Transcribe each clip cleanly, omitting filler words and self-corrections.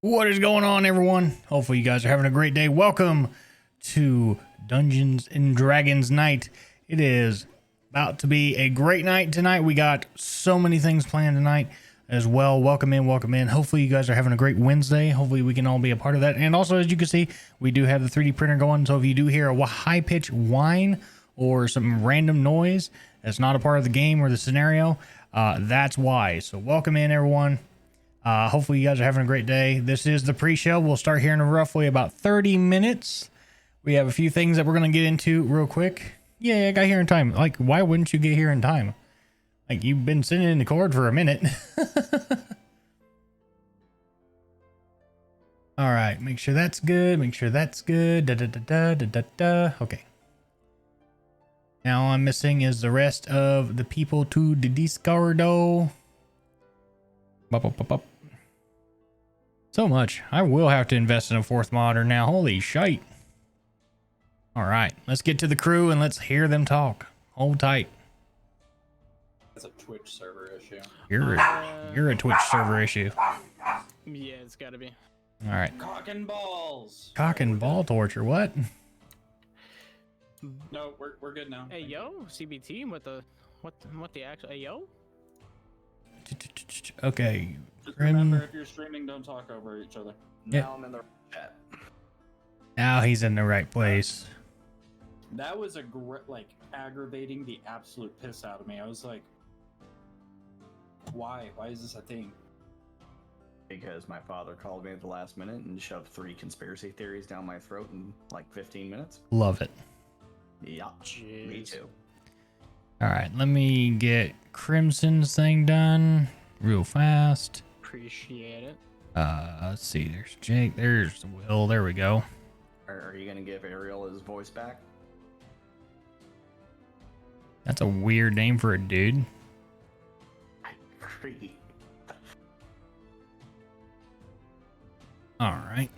What is going on, everyone? Hopefully you guys are having a great day. Welcome to Dungeons and Dragons night. It is about to be a great night tonight. We got so many things planned tonight as well. Welcome in, welcome in. Hopefully you guys are having a great Wednesday. Hopefully we can all be a part of that. And also, as you can see, we do have the 3D printer going. So if you do hear a high-pitched whine or some random noise that's not a part of the game or the scenario, that's why. So welcome in, everyone. Hopefully you guys are having a great day. This is the pre-show. We'll start here in roughly about 30 minutes. We have a few things that we're going to get into real quick. Yeah, I got here in time. Like, why wouldn't you get here in time? Like, you've been sitting in the cord for a minute. All right, make sure that's good. Make sure that's good. Okay. Now I'm missing is the rest of the people to the Discord. So much. I will have to invest in a fourth modder now. Holy shite. All right, let's get to the crew and let's hear them talk. Hold tight. That's a Twitch server issue. You're a Twitch server issue. Yeah, it's gotta be. All right. Cock and balls. Cock and ball torture. What? No, we're good now. Hey yo, CBT, what the actual? Hey yo. Okay. Just remember, if you're streaming, don't talk over each other. Yeah. Now I'm in the chat. Now he's in the right place. That was aggravating the absolute piss out of me. I was like, why? Why is this a thing? Because my father called me at the last minute and shoved 3 conspiracy theories down my throat in like 15 minutes. Love it. Yeah, Jeez. me too. All right, let me get Crimson's thing done real fast. Appreciate it. Let's see. There's Jake. There's Will. There we go. Are you gonna give Ariel his voice back? That's a weird name for a dude. I agree. All right.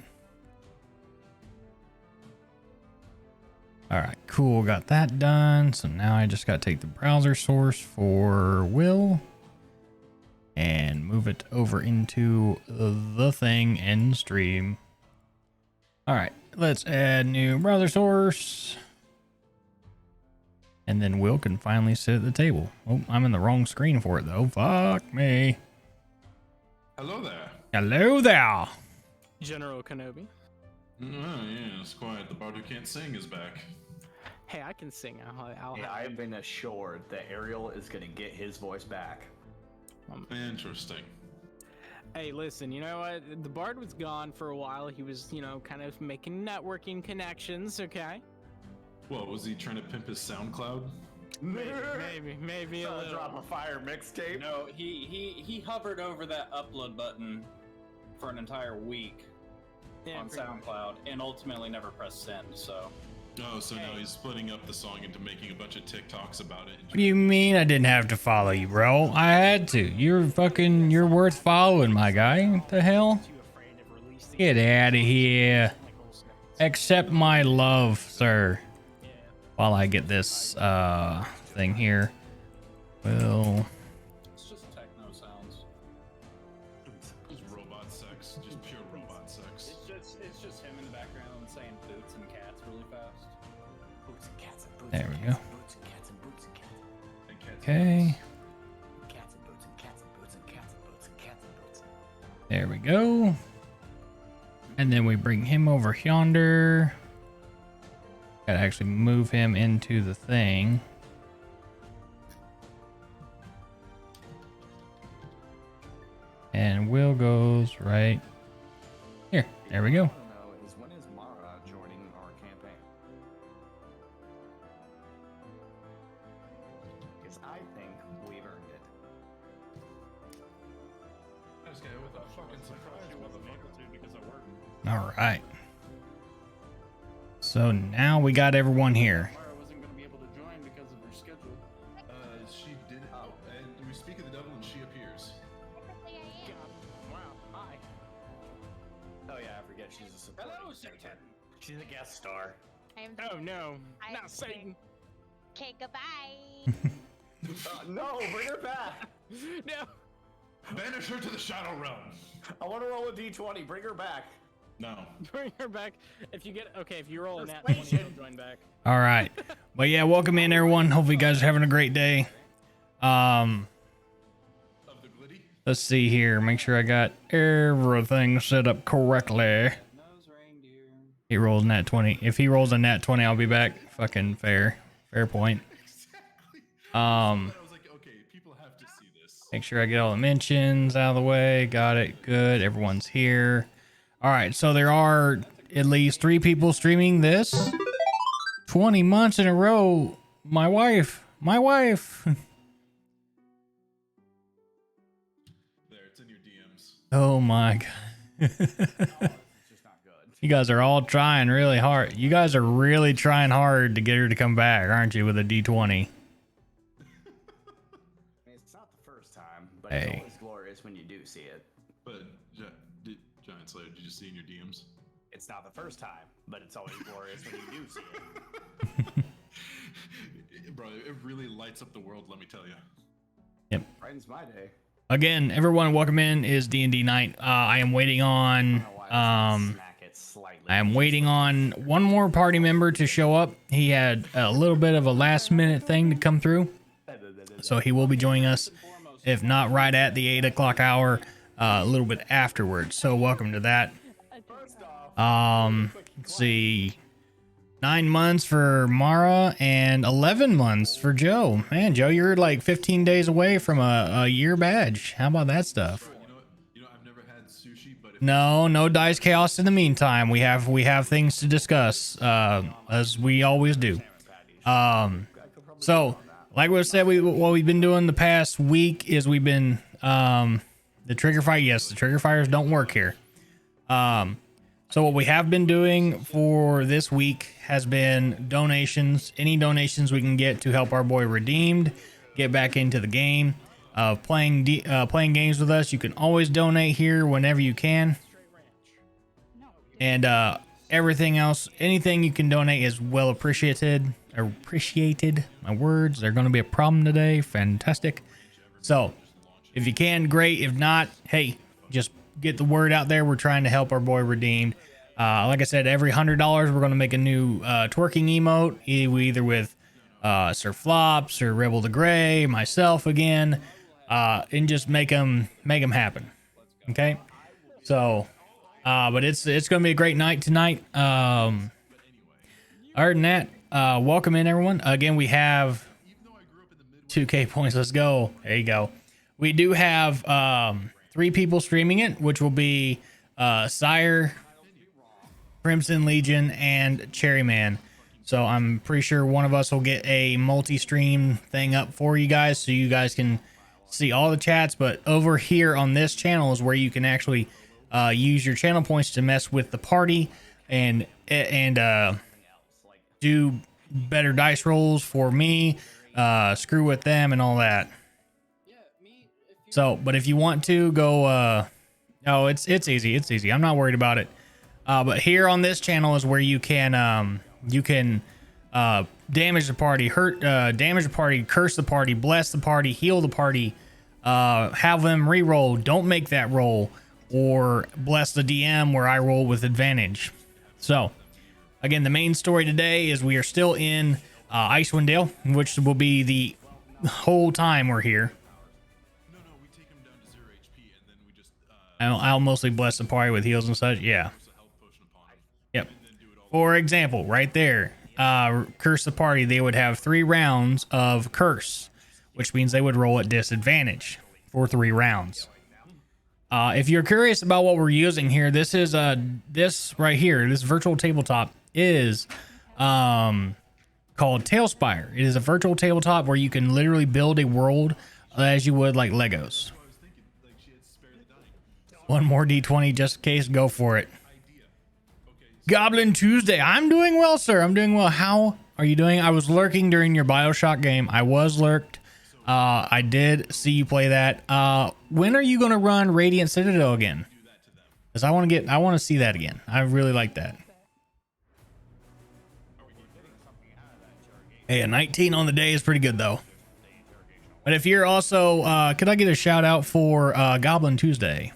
All right, cool. Got that done. So now I just got to take the browser source for Will and move it over into the thing and stream. All right, let's add new browser source. And then Will can finally sit at the table. Oh, I'm in the wrong screen for it though. Fuck me. Hello there. Hello there. General Kenobi. Oh, yeah, it's quiet. The bard who can't sing is back. Hey, I can sing. I'll Yeah, I have been assured that Ariel is gonna get his voice back. Interesting. Hey, listen, you know what? The Bard was gone for a while. He was, kind of making networking connections, okay? What, was he trying to pimp his SoundCloud? Maybe a little. Drop a fire mixtape. No, he hovered over that upload button for an entire week on SoundCloud and ultimately never pressed send, so. Oh, so now he's splitting up the song into making a bunch of TikToks about it. What do you mean I didn't have to follow you, bro? I had to. You're worth following, my guy. What the hell? Get out of here. Accept my love, sir. While I get this thing here. Well, It's just techno sounds. Just robot sex. Just pure robot sex. It's just him in the background saying boots and cats really fast. Boots and cats and boots there and we go. boots and cats and boots and cats. And cats. Okay. Cats and boots and cats and boots and cats and boots and cats and boots. There we go. And then we bring him over yonder. Gotta actually move him into the thing. And Will goes right here. There we go. I don't know is when is Mara joining our campaign? Because I think we've earned it. This guy with a fucking surprise, motherfucker. Because I work. All right. So now we got everyone here. Mara wasn't going to be able to join because of her schedule. She did. Oh, and we speak of the devil and she appears. Wow, hi. Oh yeah, I forget she's a support. Hello, Satan! She's a guest star. Oh no, I'm not Satan. Okay, goodbye. No, bring her back. No. Banish her to the Shadow Realm. I want to roll a d20. Bring her back. No. Bring her back. If you roll a nat 20, she'll join back. All right. But yeah, welcome in everyone. Hopefully you guys are having a great day. Of the glitty. Let's see here. Make sure I got everything set up correctly. Nose reindeer. He rolls nat 20. If he rolls a nat 20, I'll be back. Fucking fair. Fair point. Exactly. Um, I was like, okay, people have to see this. make sure I get all the mentions out of the way. Got it. Good. Everyone's here. All right. So there are at least 3 people streaming this. 20 months in a row. My wife. There, it's in your DMs. Oh my God. It's just not good. You guys are all trying really hard. You guys are really trying hard to get her to come back, aren't you, with a D20? I mean, it's not the first time, but Hey. it's always glorious when you do see it. But Giant Slayer, did you see in your DMs? It's not the first time, but it's always glorious when you do see it. Bro, it really lights up the world, let me tell you. Brightens my day. Again, everyone, welcome in. Is D&D night. I am waiting on I don't know why I was gonna smack it slightly. I am waiting on one more party member to show up. He had a little bit of a last minute thing to come through, so he will be joining us, if not right at the 8 o'clock hour, a little bit afterwards. So welcome to that. Let's see, 9 months for Mara and 11 months for Joe. Man, Joe, you're like 15 days away from a year badge. How about that stuff? You know, I've never had sushi, but if No dice chaos in the meantime. We have things to discuss, as we always do. So like we said, what we've been doing the past week is we've been, the trigger fire. Yes, the trigger fires don't work here. So what we have been doing for this week has been donations. Any donations we can get to help our boy Redeemed get back into the game of playing games with us. You can always donate here whenever you can. And everything else, anything you can donate is well appreciated. My words, they're going to be a problem today. Fantastic. So if you can, great. If not, hey, just get the word out there. We're trying to help our boy Redeemed. Like I said, every $100 we're going to make a new twerking emote, either with Sir Flops or Rebel the Gray, myself again, and just make them happen. Okay, so but it's going to be a great night tonight. Other than that, welcome in everyone. Again, we have 2K points. Let's go. There you go. We do have 3 people streaming it, which will be Sire, Crimson Legion, and Cherryman. So I'm pretty sure one of us will get a multi-stream thing up for you guys, so you guys can see all the chats. But over here on this channel is where you can actually use your channel points to mess with the party and do better dice rolls for me, screw with them and all that. So, but if you want to go, oh, it's easy. I'm not worried about it. But here on this channel is where you can damage the party, damage the party, curse the party, bless the party, heal the party, have them re-roll, don't make that roll, or bless the DM where I roll with advantage. So, again, the main story today is we are still in Icewind Dale, which will be the whole time we're here. No, we take him down to 0 HP and then we just I'll mostly bless the party with heals and such. Yeah. a health potion upon him. Yep. And then do it all. For example, right there, curse the party, they would have 3 rounds of curse, which means they would roll at disadvantage for 3 rounds. If you're curious about what we're using here, this is this right here, this virtual tabletop is called Tailspire. It is a virtual tabletop where you can literally build a world as you would like Legos. I was thinking, like, she had to spare the dying. One more D20 just in case, go for it. Idea. Okay, Goblin Tuesday. I'm doing well, sir. I'm doing well. How are you doing? I was lurking during your BioShock game. I was lurked. I did see you play that. When are you going to run Radiant Citadel again? Because I want to see that again. I really like that. Hey, a 19 on the day is pretty good though. But if you're also, could I get a shout out for Goblin Tuesday?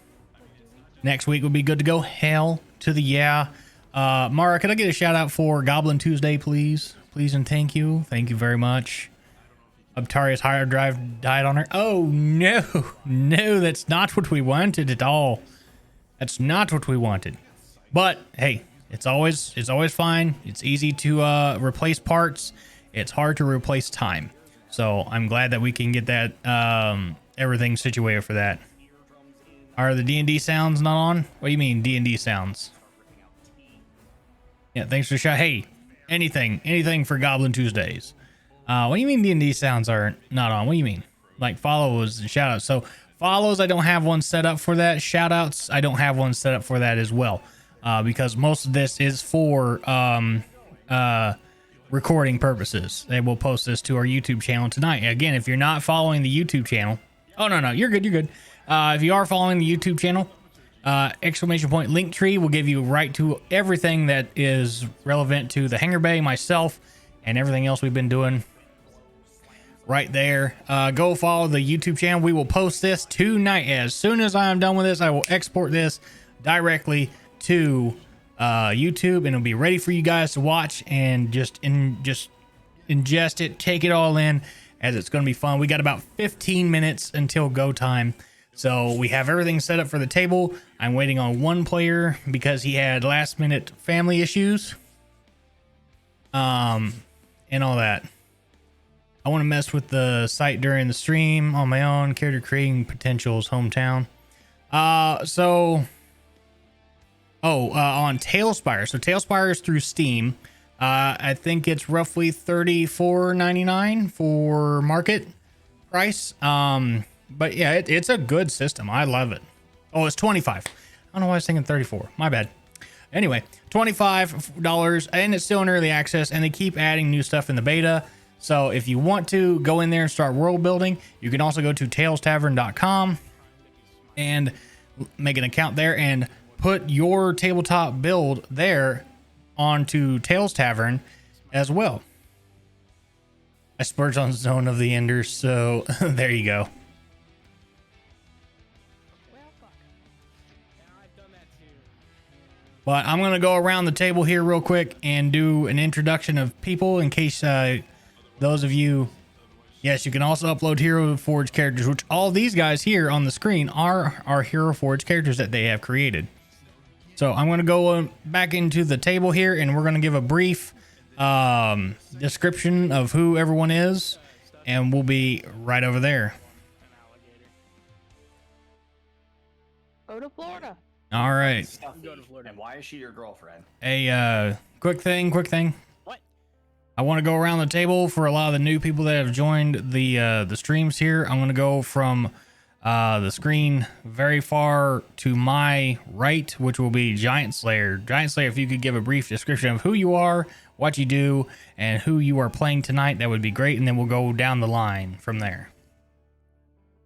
Next week would be good to go. Hell to the yeah. Mara, could I get a shout out for Goblin Tuesday, please? Please and thank you. Thank you very much. Obtaria's hard drive died on her. Oh no, no, that's not what we wanted at all. That's not what we wanted. But hey, it's always fine. It's easy to replace parts. It's hard to replace time. So I'm glad that we can get that everything situated for that. Are the D&D sounds not on? What do you mean D&D sounds? Yeah, thanks for the shout. Hey, anything for Goblin Tuesdays. What do you mean D&D sounds are not on? What do you mean? Like follows and shout outs. So follows, I don't have one set up for that. Shout outs, I don't have one set up for that as well. Because most of this is for recording purposes. They will post this to our YouTube channel tonight. Again, if you're not following the YouTube channel, oh no, you're good. If you are following the YouTube channel, exclamation point link tree will give you right to everything that is relevant to the Hangar Bay, myself, and everything else we've been doing right there. Go follow the YouTube channel. We will post this tonight. As soon as I am done with this, I will export this directly to YouTube, and it'll be ready for you guys to watch and just ingest it, take it all in, as it's going to be fun. We got about 15 minutes until go time. So we have everything set up for the table. I'm waiting on one player because he had last minute family issues. And all that. I want to mess with the site during the stream on my own. Character creating potentials hometown. On Tailspire. So Tailspire is through Steam. I think it's roughly $34.99 for market price. But yeah, it's a good system. I love it. Oh, it's 25. I don't know why I was thinking 34. My bad. Anyway, $25, and it's still in early access, and they keep adding new stuff in the beta. So if you want to go in there and start world building, you can also go to tailstavern.com and make an account there and put your tabletop build there onto Tails Tavern as well. I splurged on Zone of the Enders, so there you go. But I'm going to go around the table here real quick and do an introduction of people in case those of you... Yes, you can also upload Hero Forge characters, which all these guys here on the screen are our Hero Forge characters that they have created. So I'm going to go back into the table here, and we're going to give a brief description of who everyone is, and we'll be right over there. Go to Florida. All right. And why is she your girlfriend? A quick thing. What? I want to go around the table for a lot of the new people that have joined the streams here. I'm going to go from the screen very far to my right, which will be Giant Slayer. Giant Slayer, if you could give a brief description of who you are, what you do, and who you are playing tonight, that would be great, and then we'll go down the line from there.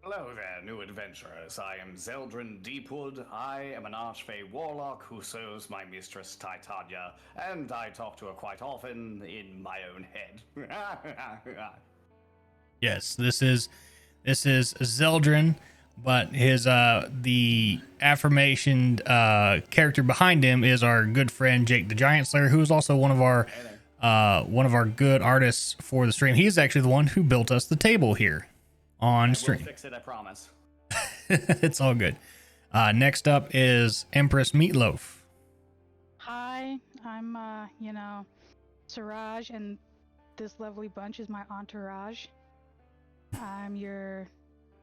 Hello there, new adventurers. I am Zeldrin Deepwood. I am an Archfey warlock who serves my mistress Titania, and I talk to her quite often in my own head. Yes, this is Zeldrin, but his the affirmationed character behind him is our good friend Jake the Giant Slayer, who is also one of our good artists for the stream. He's actually the one who built us the table here on stream. We'll fix it, I promise. It's all good. Next up is Empress Meatloaf. Hi, I'm Siraj, and this lovely bunch is my entourage. I'm your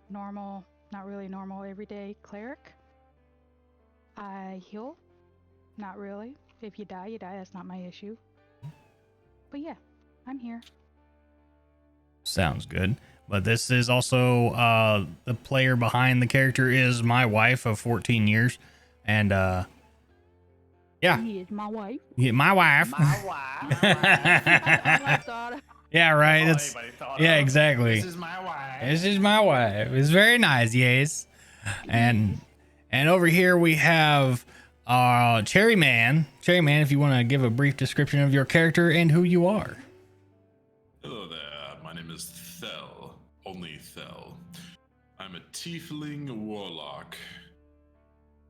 normal, not really normal, everyday cleric. I heal. Not really. If you die, you die. That's not my issue. But yeah, I'm here. Sounds good. But this is also the player behind the character is my wife of 14 years. And yeah. He is my wife. Yeah, my wife. My wife. My daughter. Yeah, right. That's It's all anybody thought yeah, of. exactly. This is my wife. This is my wife. It's very nice, yes. And over here we have Cherry Man. Cherry Man, if you want to give a brief description of your character and who you are. Hello there. My name is Thel. only Thel. I'm a tiefling warlock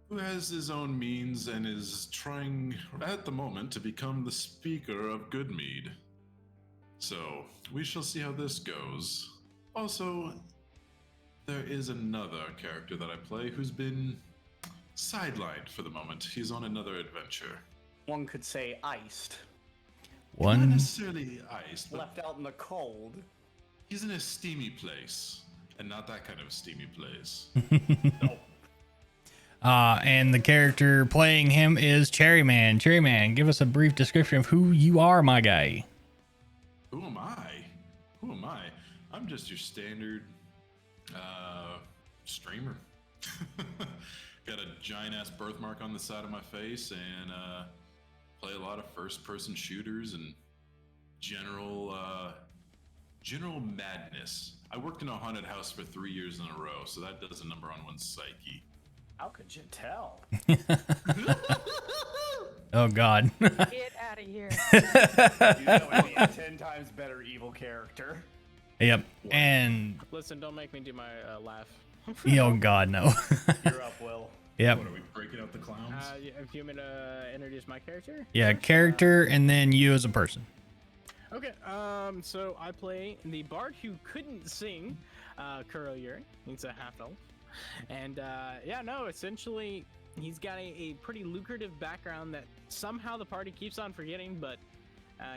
who has his own means and is trying at the moment to become the speaker of Goodmead. So, we shall see how this goes. Also, there is another character that I play who's been sidelined for the moment. He's on another adventure. One could say iced. Not One. necessarily iced, but Left out in the cold. he's in a steamy place. And not that kind of steamy place. And the character playing him is Cherryman. Cherryman, give us a brief description of who you are, my guy. Who am I? Who am I? I'm just your standard streamer. Got a giant ass birthmark on the side of my face and play a lot of first person shooters and general madness. I worked in a haunted house for 3 years in a row, so that does a number on one's psyche. How could you tell? Oh, God. Get out of here. You know, a 10 times better evil character. Yep. And, Listen, don't make me do my laugh. oh, God, no. You're up, Will. Yep. What are we breaking out the clowns? If you want me to introduce my character? Yeah, character and then you as a person. Okay, so I play the bard who couldn't sing, Kuro Yuri. He's a half elf. And, essentially, he's got a pretty lucrative background that somehow the party keeps on forgetting, but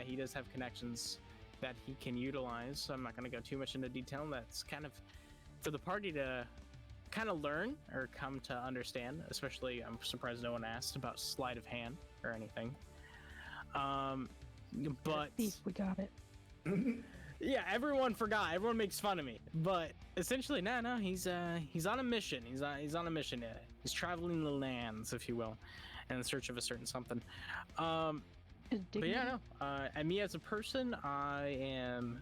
he does have connections that he can utilize. So I'm not going to go too much into detail. That's kind of for the party to kind of learn or come to understand, especially I'm surprised no one asked about sleight of hand or anything. But We got it. yeah, everyone forgot. Everyone makes fun of me. But essentially, no, he's on a mission. He's on a mission. He's traveling the lands, if you will, in search of a certain something. But yeah, no. And me as a person, I am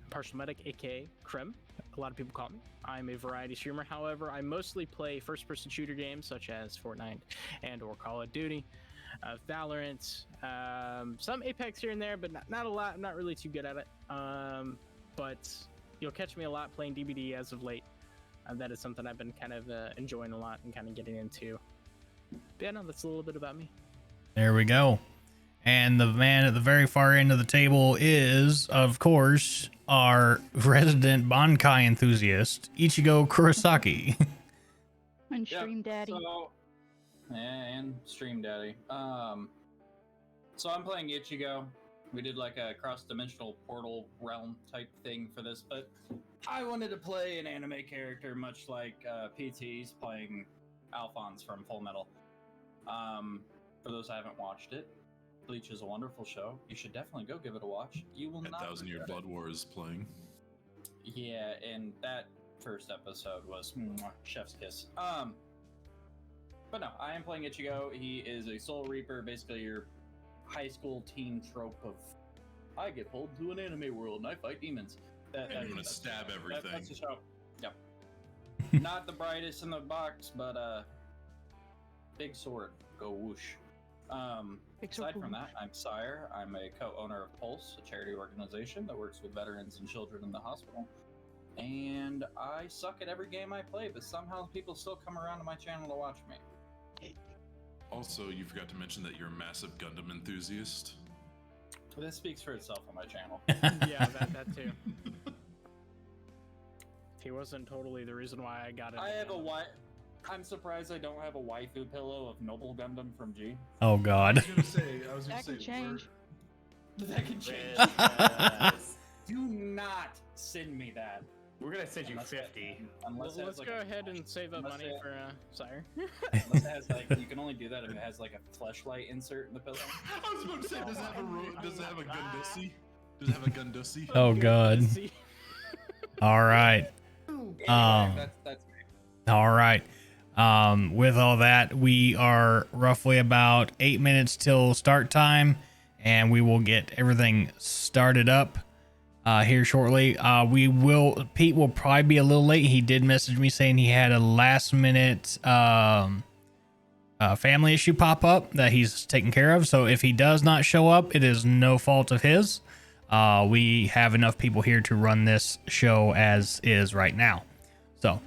partial medic, aka Krim. A lot of people call me. I'm a variety streamer. However, I mostly play first-person shooter games such as Fortnite and/or Call of Duty, Valorant, some Apex here and there, but not a lot. I'm not really too good at it. But you'll catch me a lot playing DBD as of late. That is something I've been kind of enjoying a lot and kind of getting into. But yeah, no, that's a little bit about me. There we go. And the man at the very far end of the table is, of course, our resident Bankai enthusiast, Ichigo Kurosaki. And Stream Daddy. And Stream Daddy. So I'm playing Ichigo. We did like a cross-dimensional portal realm type thing for this, but I wanted to play an anime character, much like PT's playing Alphonse from Full Metal. For those who haven't watched it, Bleach is a wonderful show. You should definitely go give it a watch. You will not. 1,000 Year Blood War is playing. Yeah, and that first episode was chef's kiss. But no, I am playing Ichigo. He is a Soul Reaper, basically your high school teen trope of I get pulled to an anime world and I fight demons. And you're gonna stab everything. That's the show. Yep. Not the brightest in the box, but big sword, go whoosh. Aside from that, I'm Sire. I'm a co-owner of Pulse, a charity organization that works with veterans and children in the hospital. And I suck at every game I play, but somehow people still come around to my channel to watch me. Also, you forgot to mention that you're a massive Gundam enthusiast. This speaks for itself on my channel. Yeah, that too. He wasn't totally the reason why I got it. I'm surprised I don't have a waifu pillow of Noble Gundam from G. Oh, God. I was gonna That can change. That can change. Do not send me that. We're gonna send you 50. Unless Let's go ahead and save up unless money it- for Sire. Unless it has you can only do that if it has like a fleshlight insert in the pillow. I was about to say, does it have a Gundussy? Does it have a Gundussy? Oh, God. All right. Anyway, that's great. All right. With all that, we are roughly about 8 minutes till start time, and we will get everything started up here shortly. Pete will probably be a little late. He did message me saying he had a last minute family issue pop up that he's taking care of. So if he does not show up, it is no fault of his. we have enough people here to run this show as is right now. So,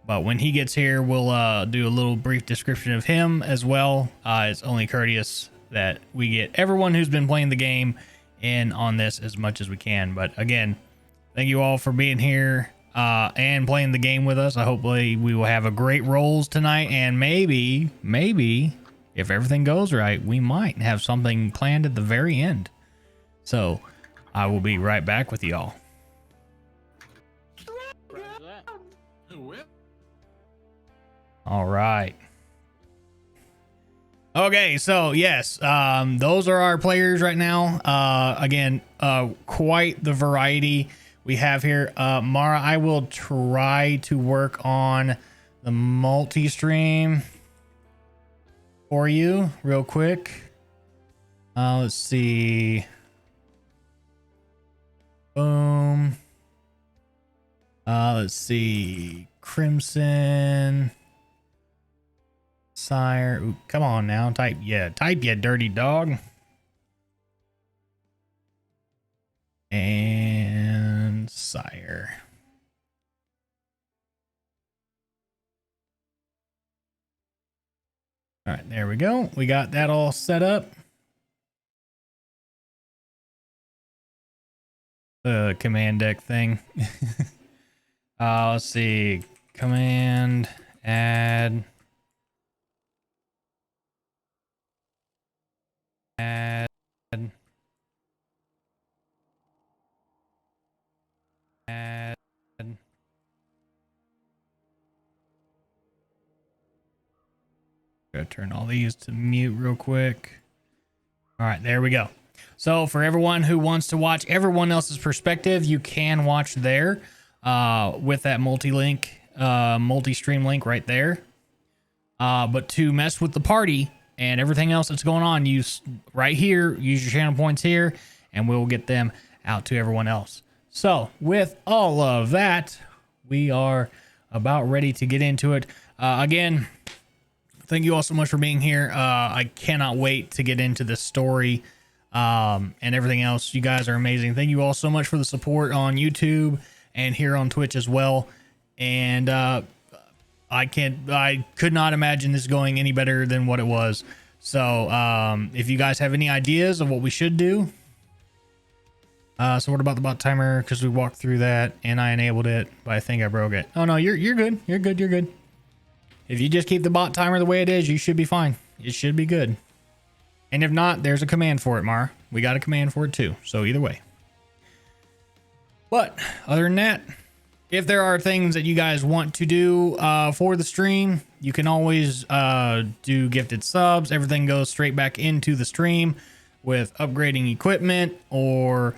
but when he gets here, we'll do a little brief description of him as well. It's only courteous that we get everyone who's been playing the game in on this as much as we can. But again, thank you all for being here and playing the game with us. Hopefully we will have a great rolls tonight, and maybe if everything goes right, we might have something planned at the very end. So I will be right back with y'all. All right. Okay, so yes, those are our players right now. Again, quite the variety we have here. Mara, I will try to work on the multi-stream for you real quick. Let's see. Boom. Let's see. Crimson. Sire. Ooh, come on now. Type, you dirty dog. And Sire. All right, there we go. We got that all set up. The command deck thing. Let's see. Command, add. Add. Gotta turn all these to mute real quick. All right, there we go. So for everyone who wants to watch everyone else's perspective, you can watch there with that multi-stream link right there. But to mess with the party and everything else that's going on, use right here, use your channel points here, and we'll get them out to everyone else. So with all of that, we are about ready to get into it. Again, thank you all so much for being here. I cannot wait to get into this story and everything else. You guys are amazing. Thank you all so much for the support on YouTube and here on Twitch as well. And I could not imagine this going any better than what it was. So if you guys have any ideas of what we should do. So what about the bot timer? Because we walked through that and I enabled it, but I think I broke it. Oh no, you're good. You're good. If you just keep the bot timer the way it is, you should be fine. It should be good. And if not, there's a command for it, Mara. We got a command for it too. So either way. But other than that, if there are things that you guys want to do for the stream, you can always do gifted subs. Everything goes straight back into the stream with upgrading equipment or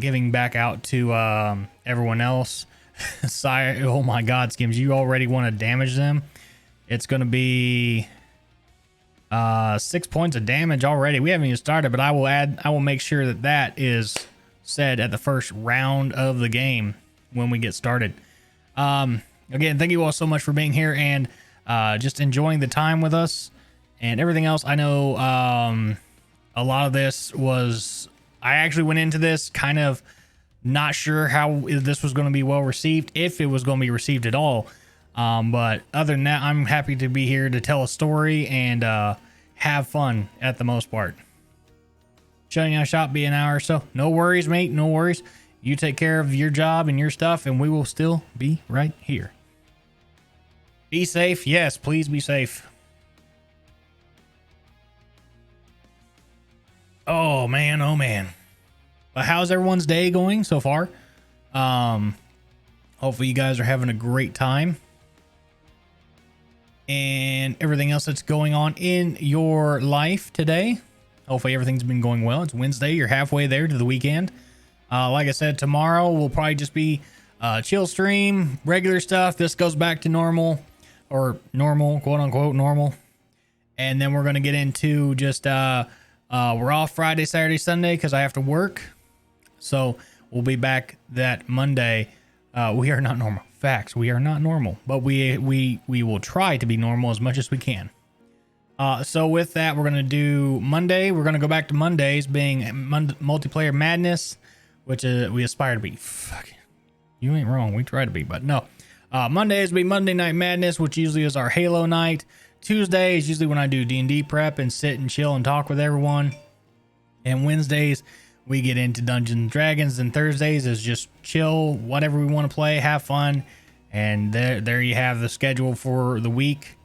giving back out to everyone else. Sire, oh my God, Skims, you already want to damage them. It's going to be 6 points of damage already. We haven't even started, but I will make sure that is said at the first round of the game when we get started. Again, thank you all so much for being here and just enjoying the time with us and everything else. I know a lot of this was, I actually went into this kind of not sure how this was going to be well received, if it was going to be received at all. But other than that, I'm happy to be here to tell a story and have fun at the most part. Shutting down shop be an hour or so. No worries, mate. No worries. You take care of your job and your stuff, and we will still be right here. Be safe. Yes, please be safe. Oh, man. Oh, man. But how's everyone's day going so far? Hopefully you guys are having a great time. And everything else that's going on in your life today. Hopefully everything's been going well. It's Wednesday. You're halfway there to the weekend. Like I said, tomorrow will probably just be chill stream, regular stuff. This goes back to normal, or normal, quote unquote normal. And then we're going to get into just, we're off Friday, Saturday, Sunday because I have to work. So we'll be back that Monday. We are not normal. Facts. We are not normal, but we will try to be normal as much as we can. So with that, we're going to do Monday. We're going to go back to Mondays being multiplayer madness which we aspire to be. Fuck, you ain't wrong. We try to be, but no. Mondays will be Monday Night Madness, which usually is our Halo night. Tuesday is usually when I do D&D prep and sit and chill and talk with everyone. And Wednesdays, we get into Dungeons and Dragons. And Thursdays is just chill, whatever we want to play, have fun. And there you have the schedule for the week.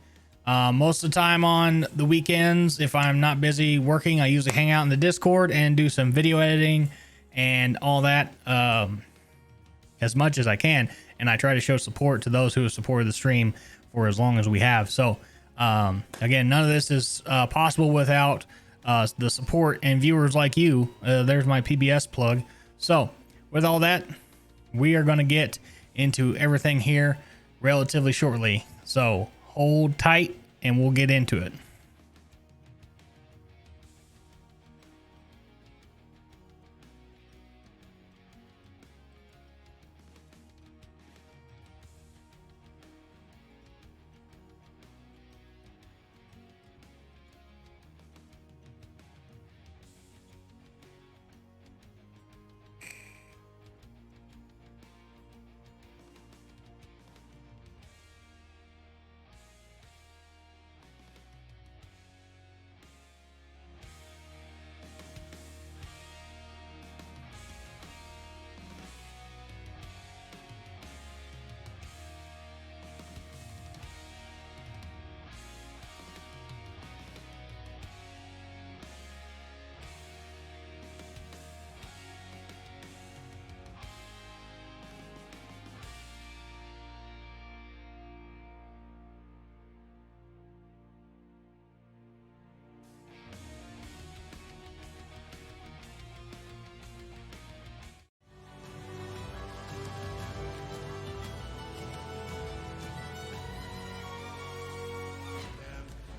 Most of the time on the weekends, if I'm not busy working, I usually hang out in the Discord and do some video editing and all that as much as I can. And I try to show support to those who have supported the stream for as long as we have. So again, none of this is possible without the support and viewers like you. There's my PBS plug. So with all that, we are going to get into everything here relatively shortly. So hold tight and we'll get into it.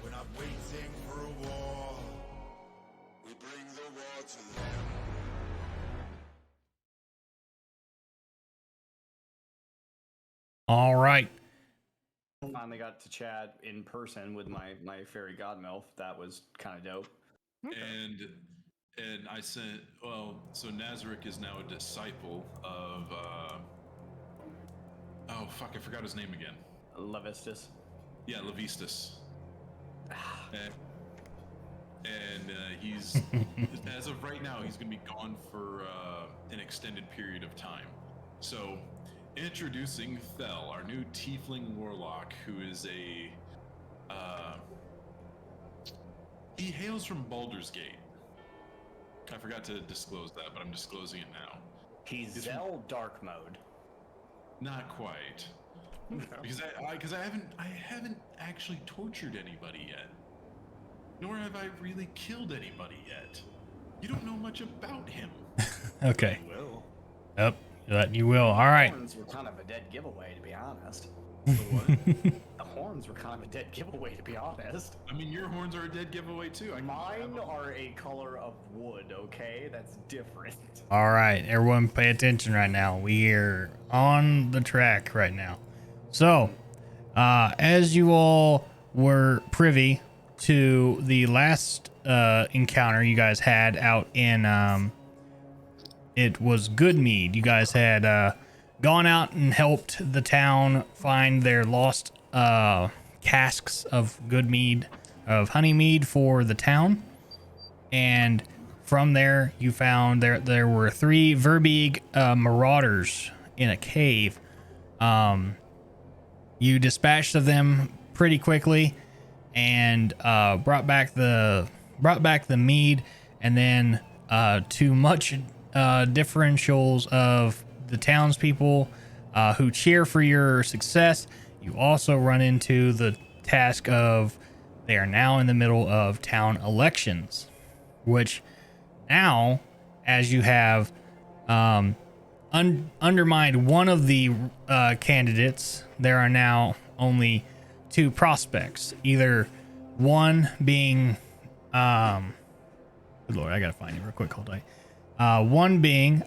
We're not waiting for a war. We bring the war to them. All right. Finally got to chat in person with my fairy godmilf. That was kind of dope. And I sent, well, so Nazarick is now a disciple of oh fuck, I forgot his name again. Levistus. Yeah, Levistus. And he's as of right now, he's gonna be gone for an extended period of time. So introducing Thel, our new tiefling warlock, who is a he hails from Baldur's Gate. I forgot to disclose that, but I'm disclosing it now. He's Zell dark mode. Not quite, because I haven't actually tortured anybody yet, nor have I really killed anybody yet. You don't know much about him. Okay. Will. Yep. That you will. All right. Horns were kind of a dead giveaway, to be honest. What? The horns were kind of a dead giveaway, to be honest. I mean, your horns are a dead giveaway too. Mine are a color of wood, okay? That's different. All right. Everyone pay attention right now. We are on the track right now. So, as you all were privy to the last encounter you guys had out in it was Goodmead. You guys had gone out and helped the town find their lost casks of Goodmead, of honeymead for the town. And from there, you found there were 3 Verbeeg marauders in a cave. You dispatched of them pretty quickly and brought back the mead, and then to much differentials of the townspeople who cheer for your success, you also run into the task of they are now in the middle of town elections, which now, as you have undermined one of the candidates, there are now only 2 prospects. Either one being, good lord, I gotta find it real quick. Hold on. One being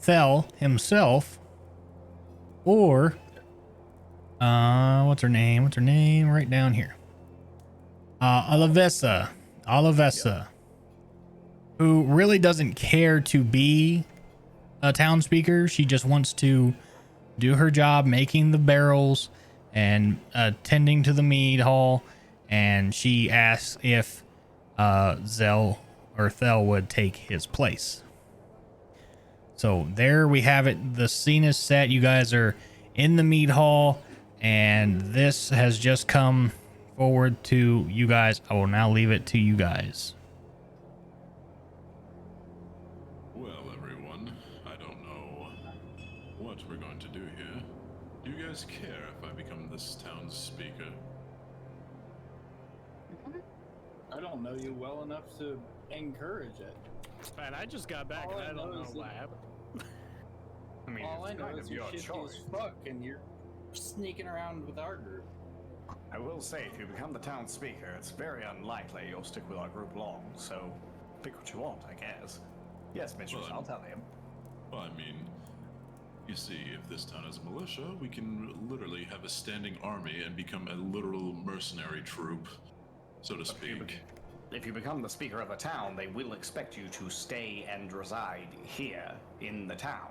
Thel himself, or what's her name? What's her name? Right down here. Alavessa, who really doesn't care to be a town speaker. She just wants to do her job, making the barrels and tending to the mead hall. And she asks if Zell or Thel would take his place. So there we have it. The scene is set. You guys are in the mead hall, and this has just come forward to you guys. I will now leave it to you guys. Well, everyone, I don't know what we're going to do here. Do you guys care if I become this town's speaker? I don't know you well enough to encourage it. Man, I just got back All and I I don't know know is what that- happened. I mean, All I it's know kind is of you're your shifty choice. as fuck and you're sneaking around with our group. I will say, if you become the town speaker, it's very unlikely you'll stick with our group long, so pick what you want, I guess. Yes, mistress, Well, I'll tell him. Well, I mean, you see, if this town has a militia, we can literally have a standing army and become a literal mercenary troop, so to speak. If you become the speaker of a town, they will expect you to stay and reside here in the town.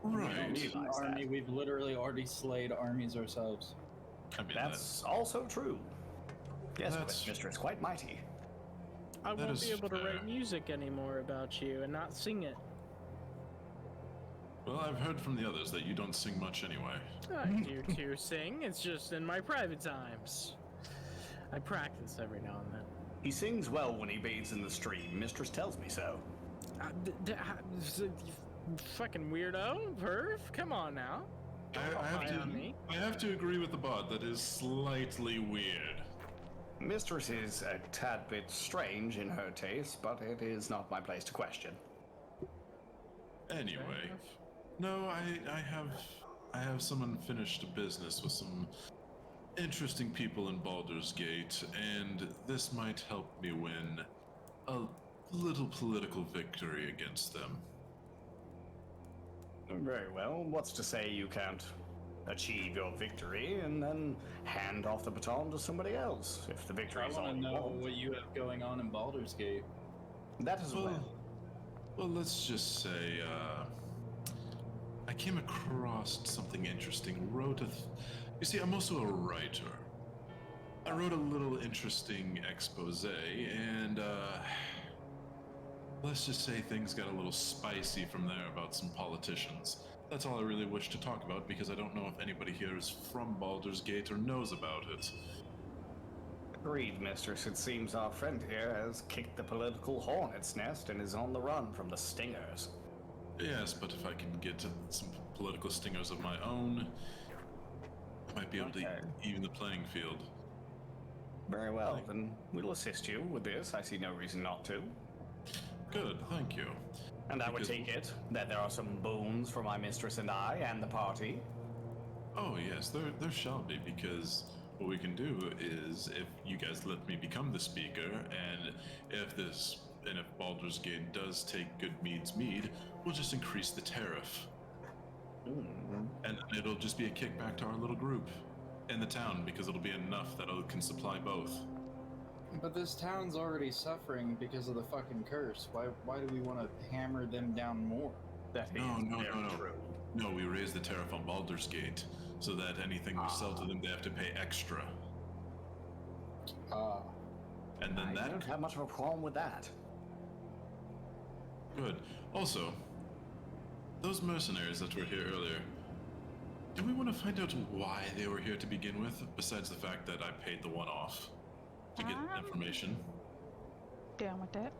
Right. Need an realize army. that. We've literally already slayed armies ourselves. I mean, That's also true. Yes, but That's- mistress, quite mighty. I That won't is be able to fair. write music anymore about you and not sing it. well, I've heard from the others that you don't sing much anyway. I do too sing. It's just in my private times. I practice every now and then. He sings well when he bathes in the stream. Mistress tells me so. Fucking weirdo, perv. Come on now. I have to agree with the bot. That is slightly weird. Mistress is a tad bit strange in her taste, but it is not my place to question. Anyway, no, I have some unfinished business with some interesting people in Baldur's Gate, and this might help me win a little political victory against them. Very well. What's to say you can't achieve your victory and then hand off the baton to somebody else if the victory I is want all to you know want? what you have going on in Baldur's Gate. That as well. Well, let's just say, I came across something interesting. You see, I'm also a writer. I wrote a little interesting expose, and, let's just say things got a little spicy from there about some politicians. That's all I really wish to talk about because I don't know if anybody here is from Baldur's Gate or knows about it. Agreed, mistress. It seems our friend here has kicked the political hornet's nest and is on the run from the stingers. Yes, but if I can get some political stingers of my own, I might be able Okay. to even the playing field. Very well, then we'll assist you with this. I see no reason not to. Good, thank you. And I would Because- take it that there are some boons for my mistress and I and the party. Oh yes, there shall be, because what we can do is if you guys let me become the speaker, and if Baldur's Gate does take Good Mead's mead, we'll just increase the tariff. And it'll just be a kickback to our little group in the town because it'll be enough that it can supply both. But this town's already suffering because of the fucking curse. Why do we want to hammer them down more? That is No. very true. No, we raise the tariff on Baldur's Gate so that anything we sell to them, they have to pay extra. And then I don't have much of a problem with that. Good. Also, those mercenaries that were here earlier, do we want to find out why they were here to begin with, besides the fact that I paid the one off to get information? Down with that.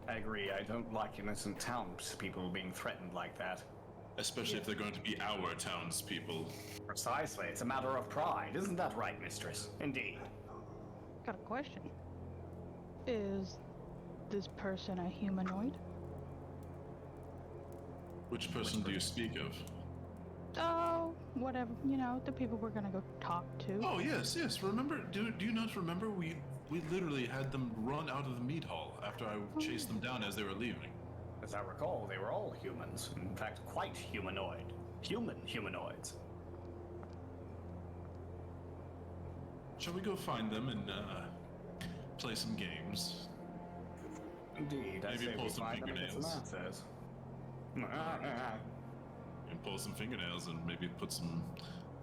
I agree. I don't like innocent townspeople being threatened like that. Especially if they're going to be our townspeople. Precisely. It's a matter of pride. Isn't that right, mistress? Indeed. Got a question. Is this person a humanoid? Which person do you speak of? Oh, whatever. You know, the people we're gonna go talk to. Oh, yes. Remember, do you not remember we literally had them run out of the meat hall after I chased them down as they were leaving? As I recall, they were all humans. In fact, quite humanoid. Humanoids. Shall we go find them and play some games? Indeed. I Maybe say pull we some find them and get some fingernails. answers. And pull some fingernails and maybe put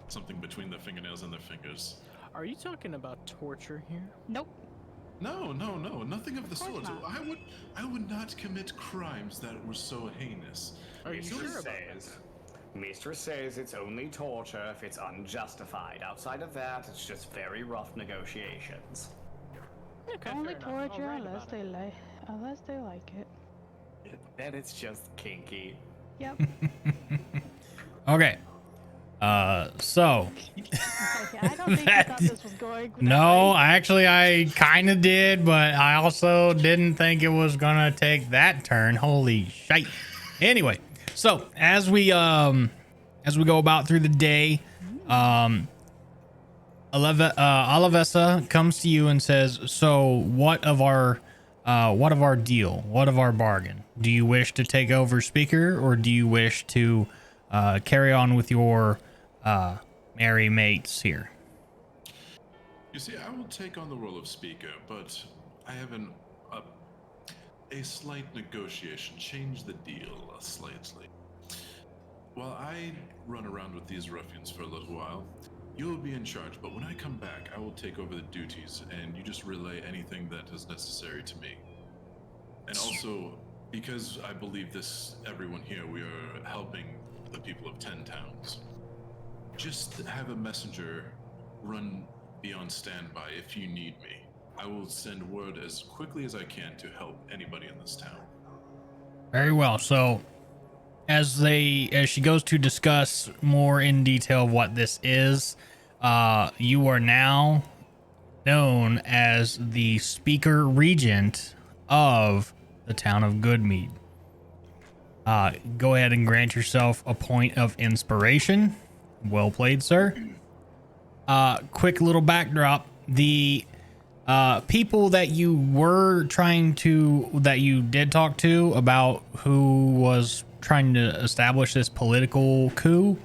something between their fingernails and their fingers. Are you talking about torture here? Nope. No, nothing of the course sort. not. I would not commit crimes that were so heinous. Are you Mistress sure about that? says, Mistress says it's only torture if it's unjustified. Outside of that, it's just very rough negotiations. Okay, Only fair enough. I'll torture write unless about it. unless they like it. Then it's just kinky. Yep. Okay. So Okay, I don't think you thought this was going. that no, way. I kind of did, but I also didn't think it was gonna take that turn. Holy shite. Anyway, so as we go about through the day, Alavesa comes to you and says, "So what of our deal? What of our bargain? Do you wish to take over Speaker, or do you wish to carry on with your merry mates here?" You see, I will take on the role of speaker, but I have a slight negotiation. Change the deal slightly. While I run around with these ruffians for a little while, you will be in charge. But when I come back, I will take over the duties, and you just relay anything that is necessary to me. And also, because I believe everyone here, we are helping the people of 10 towns. Just have a messenger be on standby if you need me. I will send word as quickly as I can to help anybody in this town. Very well. So as she goes to discuss more in detail what this is, you are now known as the Speaker Regent of the town of Goodmead. Go ahead and grant yourself a point of inspiration. Well played, sir. Quick little backdrop. The people that you did talk to about who was trying to establish this political coup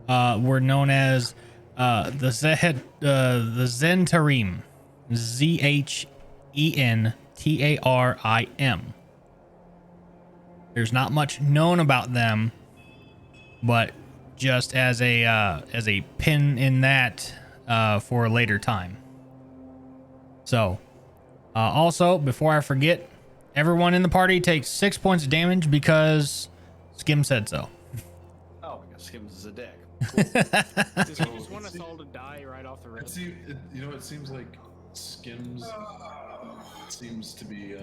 were known as the Zentarim. Zhentarrim. There's not much known about them, but just as a pin in that for a later time. So, also, before I forget, everyone in the party takes 6 points of damage because Skim said so. Oh, because Skims is a dick. Does he just want us all to die right off the rip? It seems like Skims seems to be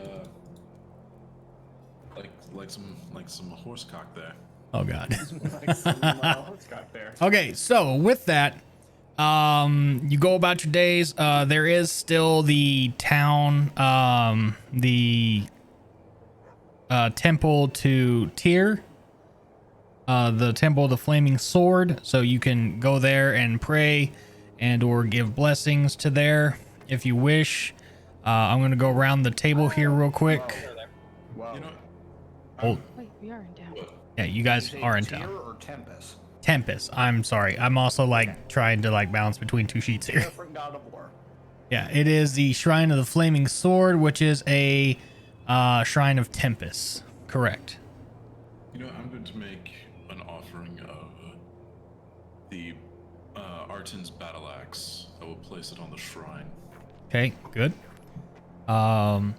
like some horsecock there. Oh God. Got there. Okay, so with that, you go about your days. There is still the town, the temple to Tyr, the temple of the flaming sword. So you can go there and pray and or give blessings to there if you wish. I'm gonna go around the table here real quick. Wow. You know, Oh, Wait, we are in town. yeah, you guys are in Tyr town. or Tempest? Tempest. I'm sorry. I'm also like trying to like bounce between two sheets here. Different god of war. Yeah, it is the Shrine of the Flaming Sword, which is a Shrine of Tempest. Correct. I'm going to make an offering of the Arten's battle axe. I will place it on the shrine. Okay, good.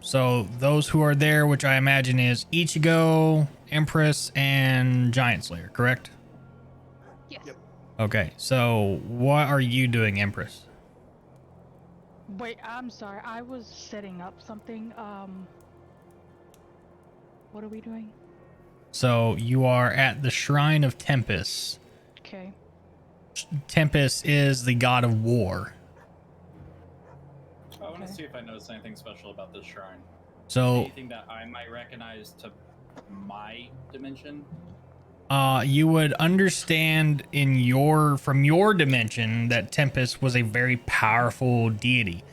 So those who are there, which I imagine is Ichigo, Empress, and Giant Slayer, correct? Yes. Yep. Okay, so what are you doing, Empress? Wait, I'm sorry. I was setting up something. What are we doing? So you are at the Shrine of Tempest. Okay. Tempest is the god of war. I want to Okay. see if I notice anything special about this shrine. So Anything that I might recognize to my dimension. you would understand from your dimension that Tempest was a very powerful deity.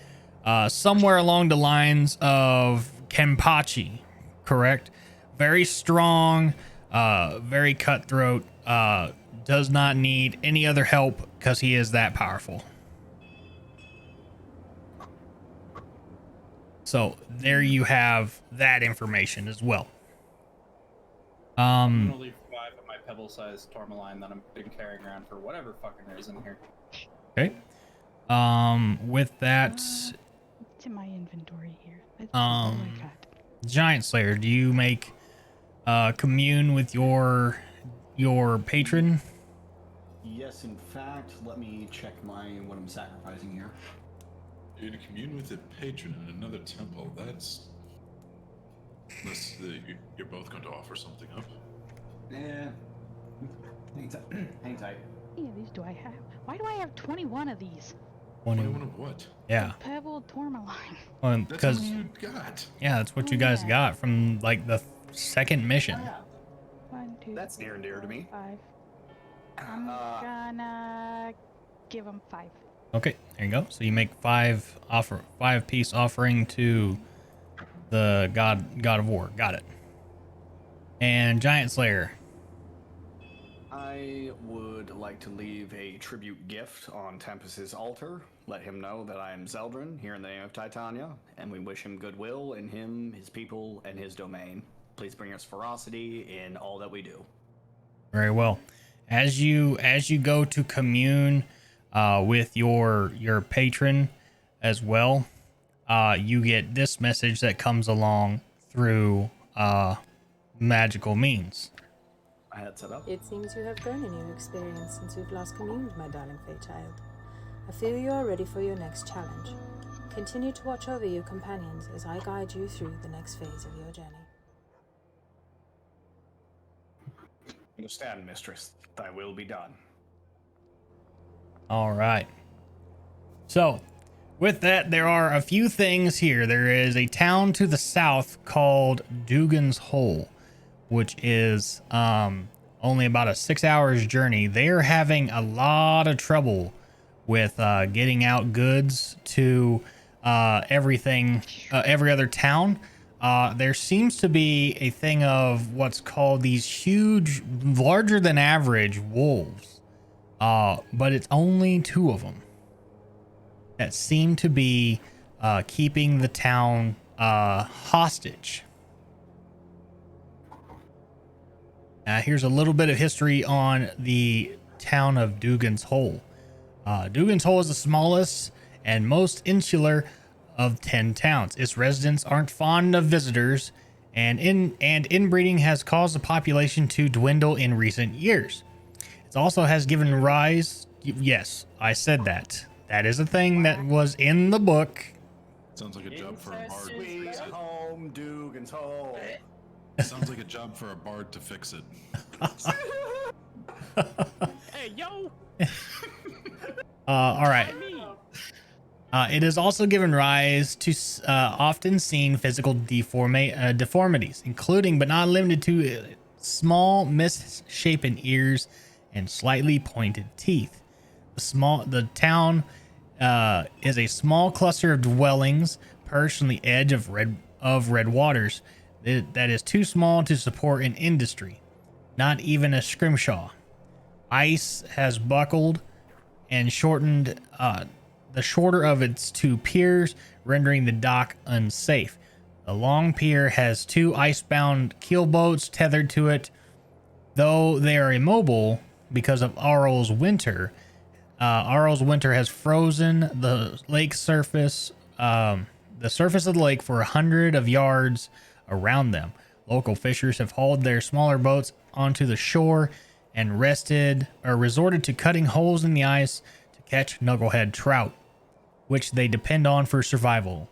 Somewhere along the lines of Kenpachi, correct? Very strong, very cutthroat, does not need any other help because he is that powerful. So there you have that information as well. I'm gonna leave 5 of my pebble-sized tourmaline that I've been carrying around for whatever fucking reason here. Okay. With that, It's in my inventory here. That's all I got. Giant Slayer, do you make commune with your patron? Yes, in fact, let me check what I'm sacrificing here. You're to commune with a patron in another temple. That's unless you're both going to offer something up. Yeah. Hang tight. How many of these do I have? Why do I have 21 of these? 21 of what? Yeah. Pebbled tourmaline. Well, That's because what you got. yeah, that's what you Oh, guys yeah. got from like the second mission. Yeah, 1, 2, that's near and dear to me. 5. I'm gonna give them 5. Okay, there you go. So you make 5 piece offering to the god of war. Got it. And Giant Slayer. I would like to leave a tribute gift on Tempest's altar. Let him know that I am Zeldrin, here in the name of Titania, and we wish him goodwill in him, his people, and his domain. Please bring us ferocity in all that we do. Very well. As you go to commune with your patron as well, you get this message that comes along through magical means. I had set up. It seems you have grown in your experience since you've last communed, my darling Fey child. I feel you are ready for your next challenge. Continue to watch over your companions as I guide you through the next phase of your journey. Understand, mistress. Thy will be done. All right. So, with that, there are a few things here. There is a town to the south called Dugan's Hole, which is only about a 6 hours journey. They're having a lot of trouble with getting out goods to every other town. There seems to be a thing of what's called these huge, larger than average wolves, but it's only 2 of them that seem to be keeping the town hostage. Here's a little bit of history on the town of Dugan's Hole. Dugan's Hole is the smallest and most insular of 10 towns. Its residents aren't fond of visitors, and inbreeding has caused the population to dwindle in recent years. It also has given rise. Yes, I said that. That is a thing that was in the book. Sounds like a job for a bard to Sweet fix it. home, Dugan's Hole. Sounds like a job for a bard to fix it. Hey, yo! All right. It has also given rise to often seen physical deformities, including but not limited to small misshapen ears and slightly pointed teeth. The town is a small cluster of dwellings perched on the edge of red waters that is too small to support an industry, not even a scrimshaw. Ice has buckled and shortened the shorter of its 2 piers, rendering the dock unsafe. The long pier has 2 icebound keelboats tethered to it. Though they are immobile because of Arl's winter, Arl's winter has frozen the lake surface, the surface of the lake for 100 yards around them. Local fishers have hauled their smaller boats onto the shore and resorted to cutting holes in the ice to catch knucklehead trout, which they depend on for survival.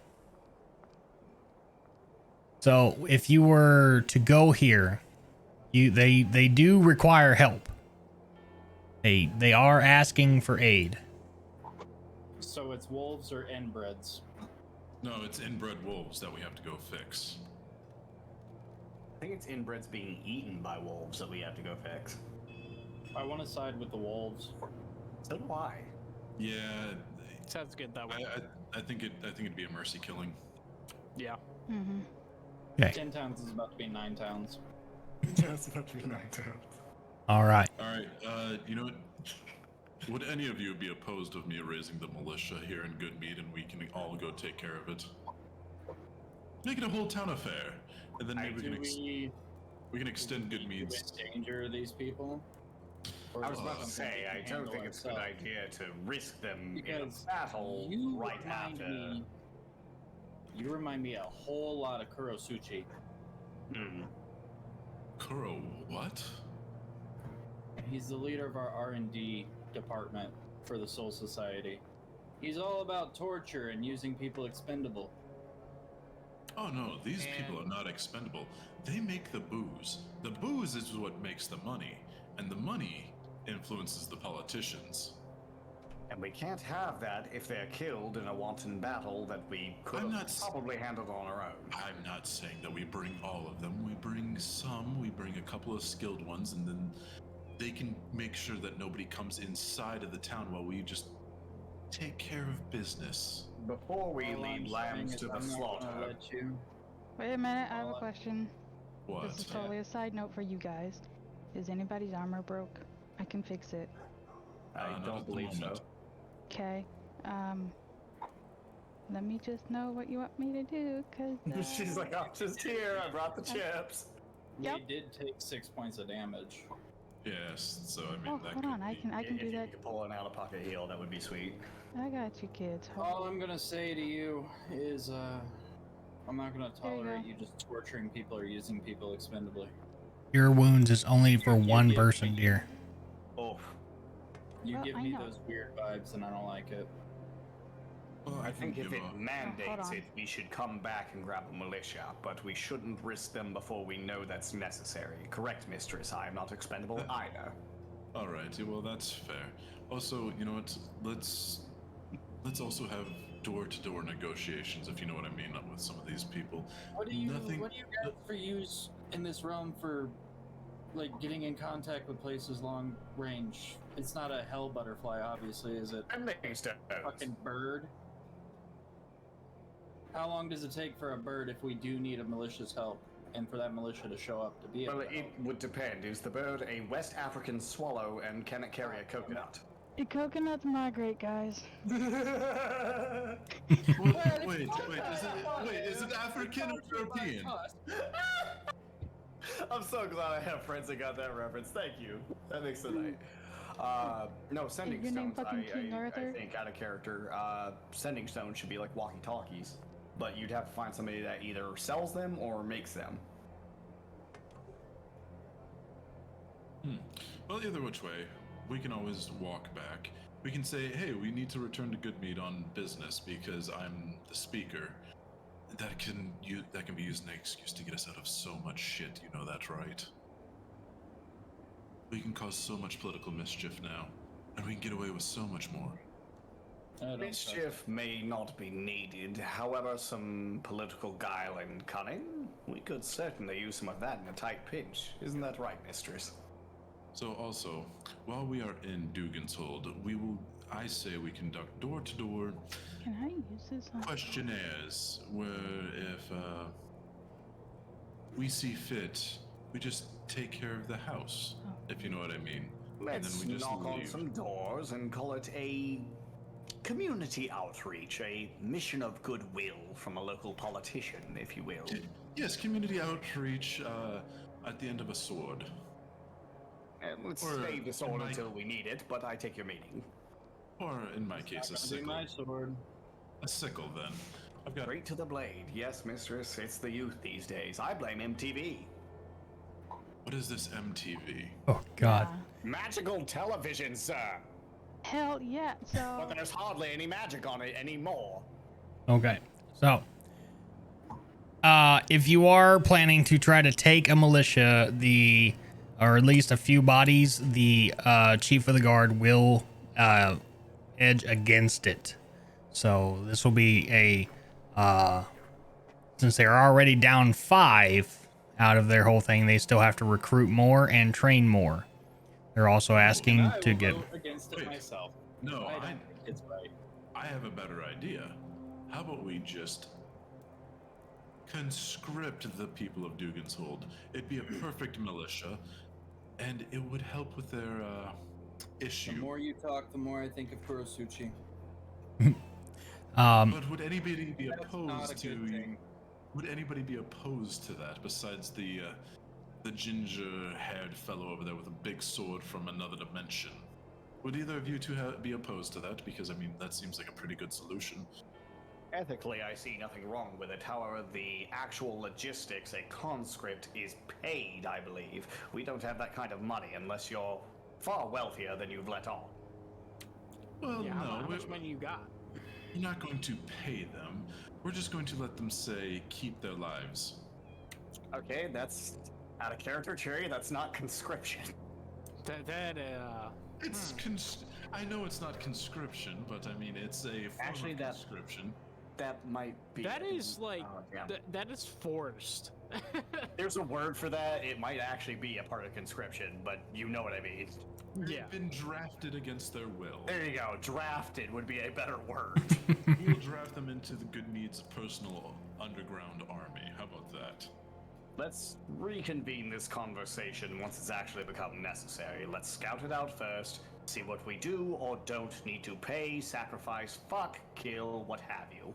So if you were to go here, they do require help. They are asking for aid. So it's wolves or inbreds? No, it's inbred wolves that we have to go fix. I think it's inbreds being eaten by wolves that we have to go fix. I want to side with the wolves. So do I. Yeah, Sounds good that way. I think it'd be a mercy killing. Yeah. Mm-hmm. Okay. 10 towns is about to be 9 towns. That's about to be 9 towns. All right. All right, you know what? Would any of you be opposed of me raising the militia here in Goodmead, and we can all go take care of it? Make it a whole town affair, and then maybe we can. We can extend good means. Endanger these people. Or I was is it about to something say, we I can don't handle think it's a good ourselves? idea to risk them in a Because battle you right remind after. me. You remind me a whole lot of Kurosuchi. Hmm. Kuro, what? He's the leader of our R&D department for the Soul Society. He's all about torture and using people expendable. Oh no, these people are not expendable. They make the booze. The booze is what makes the money, and the money influences the politicians. And we can't have that if they're killed in a wanton battle that we could I'm have not probably handled on our own. I'm not saying that we bring all of them. We bring some, we bring a couple of skilled ones, and then they can make sure that nobody comes inside of the town while we just take care of business. Before we All lead I'm lambs saying to is the I'm not slaughter. gonna let you. Wait a minute, I have a Well, question. What? This is totally a side note for you guys. Is anybody's armor broke? I can fix it. I Not don't at the believe so. moment. Okay. Let me just know what you want me to do, cause She's like, I'm just here. I brought the chips. Yep. We did take 6 points of damage. Yes, so I mean oh, that hold could on, I be- can If do you that. could pull an out-of-pocket heal, that would be sweet. I got you, kids. Hold All I'm gonna say to you is, I'm not gonna There you tolerate go. you just torturing people or using people expendably. Your wounds is only for You one give person, me- dear. Oh, You Well, give I me know. those weird vibes, and I don't like it. Well, I can think if give it a- mandates on. it, we should come back and grab a militia, but we shouldn't risk them before we know that's necessary. Correct, mistress. I am not expendable either. All right. Well, that's fair. Also, you know what? Let's also have door-to-door negotiations, if you know what I mean, with some of these people. What do you Nothing- What do you guys for use in this realm for, like, getting in contact with places long range? It's not a hell butterfly, obviously, is it? Ending stones. Fucking bird. How long does it take for a bird if we do need a militia's help, and for that militia to show up to be able Well, to it help? would depend. Is the bird a West African swallow, and can it carry a coconut? The coconuts migrate, guys. Well, wait. Is it African or European? I'm so glad I have friends that got that reference. Thank you. That makes the night. No, sending Is your name stones. fucking King I Arthur? think out of character. Sending stones should be like walkie-talkies, but you'd have to find somebody that either sells them or makes them. Well, either which way, we can always walk back. We can say, hey, we need to return to Goodmead on business because I'm the speaker. That can be used as an excuse to get us out of so much shit, you know that, right? We can cause so much political mischief now, and we can get away with so much more. I don't trust it. Mischief may not be needed. However, some political guile and cunning, we could certainly use some of that in a tight pinch. Isn't that right, mistress? So also, while we are in Duganshold, I say we conduct door-to-door Can I use this on? questionnaires where if we see fit, we just take care of the house, if you know what I mean. Let's and then we just knock on leave. some doors and call it a community outreach, a mission of goodwill from a local politician, if you will. Yes, community outreach at the end of a sword. And let's Or save the sword my- until we need it, but I take your meaning. Or in my case, a It's not sickle. gonna be my sword. A sickle, then. I've got. Straight to the blade. Yes, mistress, it's the youth these days. I blame MTV. What is this MTV? Oh God. Yeah. Magical television, sir. Hell yeah. But So there's hardly any magic on it anymore. Okay. So, if you are planning to try to take a militia, or at least a few bodies, the chief of the guard will edge against it. So this will be since they're already down 5 out of their whole thing, they still have to recruit more and train more. They're also asking I to will get. vote against it Wait. myself. No, I don't think it's right. I have a better idea. How about we just conscript the people of Duganshold? It'd be a perfect militia, and it would help with their The issue. more you talk, the more I think of Kurosuchi. But would anybody be That's not a opposed good to? thing. Would anybody be opposed to that besides the the ginger-haired fellow over there with a big sword from another dimension. Would either of you two be opposed to that? Because, I mean, that seems like a pretty good solution. Ethically, I see nothing wrong with it. However, the actual logistics, a conscript is paid, I believe. We don't have that kind of money unless you're far wealthier than you've let on. Well, Yeah, no, how much money you got? we're not going to pay them. We're just going to let them say, keep their lives. Okay, that's out of character, Cherry. That's not conscription. I know it's not conscription, but I mean, it's a form Actually, of conscription. That might be. That is like Oh, damn. that is forced. There's a word for that. It might actually be a part of conscription, but you know what I mean. Yeah. They've been drafted against their will. There you go. Drafted would be a better word. We'll draft them into the Goodmead's personal underground army. How about that? Let's reconvene this conversation once it's actually become necessary. Let's scout it out first, see what we do or don't need to pay, sacrifice, fuck, kill, what have you.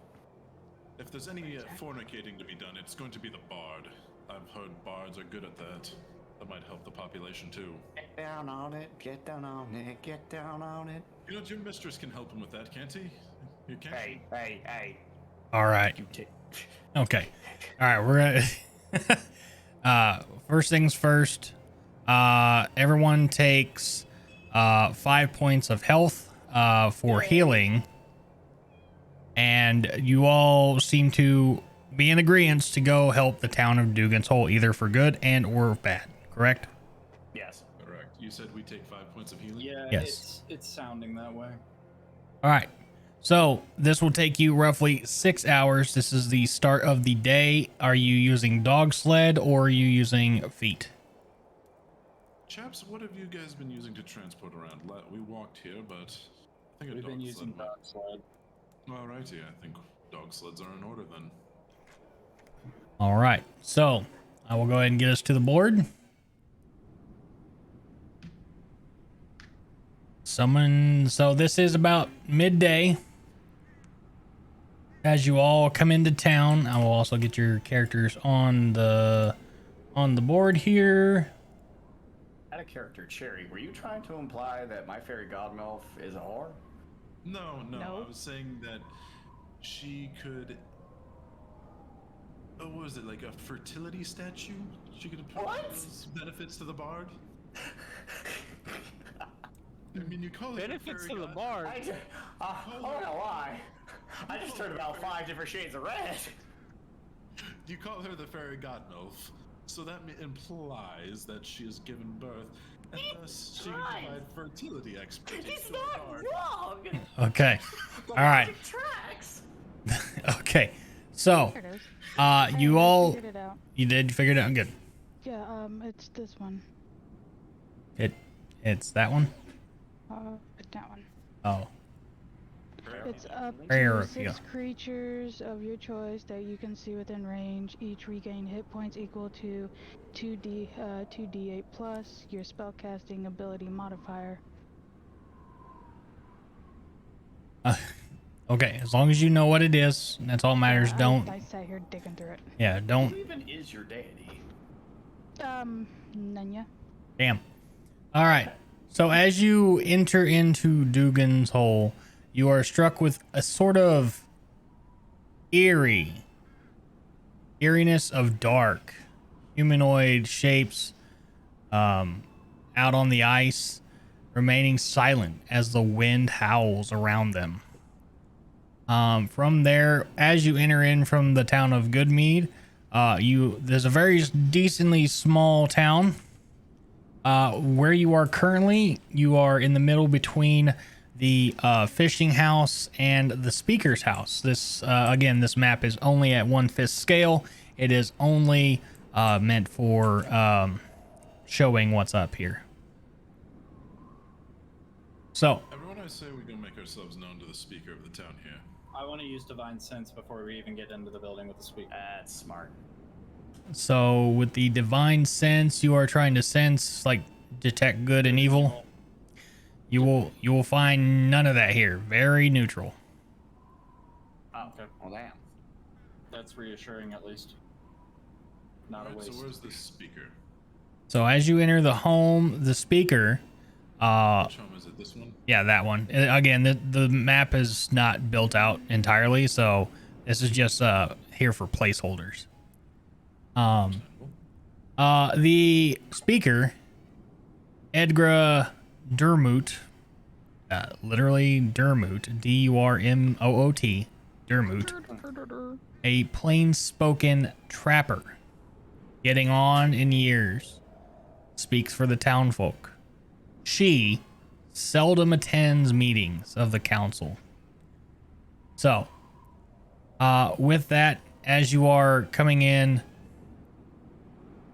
If there's any fornicating to be done, it's going to be the bard. I've heard bards are good at that. That might help the population too. Get down on it, get down on it, get down on it. You know, your mistress can help him with that, can't he? You can't. Hey. All right. You take. Okay. All right. We're gonna. First things first. Everyone takes 5 points of health for healing, and you all seem to be in agreement to go help the town of Dugan's Hole, either for good and or bad. Correct? Yes. Correct. You said we take 5 points of healing? Yeah, Yes. it's sounding that way. All right. So this will take you roughly 6 hours. This is the start of the day. Are you using dog sled or are you using feet? Chaps, what have you guys been using to transport around? We walked here, but I think a We've dog been using sled. dog sled. Alrighty, I think dog sleds are in order then. All right. So I will go ahead and get us to the board. So this is about midday. As you all come into town, I will also get your characters on the board here. Out of character, Cherry, were you trying to imply that my fairy godmouth is a whore? No, No. I was saying that she could. Oh, what was it, like a fertility statue? She could apply What? those benefits to the bard? I mean, you call it Benefits fairy to the god- bard. I don't know why. I just heard about 5 different shades of red. You call her the fairy godmouth, so that implies that she has given birth, and thus she can right. provide fertility expertise He's to the not bard. wrong. Okay. All right. It tracks. Okay. So, There it is. you I all, figured it out. you did figure it out. Good. Yeah, it's this one. It's that one. It's that one. Oh. It's up Prayer to of 6 creatures of your choice that you can see within range. Each regain hit points equal to 2d8 plus your spellcasting ability modifier. Okay. As long as you know what it is, that's all that matters. Yeah, Don't. I sat here digging through it. Yeah. Don't. Who even is your deity? Nanya. Damn. All right. So as you enter into Dugan's Hole, you are struck with a sort of eeriness of dark humanoid shapes out on the ice, remaining silent as the wind howls around them. From there, as you enter in from the town of Goodmead, there's a very decently small town. Where you are currently, you are in the middle between the fishing house and the speaker's house. This again, this map is only at 1/5 scale. It is only meant for showing what's up here. So, Everyone, I say we go make ourselves known to the speaker of the town here. I want to use divine sense before we even get into the building with the speaker. That's smart. so with the divine sense, you are trying to sense, like, detect good and evil. You will find none of that here. Very neutral. Oh, Okay. well, damn. That's reassuring, at least. Not a Alright, waste. so where's the speaker? So as you enter the home, the speaker, Which home is it? This one? yeah, that one. Again, the map is not built out entirely, so this is just here for placeholders. The speaker, Edgra Dermoot, literally Dermoot, Durmoot, Dermoot, a plain-spoken trapper, getting on in years, speaks for the townfolk. She seldom attends meetings of the council. So, with that, as you are coming in,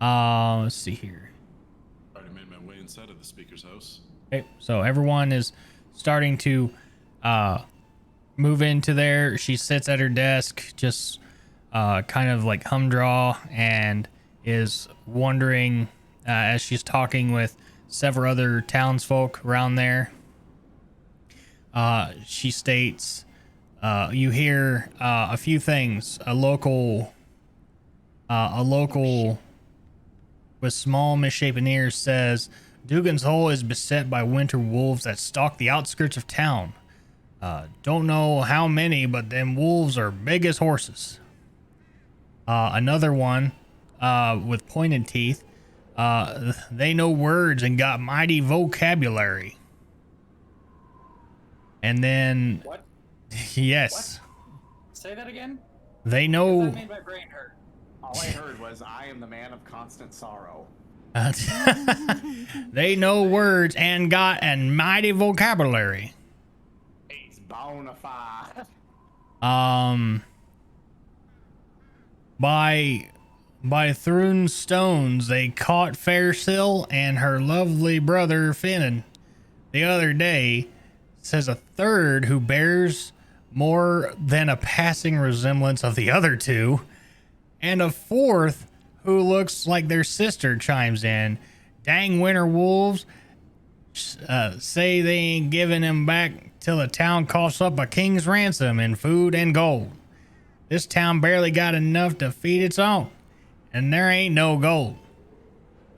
let's see here. Already made my way inside of the speaker's house. Okay, so everyone is starting to move into there. She sits at her desk, just kind of like humdraw, and is wondering as she's talking with several other townsfolk around there. She states, you hear a few things. A local with small misshapen ears says, Dugan's Hole is beset by winter wolves that stalk the outskirts of town. Don't know how many, but them wolves are big as horses. Another one with pointed teeth. They know words and got mighty vocabulary. And then, What? yes, Say that again? they 'Cause know. That made my brain hurt. All I heard was, I am the man of constant sorrow. They know words and got a mighty vocabulary. He's bona fide. By Throon Stones, they caught Fairsill and her lovely brother Finnan the other day, says a third who bears more than a passing resemblance of the other two, and a fourth who looks like their sister chimes in. Dang winter wolves, say they ain't giving him back till the town coughs up a king's ransom in food and gold. This town barely got enough to feed its own, and there ain't no gold.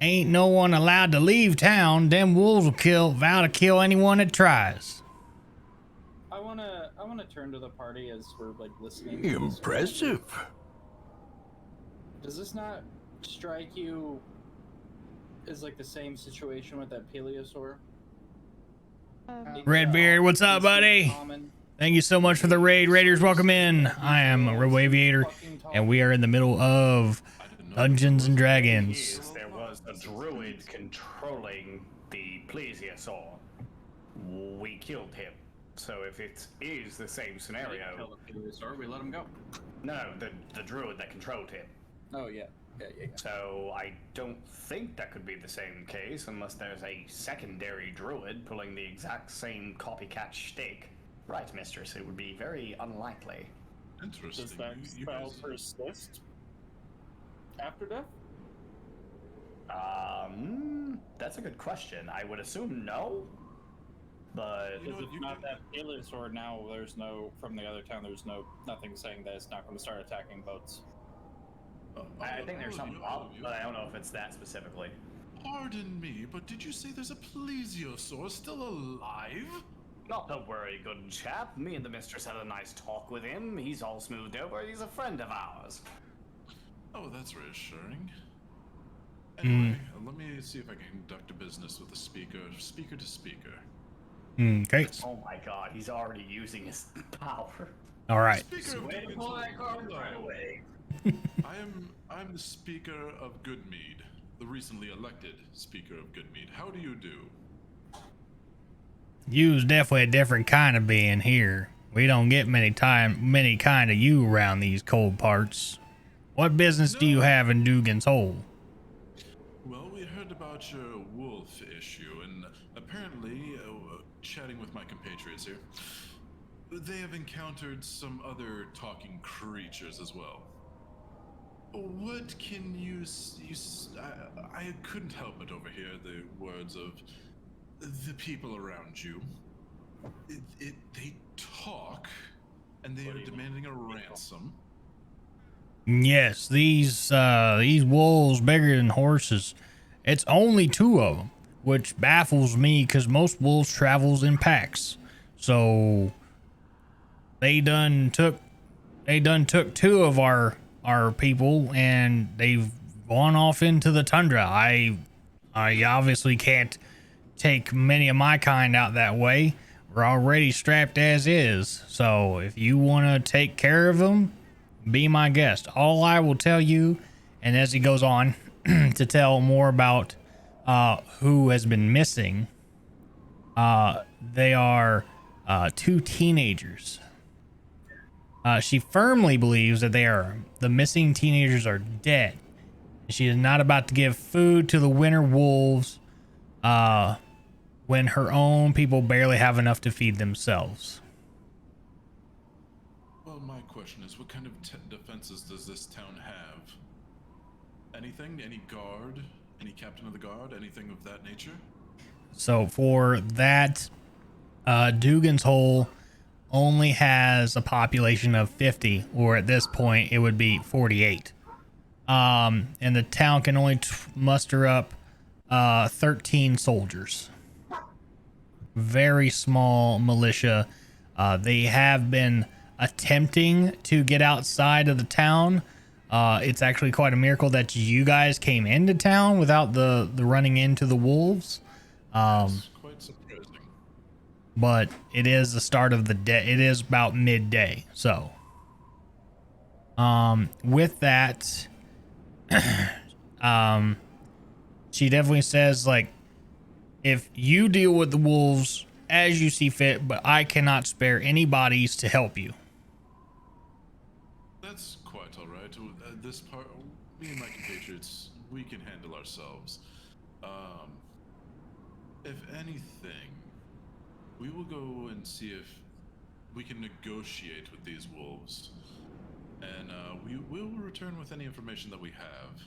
Ain't no one allowed to leave town. Them wolves will vow to kill anyone that tries. I wanna turn to the party as we're like listening. to this. Impressive. Does this not strike you as like the same situation with that Peleosaur? Redbeard, what's up, buddy? Common. Thank you so much for the raid. Raiders, welcome in. I am Robo Aviator, and we are in the middle of Dungeons and Dragons. Yes, there was a druid controlling the plesiosaur. We killed him. So if it is the same scenario, Kill the Peleosaur, we let him go. no, the druid that controlled him. Oh yeah. Yeah. So I don't think that could be the same case unless there's a secondary druid pulling the exact same copycat shtick. Right, mistress, it would be very unlikely. Interesting. Does that You spell guys- persist after death? That's a good question. I would assume no, but You know If what, it's you not could- that Peleosaur now, there's no, from the other town, there's nothing saying that it's not going to start attacking boats. I think there's something up, but I don't know if it's that specifically. Pardon me, but did you say there's a plesiosaur still alive? Not to worry, good chap. Me and the mistress had a nice talk with him. He's all smoothed over. He's a friend of ours. Oh, that's reassuring. Anyway, let me see if I can conduct a business with the speaker to speaker. Okay. Oh my god, he's already using his power. All right. Speaker of Way to Goodmead, pull that card hello. right away. I'm the speaker of Goodmead, the recently elected speaker of Goodmead. How do you do? You's definitely a different kind of being here. We don't get many kind of you around these cold parts. What business do you have in Dugan's Hole? Well, we heard about your wolf issue, and apparently, chatting with my compatriots here, they have encountered some other talking creatures as well. What can I couldn't help but overhear the words of the people around you. They talk, and they are demanding a ransom. Yes, these wolves bigger than horses, It's only 2 of them, which baffles me because most wolves travels in packs. So they done took 2 of our people and they've gone off into the tundra. I obviously can't take many of my kind out that way. We're already strapped as is. So if you want to take care of them, be my guest. All I will tell you, and as he goes on to tell more about who has been missing, they are 2 teenagers. She firmly believes that the missing teenagers are dead. She is not about to give food to the winter wolves when her own people barely have enough to feed themselves. Well, my question is, what kind of defenses does this town have? Anything? Any guard? Any captain of the guard? Anything of that nature? So for that, Dugan's Hole only has a population of 50, or at this point it would be 48. And the town can only muster up 13 soldiers. Very small militia. They have been attempting to get outside of the town. It's actually quite a miracle that you guys came into town without the running into the wolves. That's quite surprising. But it is the start of the day. It is about midday. So, with that, she definitely says, like, if you deal with the wolves as you see fit, but I cannot spare any bodies to help you. That's quite all right. This part, me and my compatriots, we can handle ourselves. If anything, we will go and see if we can negotiate with these wolves, and we will return with any information that we have.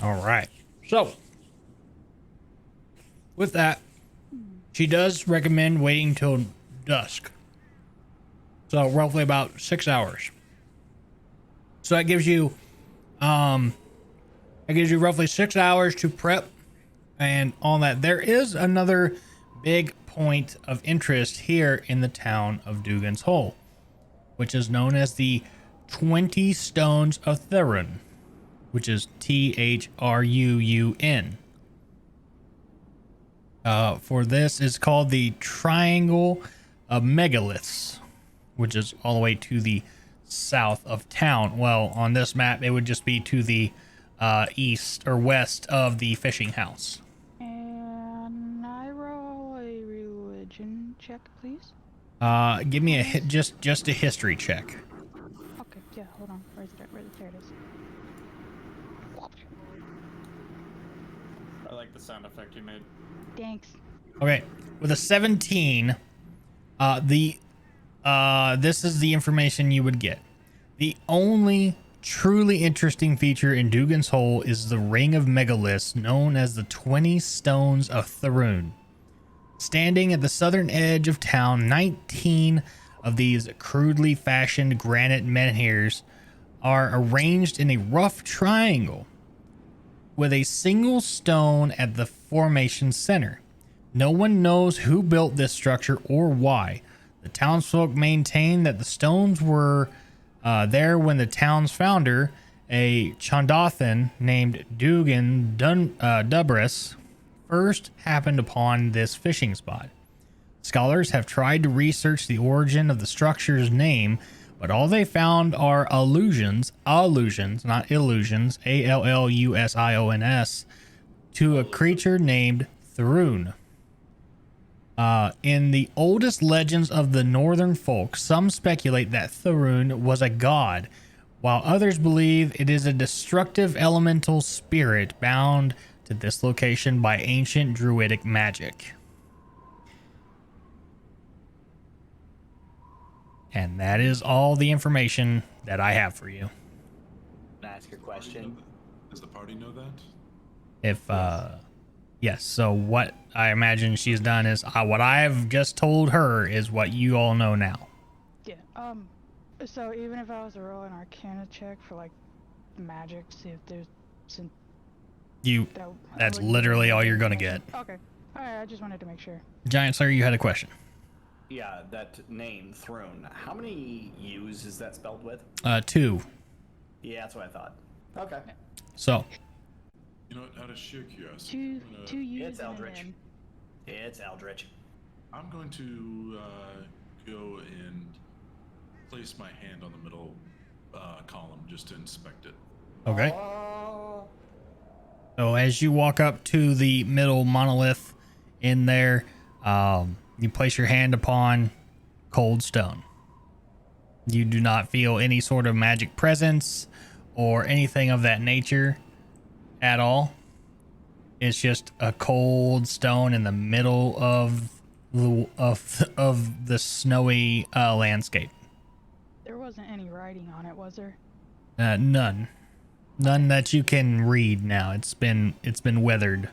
All right. So, with that, she does recommend waiting till dusk. So roughly about 6 hours. So that gives you roughly 6 hours to prep and all that. There is another big point of interest here in the town of Dugan's Hole, which is known as the 20 Stones of Thurun, which is Thrun. For this is called the Triangle of Megaliths, which is all the way to the south of town. Well, on this map, it would just be to the east or west of the fishing house. And I roll a religion check, please. Give me just a history check. Okay, yeah, hold on. Where's it? There it is. I like the sound effect you made. Thanks. Okay, with a 17, this is the information you would get. The only truly interesting feature in Dugan's Hole is the Ring of Megaliths, known as the 20 Stones of Thurun. Standing at the southern edge of town, 19 of these crudely fashioned granite menhirs are arranged in a rough triangle with a single stone at the formation's center. No one knows who built this structure or why. The townsfolk maintain that the stones were there when the town's founder, a Chondathan named Dugan Dubris, first happened upon this fishing spot. Scholars have tried to research the origin of the structure's name, but all they found are allusions, not illusions, Allusions, to a creature named Thurun. In the oldest legends of the northern folk, some speculate that Thurun was a god, while others believe it is a destructive elemental spirit bound to this location by ancient druidic magic. And that is all the information that I have for you. Can I ask a question? Does the party know that? If, yes, so what I imagine she's done is what I've just told her is what you all know now. Yeah, so even if I was to roll an Arcana check for, like, magic, see if there's Since You. that, That's I wouldn't literally all you're gonna information. get. Okay. Alright, I just wanted to make sure. Giant Slayer, you had a question. Yeah, that name, Throne. How many U's is that spelled with? 2. Yeah, that's what I thought. Okay. So, You know what? Out of sheer curiosity, Two U's It's and an Eldritch. M. It's Eldritch. I'm going to go and place my hand on the middle column just to inspect it. okay. Oh. So as you walk up to the middle monolith in there, you place your hand upon cold stone. You do not feel any sort of magic presence or anything of that nature at all. It's just a cold stone in the middle of the snowy landscape. There wasn't any writing on it, was there? None that you can read now. It's been weathered.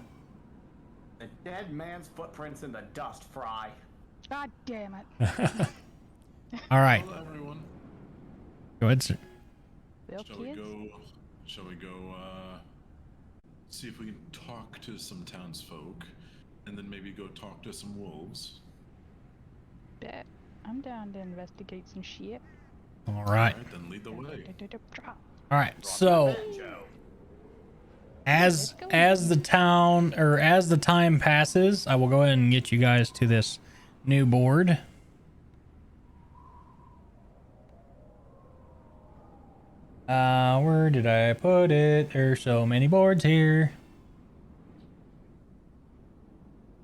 The dead man's footprints in the dust, Fry. God damn it. All right, Hello, everyone. go ahead, sir. Well, Shall kids, we go see if we can talk to some townsfolk and then maybe go talk to some wolves? bet. I'm down to investigate some shit. All right. Alright, then lead the way. All right. So as the town or as the time passes, I will go ahead and get you guys to this new board. Where did I put it? There's so many boards here.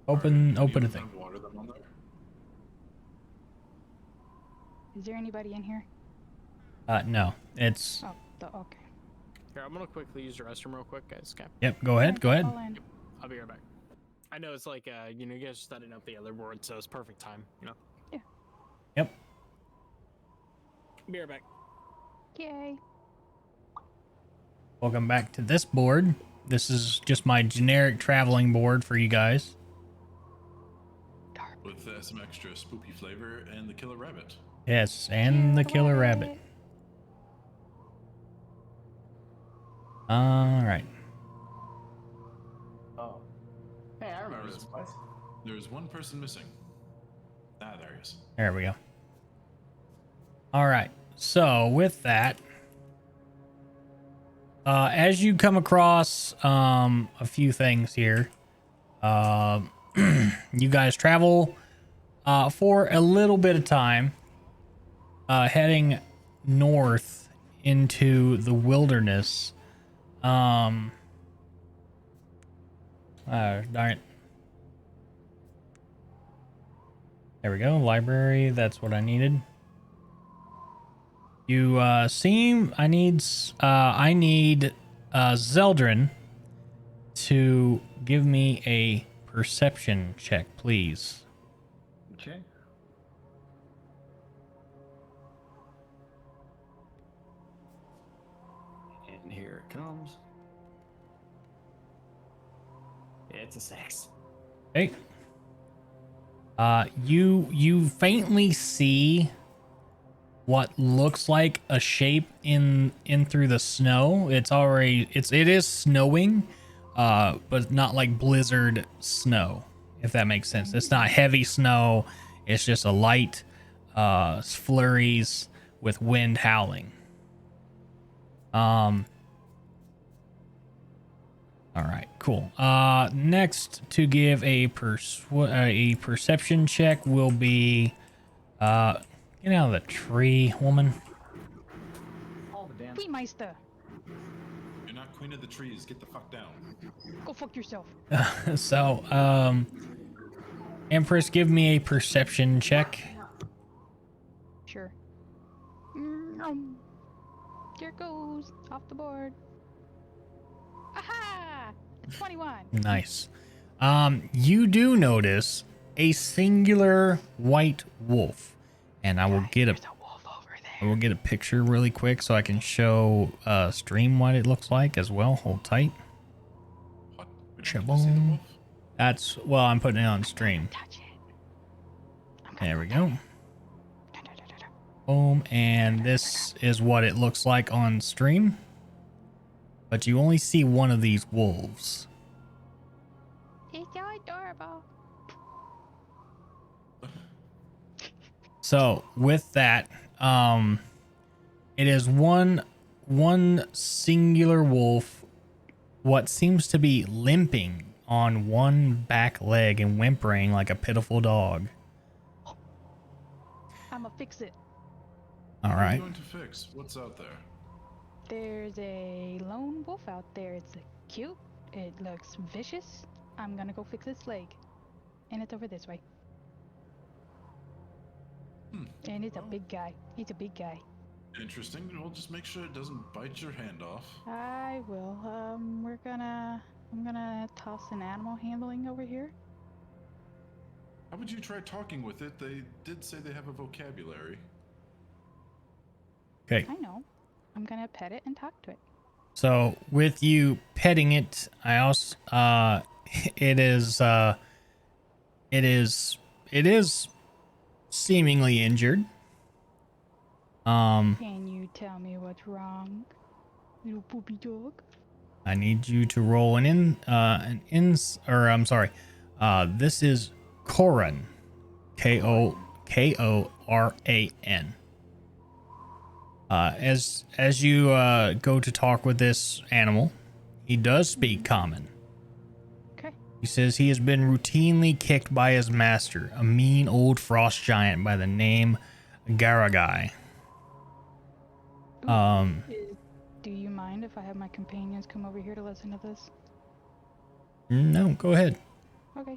Open a thing. Water them on there? Is there anybody in here? No, it's Oh, okay. Here, I'm gonna quickly use the restroom real quick, guys. Okay. yep. Go ahead. Go ahead. I'll end. I'll be right back. I know it's like, you know, you guys are setting up the other board, so it's perfect time, you know? Yep. Be right back. Yay. Welcome back to this board. This is just my generic traveling board for you guys. With some extra spooky flavor and the killer rabbit. Yes, and the killer rabbit. All right. Oh. Hey, I remember this place. There's one person missing. Ah, there he is. There we go. All right. So with that, as you come across a few things here, you guys travel for a little bit of time, heading north into the wilderness. Darn it. There we go. Library. That's what I needed. You seem I need Zeldrin to give me a perception check, please. Okay. And here it comes. It's a 6. Okay. You faintly see what looks like a shape in through the snow. It is snowing, but not like blizzard snow, if that makes sense. It's not heavy snow. It's just a light flurries with wind howling. All right, cool. Next to give a perception check will be get out of the tree, woman. All the damn. Queenmeister, You're not queen of the trees. Get the fuck down. go fuck yourself. So, Empress, give me a perception check. Sure. Here it goes. Off the board. Aha! 21. Nice. You do notice a singular white wolf, and I will get There's a wolf over there. I will get a picture really quick so I can show stream what it looks like as well. Hold tight. What? We don't get to see the Shaboom. wolf? That's I'm putting it on stream. Touch it. There we go. Boom, and this is what it looks like on stream. but you only see one of these wolves. He's so adorable. So with that, it is one singular wolf, what seems to be limping on one back leg and whimpering like a pitiful dog. I'ma fix it. All What are you right. going to fix? What's out there? There's a lone wolf out there. It's cute. It looks vicious. I'm gonna go fix its leg. And it's over this way. And it's a big guy. He's a big guy. Interesting. Well, just make sure it doesn't bite your hand off. I will. I'm gonna toss an animal handling over here. How would you try talking with it? They did say they have a vocabulary. Okay. I know. I'm gonna pet it and talk to it. So with you petting it, I also it is seemingly injured. Can you tell me what's wrong, little poopy dog? I need you to roll this is Koran. Koran. As you go to talk with this animal, he does speak common. Okay. He says he has been routinely kicked by his master, a mean old frost giant by the name Garagai. Do you mind if I have my companions come over here to listen to this? No, go ahead. Okay.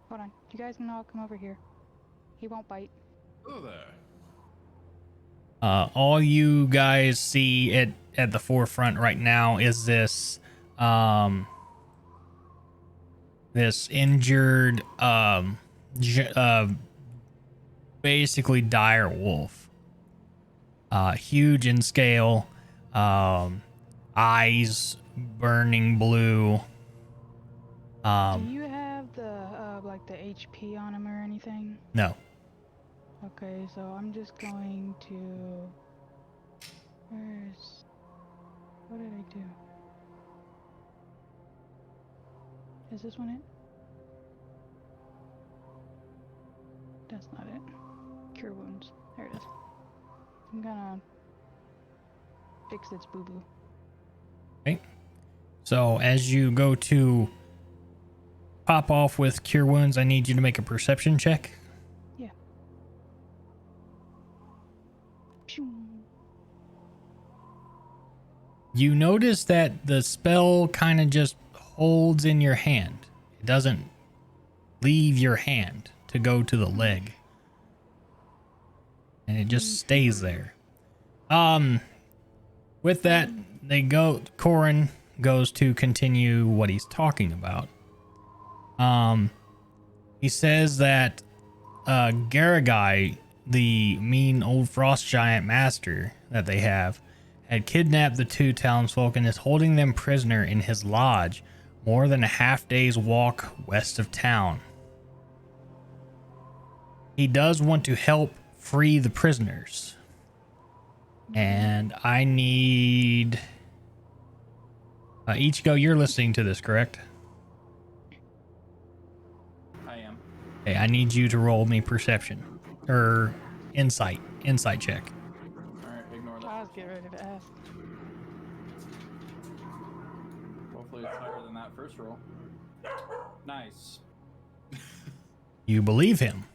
Hold on. You guys can all come over here. He won't bite. Oh there. All you guys see at the forefront right now is this this injured basically dire wolf. Huge in scale, eyes burning blue. Do you have the like the HP on him or anything? No. Okay, so I'm just going to. What did I do? Is this one it? That's not it. Cure wounds. There it is. I'm gonna fix its boo boo. Okay. So as you go to pop off with cure wounds, I need you to make a perception check. Yeah. Pew. You notice that the spell kind of just holds in your hand. It doesn't leave your hand to go to the leg. And it just stays there. With that, Corin goes to continue what he's talking about. He says that Garagai, the mean old frost giant master that they have, had kidnapped the two townsfolk and is holding them prisoner in his lodge more than a half day's walk west of town. He does want to help free the prisoners. And I need... Ichigo, you're listening to this, correct? I am. Okay, I need you to roll me perception. Or insight check. Alright, ignore that. I was getting ready to ask. Hopefully it's higher than that first roll. Nice. You believe him.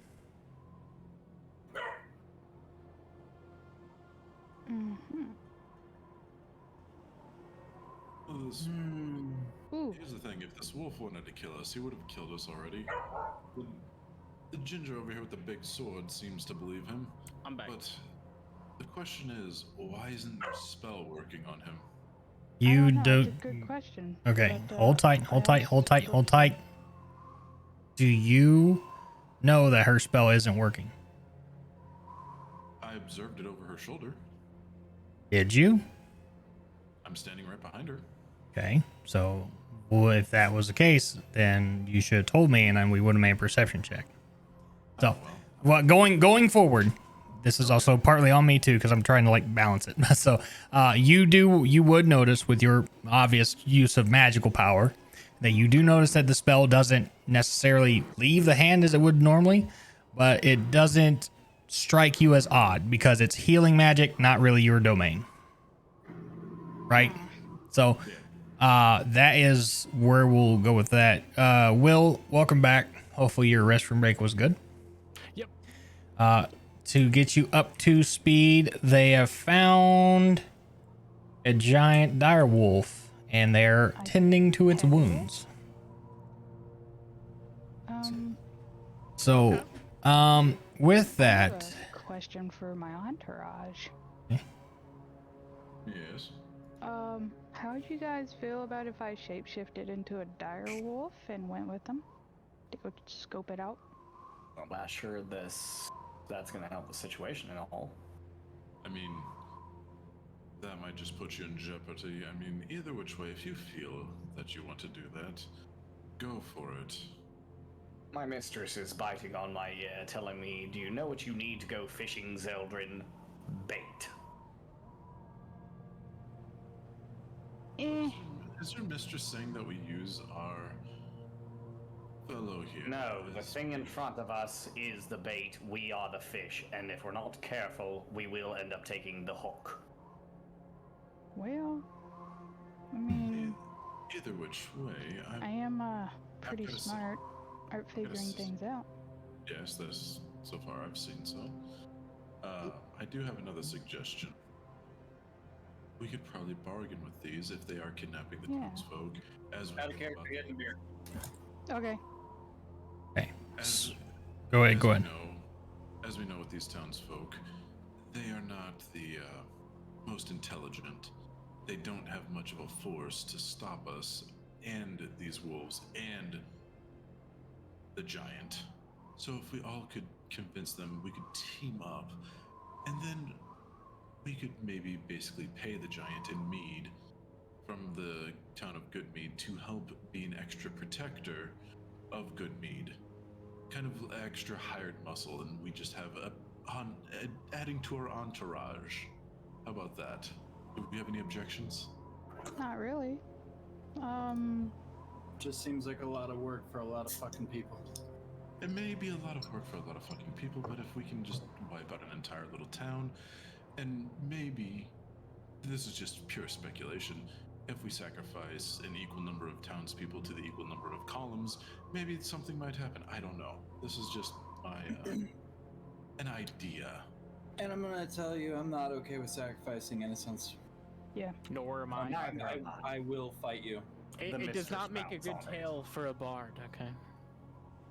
Mm-hmm. Well, Ooh. here's the thing: if this wolf wanted to kill us, he would have killed us already. The ginger over here with the big sword seems to believe him. I'm back. But the question is, why isn't your spell working on him? You That's don't. a good question. Okay, but, hold tight. Do you know that her spell isn't working? I observed it over her shoulder. Did you? I'm standing right behind her. Okay, so well, if that was the case, then you should have told me, and then we would have made a perception check. So, well. going forward, this is also partly on me too, because I'm trying to like balance it. So you would notice with your obvious use of magical power that you do notice that the spell doesn't necessarily leave the hand as it would normally, but it doesn't strike you as odd because it's healing magic, not really your domain. Right? So that is where we'll go with that. Will, welcome back. Hopefully your restroom break was good. Yep. To get you up to speed, they have found a giant dire wolf and they're tending to its wounds. So, with I have that, a question for my entourage. Yes. How would you guys feel about if I shapeshifted into a dire wolf and went with them to go scope it out? I'm not sure that's gonna help the situation at all. I mean, that might just put you in jeopardy. I mean, either which way, if you feel that you want to do that, go for it. My mistress is biting on my ear, telling me, "Do you know what you need to go fishing, Zeldrin? Bait." Is your mistress saying that we use our fellow here? No, the thing in front of us is the bait. We are the fish, and if we're not careful, we will end up taking the hook. Well, I mean, Either which way, I am pretty gotta say- smart at figuring things out. Yes, that's so far I've seen so. I do have another suggestion. We could probably bargain with these if they are kidnapping the townsfolk. As we Out of know character, about getting beer. Okay. okay. As, Go ahead. as Go we ahead. As we know with these townsfolk, they are not the most intelligent. They don't have much of a force to stop us and these wolves and the giant. So if we all could convince them, we could team up, and then we could maybe basically pay the giant in mead from the town of Goodmead to help be an extra protector of Goodmead. Kind of extra hired muscle, and we just have adding to our entourage. How about that? Do we have any objections? Not really. Just seems like a lot of work for a lot of fucking people. It may be a lot of work for a lot of fucking people, but if we can just wipe out an entire little town, and maybe, this is just pure speculation, if we sacrifice an equal number of townspeople to the equal number of columns, maybe something might happen. I don't know. This is just my, an idea. And I'm gonna tell you, I'm not okay with sacrificing innocents. Yeah. Nor am I. I will fight you. It does not make a good tale for a bard, okay?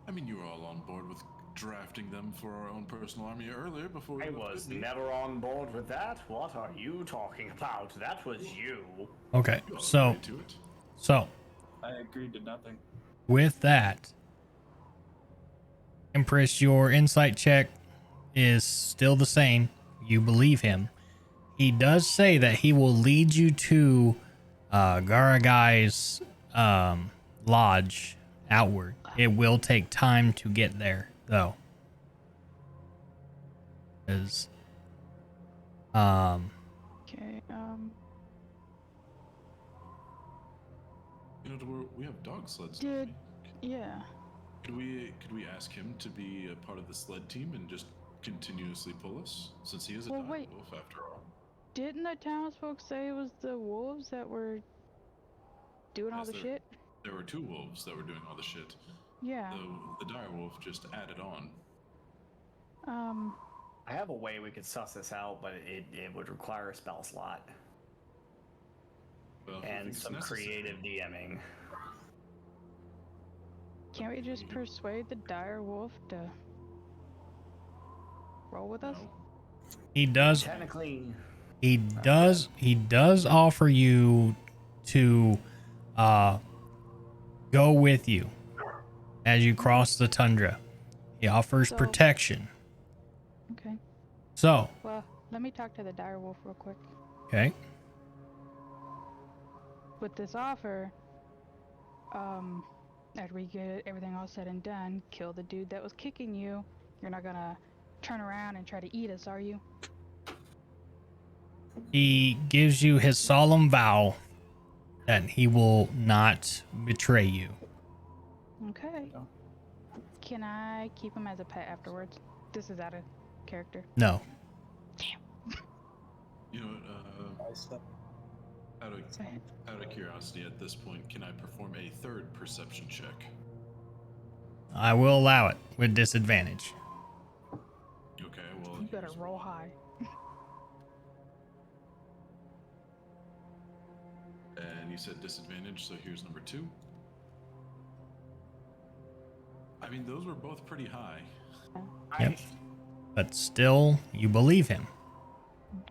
I mean, you were all on board with drafting them for our own personal army earlier before we I left was Goodmead. never on board with that. What are you talking about? That was you. Okay. You all So, agreed to it. I agreed to nothing. with that, Empress, your insight check is still the same. You believe him. He does say that he will lead you to Garagai's lodge outward. It will take time to get there, though. Is Okay. You know, we have dog sleds. Did don't we? yeah. Could we ask him to be a part of the sled team and just continuously pull us, since he is a Well, dire wait. wolf after all? Didn't the townsfolk say it was the wolves that were doing all Yes, the there- shit? There were two wolves that were doing all the shit. Yeah. The dire wolf just added on. I have a way we could suss this out, but it would require a spell slot Well, if and it's some necessary. creative DMing. Can't we just persuade the dire wolf to roll with us? No. he does Technically, he does offer you to go with you as you cross the tundra. He offers So- protection. Okay. So, Well, let me talk to the dire wolf real quick. okay. With this offer, after we get everything all said and done, kill the dude that was kicking you. You're not gonna turn around and try to eat us, are you? He gives you his solemn vow that he will not betray you. Okay. Can I keep him as a pet afterwards? This is out of character. No. You know what? Out of curiosity, at this point, can I perform a third perception check? I will allow it with disadvantage. Okay, well. You better roll high. And you said disadvantage, so here's number 2. I mean, those were both pretty high. Yep. But still, you believe him.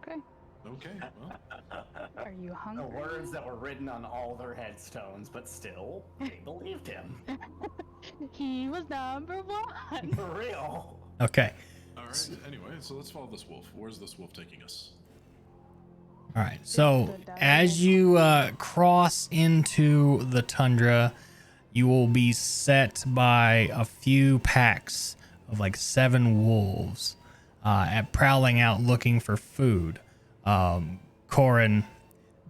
Okay. Okay, well. Are you The hungry? words that were written on all their headstones, but still, they believed him. He was number 1. For real. Okay. All right, anyway, so let's follow this wolf. Where's this wolf taking us? All right. So as you cross into the tundra, you will be set by a few packs of like 7 wolves at prowling out looking for food. Corin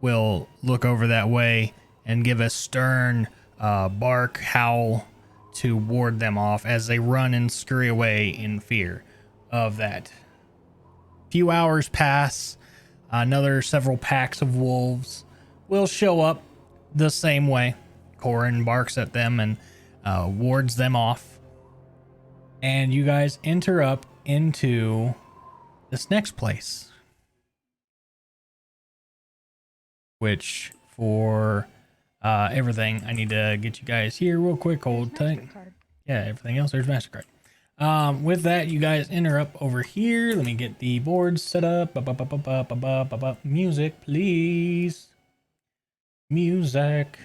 will look over that way and give a stern bark howl to ward them off as they run and scurry away in fear of that. Few hours pass. Another several packs of wolves will show up the same way. Corin barks at them and wards them off. And you guys enter up into this next place. Which, for everything, I need to get you guys here real quick. Hold tight. Yeah, everything else, there's MasterCard. With that, you guys enter up over here. Let me get the boards set up. Music, please. Music.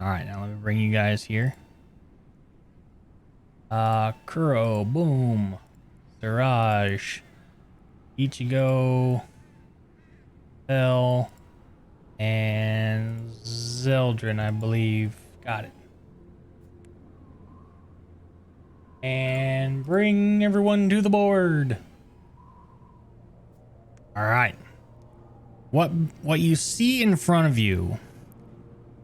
All right, now let me bring you guys here. Kuro, boom. Siraj. Ichigo. Bell. And Zeldrin, I believe. Got it. And bring everyone to the board. All right. What you see in front of you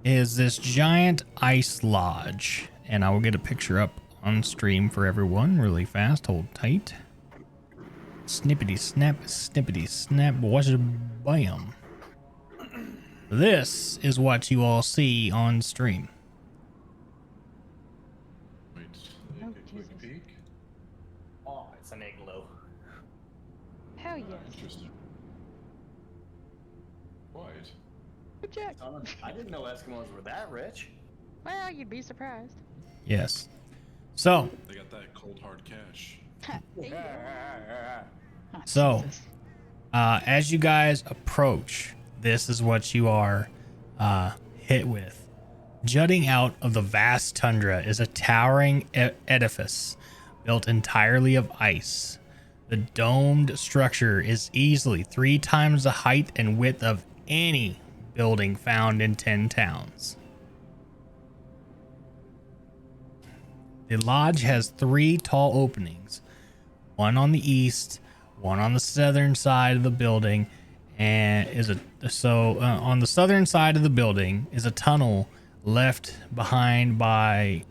is this giant ice lodge, and I will get a picture up on stream for everyone really fast. Hold tight. Snippity snap, watch it, bam. This is what you all see on stream. Wait, take a quick peek. Oh, it's an igloo. Hell yes. Interesting. Quiet. Good check. I didn't know Eskimos were that rich. Well, you'd be surprised. Yes. So, They got that cold hard cash. So, as you guys approach, this is what you are hit with. Jutting out of the vast tundra is a towering edifice built entirely of ice. The domed structure is easily 3 times the height and width of any building found in 10 towns. The lodge has 3 tall openings, one on the east, one on the southern side of the building, and on the southern side of the building is a tunnel left behind by.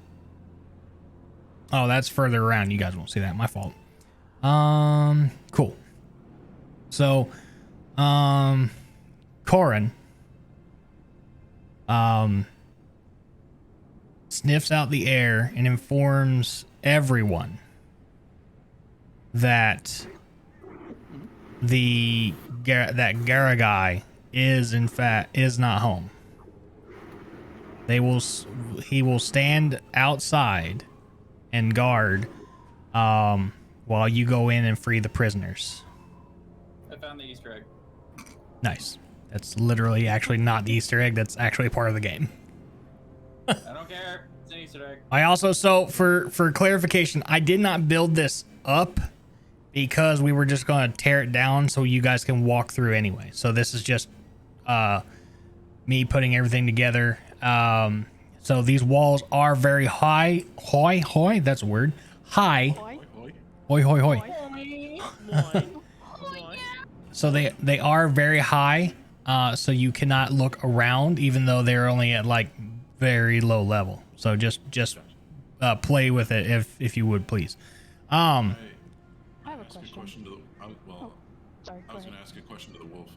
Oh, that's further around. You guys won't see that. My fault. Cool. So, Corin, sniffs out the air and informs everyone that that Garagai is not home. He will stand outside and guard while you go in and free the prisoners. I found the Easter egg. Nice. That's literally actually not the Easter egg. That's actually part of the game. I don't care. It's an Easter egg. I also, so for clarification, I did not build this up because we were just going to tear it down so you guys can walk through anyway. So this is just me putting everything together. So these walls are very high. Hoy, that's a word. High. Hoy. So they are very high. So you cannot look around, even though they're only at like very low level. So just play with it if you would, please. I have a ask question. a question to the Sorry, I go was ahead. going to ask a question to the wolf.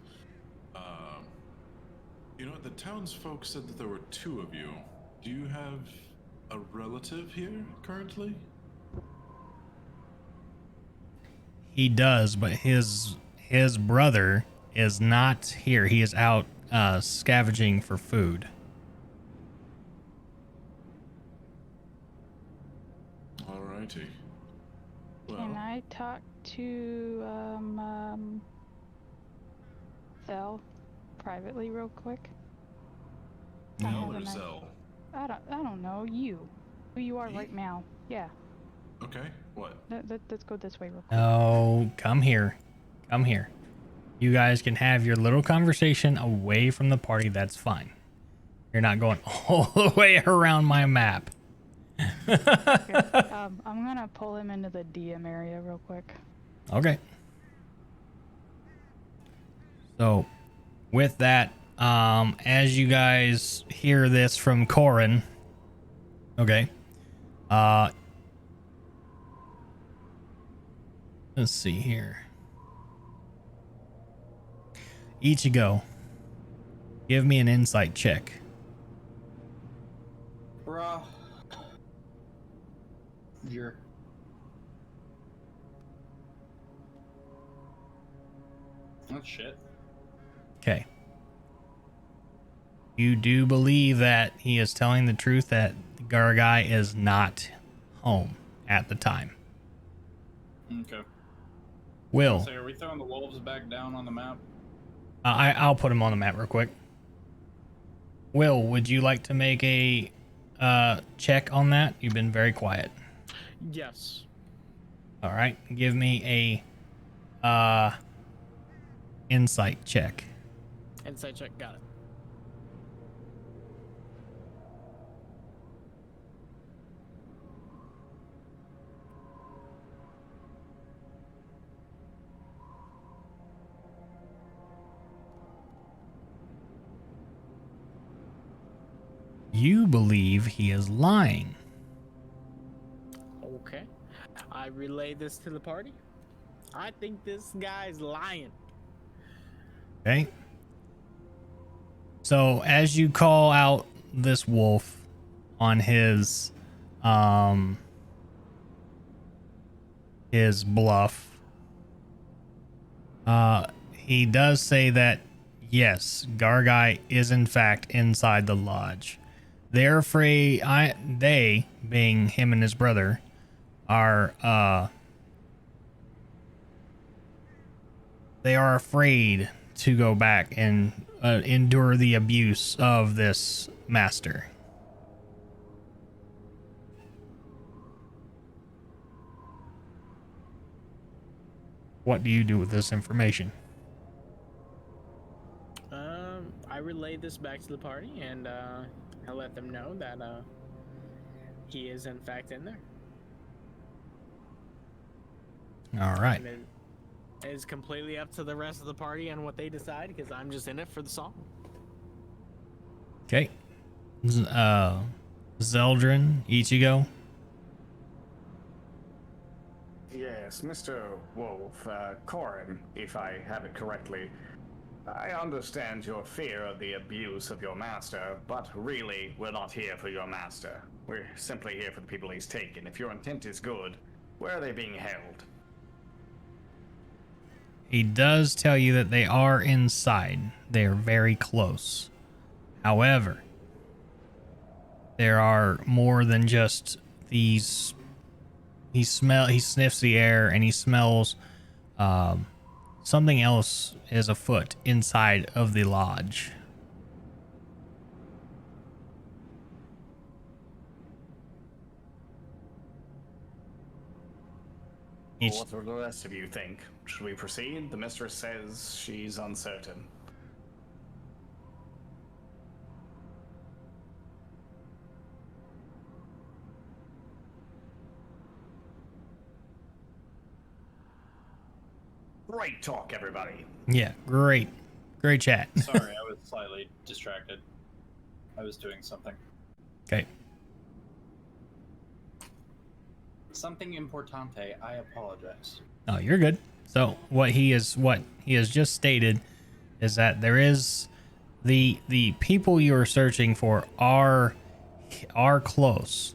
You know, the townsfolk said that there were 2 of you. Do you have a relative here currently? He does, but his brother is not here. He is out scavenging for food. Alrighty. Can Well, I talk to Thel privately real quick? I Nell have or a nice- Zell? I don't know you. Who you are Me? right now? Yeah. Okay, what? Let's go this way real quick. No, come here. Come here. You guys can have your little conversation away from the party. That's fine. You're not going all the way around my map. Okay. I'm gonna pull him into the DM area real quick. Okay. So, with that, as you guys hear this from Corin, okay, let's see here. Ichigo, give me an insight check. Bruh. You're. Oh shit. Okay. You do believe that he is telling the truth, that Gargai is not home at the time. Okay. Will, So are we throwing the wolves back down on the map? I'll put him on the map real quick. Will, would you like to make a check on that? You've been very quiet. Yes. All right, give me a insight check. Insight check. Got it. You believe he is lying. Okay. I relay this to the party. I think this guy's lying. Okay. So as you call out this wolf on his bluff, he does say that yes, Gargai is in fact inside the lodge. They're afraid. They, being him and his brother, are they are afraid to go back and endure the abuse of this master. What do you do with this information? I relay this back to the party, and I let them know that he is in fact in there. All right. And it is completely up to the rest of the party and what they decide, because I'm just in it for the song. Okay. Zeldrin, Ichigo. Yes, Mr. Wolf, Corin, if I have it correctly. I understand your fear of the abuse of your master, but really, we're not here for your master. We're simply here for the people he's taken. If your intent is good, where are they being held? He does tell you that they are inside. They are very close. However, there are more than just these. He sniffs the air and he smells something else is afoot inside of the lodge. He's- What do the rest of you think? Should we proceed? The mistress says she's uncertain. Great talk, everybody. Yeah, great chat. Sorry, I was slightly distracted. I was doing something. Okay. Something importante. I apologize. Oh, you're good. So what he has just stated is that there is the people you are searching for are close,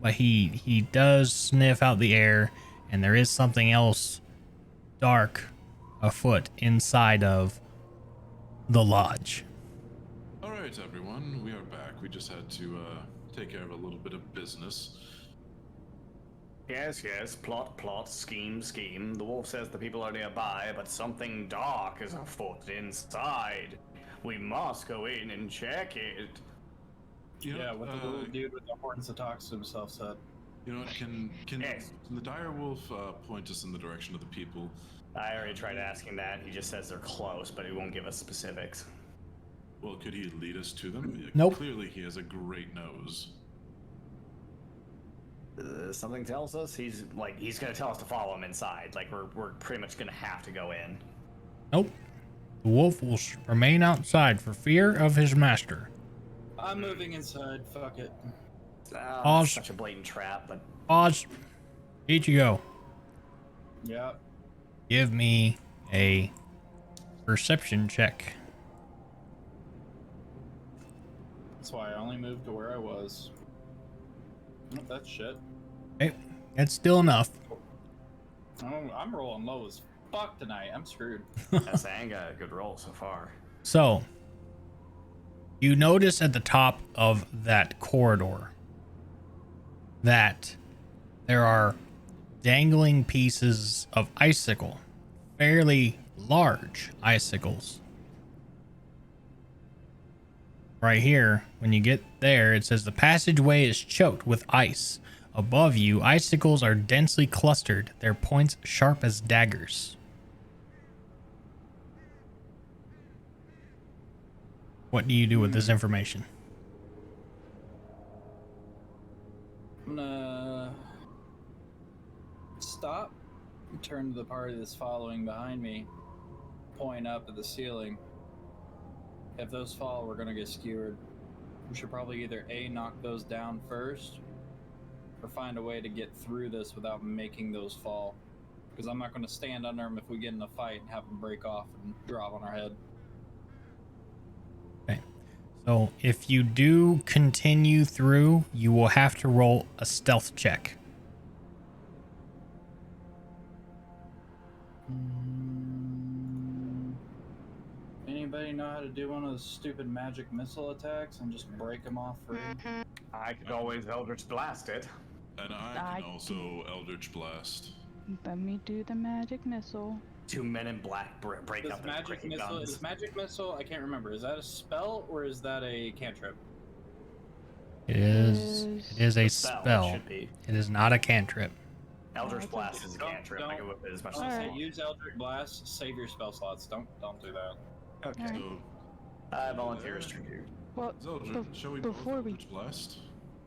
but he does sniff out the air, and there is something else dark afoot inside of the lodge. All right, everyone, we are back. We just had to take care of a little bit of business. Yes, plot, scheme. The wolf says the people are nearby, but something dark is afoot inside. We must go in and check it. Yeah, what the little dude with the horns that talks to himself said. You know what? Can Yes. the dire wolf point us in the direction of the people? I already tried asking that. He just says they're close, but he won't give us specifics. Well, could he lead us to them? Nope. Clearly, he has a great nose. Something tells us he's gonna tell us to follow him inside. Like we're pretty much gonna have to go in. Nope. The wolf will remain outside for fear of his master. I'm moving inside. Fuck it. Pause. Such a blatant trap, but Pause. Ichigo, Yeah. give me a perception check. That's why I only moved to where I was. Oh, that's shit. Okay, that's still enough. Oh, I'm rolling low as fuck tonight. I'm screwed. that's I ain't got a good roll so far. So, you notice at the top of that corridor that there are dangling pieces of icicle, fairly large icicles. Right here, when you get there, it says the passageway is choked with ice. Above you, icicles are densely clustered, their points sharp as daggers. What do you do with this information? I'm gonna stop, turn to the party that's following behind me, point up at the ceiling. If those fall, we're gonna get skewered. We should probably either A, knock those down first, or find a way to get through this without making those fall. Because I'm not gonna stand under them if we get in a fight and have them break off and drop on our head. Okay. So if you do continue through, you will have to roll a stealth check. Anybody know how to do one of those stupid magic missile attacks and just break them off free? I could always Eldritch Blast it. And I can also Eldritch Blast. Let me do the magic missile. 2 men in black break This up the magic breaking missile, guns. is magic missile, I can't remember. Is that a spell or is that a cantrip? It is a Spell, it spell. should be. It is not a cantrip. Eldritch Blast is a Don't- cantrip. I can whip it as much as I I say Alright. want. use Eldritch Blast, save your spell slots. Don't do that. Okay. Alright. So, I volunteer as tribute. Well, Zeldrin, shall we both before we Eldritch Blast?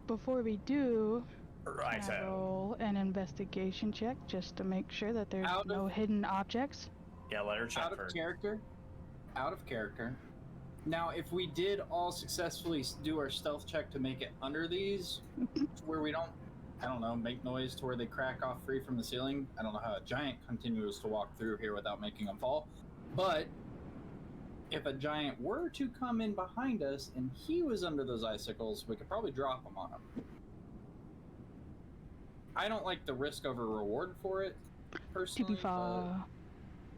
before we do, Right, can I so. roll an investigation check just to make sure that there's Out of- no hidden objects? Yeah, let her check Out of first. character. Out of character. Now, if we did all successfully do our stealth check to make it under these, where we don't, I don't know, make noise to where they crack off free from the ceiling. I don't know how a giant continues to walk through here without making them fall. But if a giant were to come in behind us and he was under those icicles, we could probably drop them on him. I don't like the risk over reward for it, personally. but- TB5.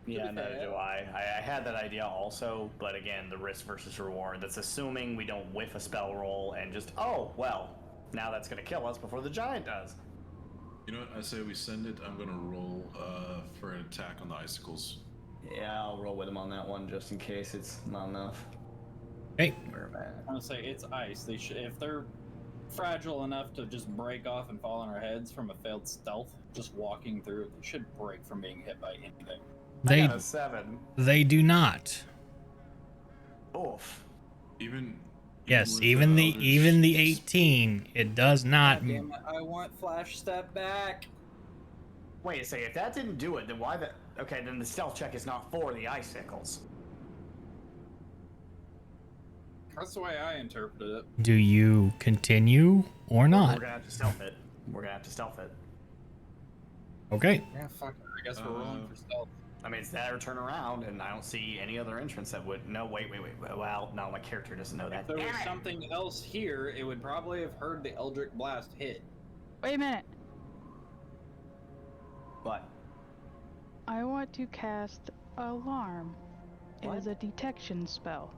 Yeah, be neither fair. do I. I had that idea also, but again, the risk versus reward. That's assuming we don't whiff a spell roll and just, oh, well, now that's going to kill us before the giant does. You know what? I say we send it. I'm gonna roll for an attack on the icicles. Yeah, I'll roll with him on that one just in case it's not enough. Okay. Where am I at? I'm gonna say it's ice. They should, if they're fragile enough to just break off and fall on our heads from a failed stealth. Just walking through, it should break from being hit by anything. I got a 7. They do not. Oof. Yes, with even the Eldritch 18, it does not. God damn it, I want flash step back. Wait a second, if that didn't do it, then why the... Okay, then the stealth check is not for the icicles. That's the way I interpreted it. Do you continue or We're not? gonna have to stealth it. We're gonna have to stealth it. Okay. Yeah, fuck it. I guess we're rolling for stealth. I mean, it's that or turn around, and I don't see any other entrance that would... No, wait. Well, no, my character doesn't know that. If there was Damn it! something else here, it would probably have heard the Eldritch Blast hit. Wait a minute. But I want to cast Alarm. It What? is a detection spell.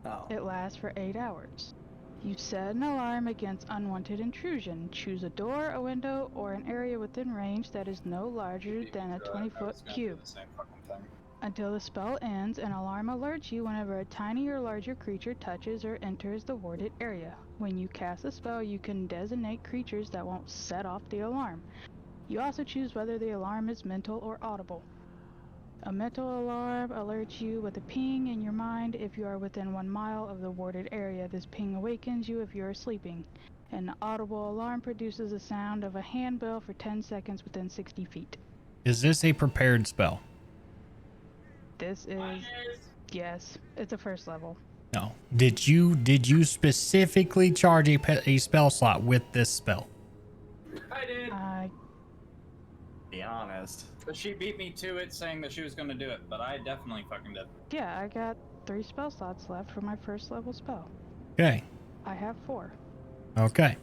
oh, It lasts for 8 hours. You set an alarm against unwanted intrusion. Choose a door, a window, or an area within range that is no larger than a 20-foot cube. The same fucking thing. Until the spell ends, an alarm alerts you whenever a tiny or larger creature touches or enters the warded area. When you cast a spell, you can designate creatures that won't set off the alarm. You also choose whether the alarm is mental or audible. A mental alarm alerts you with a ping in your mind if you are within 1 mile of the warded area. This ping awakens you if you are sleeping. An audible alarm produces the sound of a handbell for 10 seconds within 60 feet. Is this a prepared spell? This is... Yes, it's a first level. No. Did you specifically charge a spell slot with this spell? I did. be honest. But she beat me to it, saying that she was going to do it, but I definitely fucking did. Yeah, I got 3 spell slots left for my first level spell. Okay. I have 4. Okay.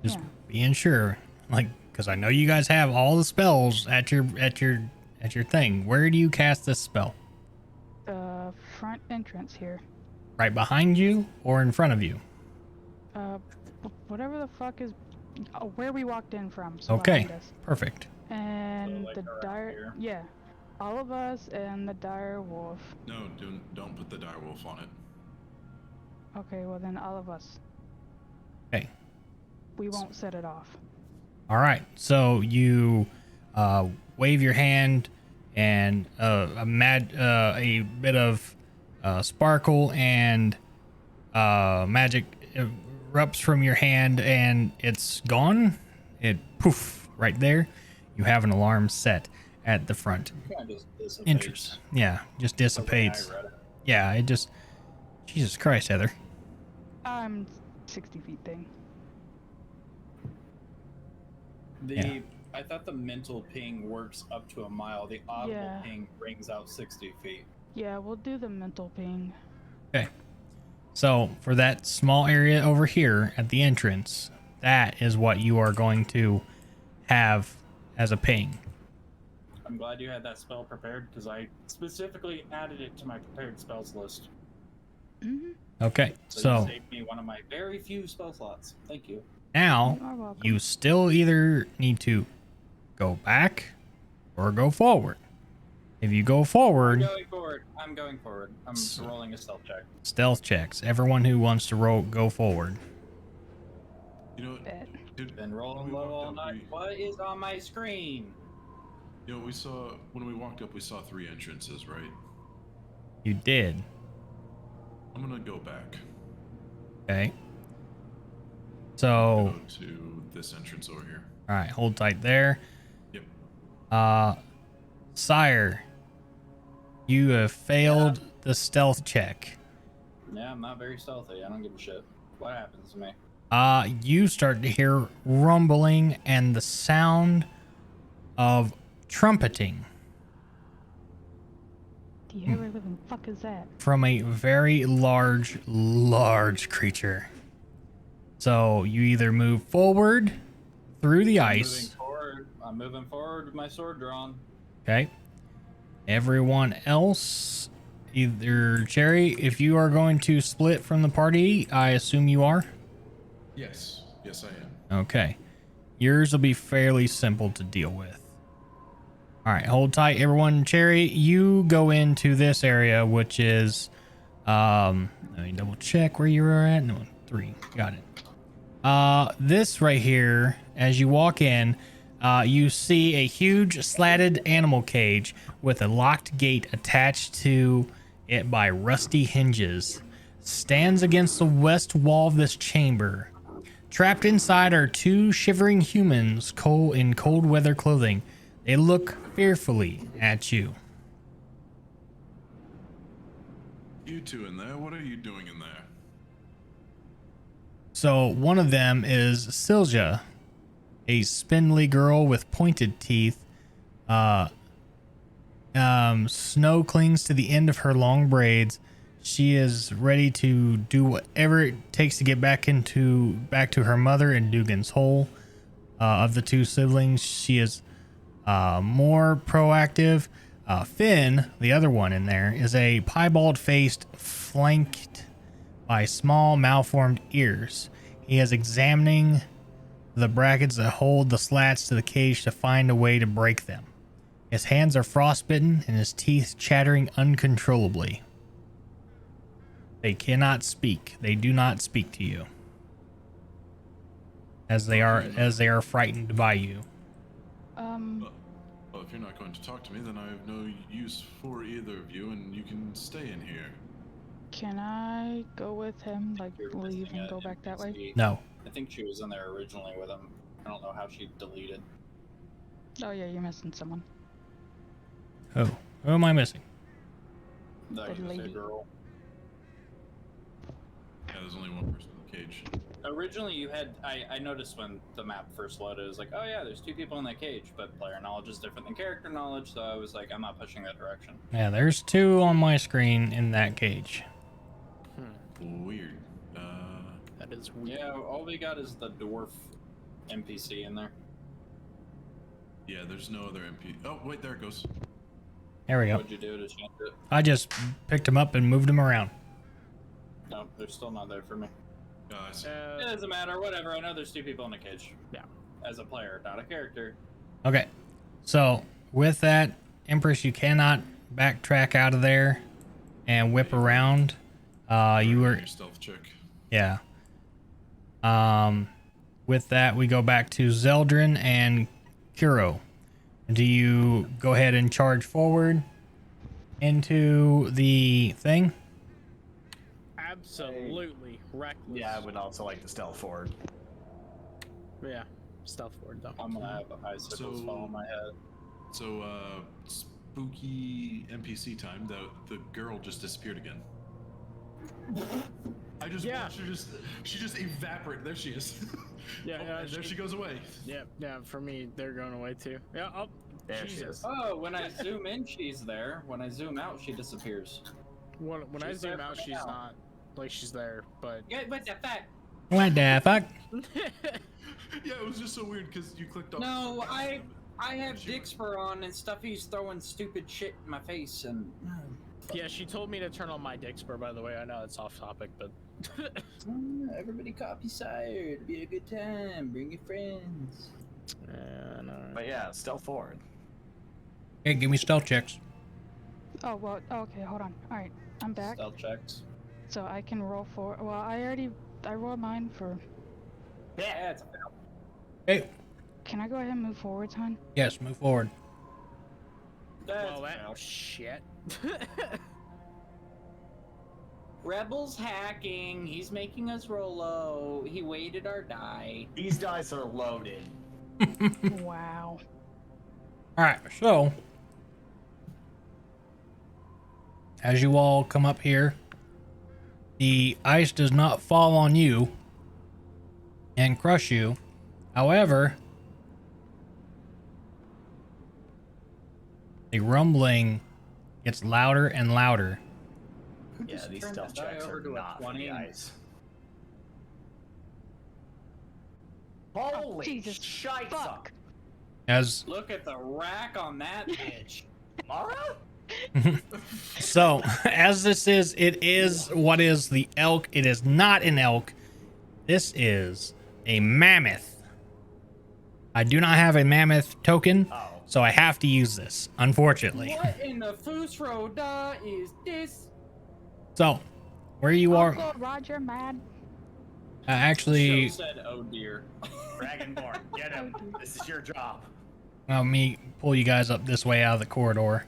Just Yeah. being sure, like, because I know you guys have all the spells at your thing. Where do you cast this spell? Front entrance here. Right behind you or in front of you? Whatever the fuck is... where we walked in from. So Okay. behind us. Perfect. And So, like, the around dire... here? Yeah. All of us and the dire wolf. No, don't put the direwolf on it. Okay, well then all of us. Okay. We won't set it off. All right. So you wave your hand, and a bit of sparkle and magic erupts from your hand, and it's gone. It poof right there. You have an alarm set at the front Kind of just dissipates. entrance. Yeah, just dissipates. I read it. Yeah, it just. Jesus Christ, Heather. 60 feet thing. I thought the mental ping works up to a mile. The audible Yeah. ping rings out 60 feet. Yeah, we'll do the mental ping. Okay. So for that small area over here at the entrance, that is what you are going to have as a ping. I'm glad you had that spell prepared, because I specifically added it to my prepared spells list. Mm-hmm. Okay. So So you saved me one of my very few spell slots. Thank you. now You are welcome. you still either need to go back or go forward. If you go forward, I'm going forward. I'm rolling a stealth check. stealth checks. Everyone who wants to go forward. You know, Bet. dude, Been rolling when we low walked all up, night. What is on my screen? You know, when we walked up, we saw 3 entrances, right? You did. I'm gonna go back. Okay. So, Go to this entrance over here. all right, hold tight there. Yep. Sire, you have failed the stealth check. Yeah, I'm not very stealthy. I don't give a shit. What happens to me? You start to hear rumbling and the sound of trumpeting The ever living fuck is that? from a very large creature. So you either move forward through the ice. I'm moving forward with my sword drawn. Okay. Everyone else, either Cherry, if you are going to split from the party, I assume you are. Yes, I am. Okay. Yours will be fairly simple to deal with. All right, hold tight, everyone. Cherry, you go into this area, which is, let me double check where you were at. No, 3. Got it. This right here, as you walk in, you see a huge slatted animal cage with a locked gate attached to it by rusty hinges. Stands against the west wall of this chamber. Trapped inside are two shivering humans in cold weather clothing. They look fearfully at you. You two in there, what are you doing in there? So one of them is Silja, a spindly girl with pointed teeth. Snow clings to the end of her long braids. She is ready to do whatever it takes to get back to her mother in Dugan's Hole. Of the two siblings, she is more proactive. Finn, the other one in there, is a piebald-faced, flanked by small, malformed ears. He is examining the brackets that hold the slats to the cage to find a way to break them. His hands are frostbitten and his teeth chattering uncontrollably. They cannot speak. They do not speak to you, as they are frightened by you. Well, if you're not going to talk to me, then I have no use for either of you, and you can stay in here. Can I go with him, like leave and go back that way? No. I think she was in there originally with him. I don't know how she deleted. Oh yeah, you're missing someone. Oh, who am I missing? The lady. girl. Yeah, there's only one person in the cage. Originally, you had. I noticed when the map first loaded, it was like, oh yeah, there's two people in that cage, but player knowledge is different than character knowledge, so I was like, I'm not pushing that direction. Yeah, there's two on my screen in that cage. Weird. That is weird. Yeah, all we got is the dwarf NPC in there. Yeah, there's no other MP. Oh, wait, there it goes. There we go. What'd you do to change it? I just picked him up and moved him around. No, they're still not there for me. I see. It doesn't matter, whatever. I know there's two people in the cage. Yeah. As a player, not a character. Okay, so with that, Empress, you cannot backtrack out of there and whip around. You were Your stealth check. Yeah. With that, we go back to Zeldrin and Kuro. Do you go ahead and charge forward into the thing? Absolutely reckless. Yeah, I would also like to stealth forward. Yeah, stealth forward though. I'm gonna have icicles fall on my head. So, spooky NPC time. The girl just disappeared again. I just watched her she just evaporated. There she is. Yeah, there she goes away. Yeah, for me, they're going away too. Yeah, oh, There she Jesus. is. Oh, when I zoom in, she's there. When I zoom out, she disappears. When I She's zoom there out, for she's now. not. Like, she's there, but... Yeah, what the fuck? What the fuck? Yeah, it was just so weird because you clicked on. No, I have Dixper on and Stuffy's throwing stupid shit in my face and. Yeah, she told me to turn on my Dixper, by the way. I know it's off topic, but... Everybody copy sire. It'll be a good time. Bring your friends. But yeah, stealth forward. Hey, give me stealth checks. Oh well. Okay, hold on. All right, I'm back. Stealth checks. So I can roll for. Well, I rolled mine for. Yeah, it's a fail. Hey. Can I go ahead and move forwards, hon? Yes, move forward. That's Well, a fail. shit. Rebel's hacking. He's making us roll low. He weighted our die. These dice are loaded. Wow. All right, so as you all come up here, the ice does not fall on you and crush you. However, the rumbling gets louder and louder. Yeah, Just these turn stealth the die checks over are to a not for 20 the and- ice. Holy Jesus shite! fuck. As Look at the rack on that bitch. Mara? so, as this is, it is what is the elk. It is not an elk. This is a mammoth. I do not have a mammoth token, so I have to use this, unfortunately. What in the Fusroda is this? So, where you are, Uncle Roger, mad. Actually, Show said, "Oh dear." Dragonborn, get him. This is your job. let me pull you guys up this way out of the corridor.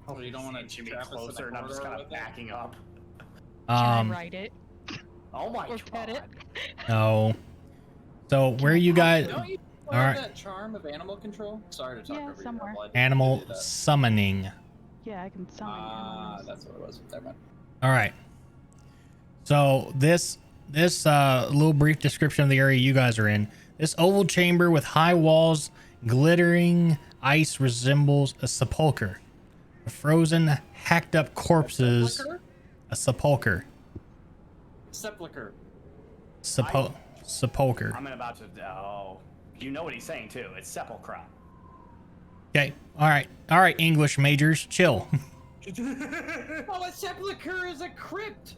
Oh, you don't want to Inching me trap us in closer, the and I'm just kind corridor of with it? backing up. Can I ride it? Oh my Or god. pet it? No. So where you guys? Don't you All have right. that charm of animal control? Sorry to talk Yeah, over somewhere. you. Animal summoning. Yeah, I can summon animals. That's what it was. Never mind. All right. So this little brief description of the area you guys are in. This oval chamber with high walls, glittering ice resembles a sepulcher. The frozen, hacked up corpses. Sepulcher? A sepulcher. Sepulcher. Sepulcher. I'm about to. Oh, you know what he's saying too. It's sepulchre. Okay. All right. English majors, chill. Oh, a sepulcher is a crypt.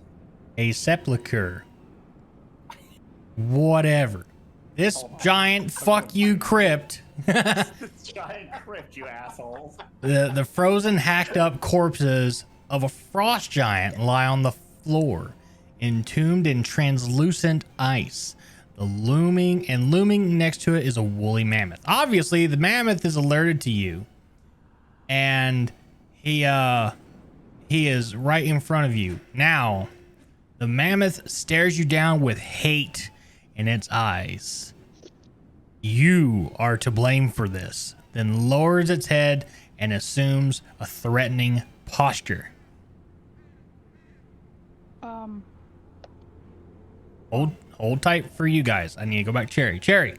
A sepulcher. Whatever. This giant fuck you crypt. Giant crypt, you assholes. The frozen, hacked up corpses of a frost giant lie on the floor, entombed in translucent ice. The looming next to it is a woolly mammoth. Obviously, the mammoth is alerted to you, and he is right in front of you. Now, the mammoth stares you down with hate in its eyes. You are to blame for this. Then lowers its head and assumes a threatening posture. Hold tight for you guys. I need to go back. Cherry.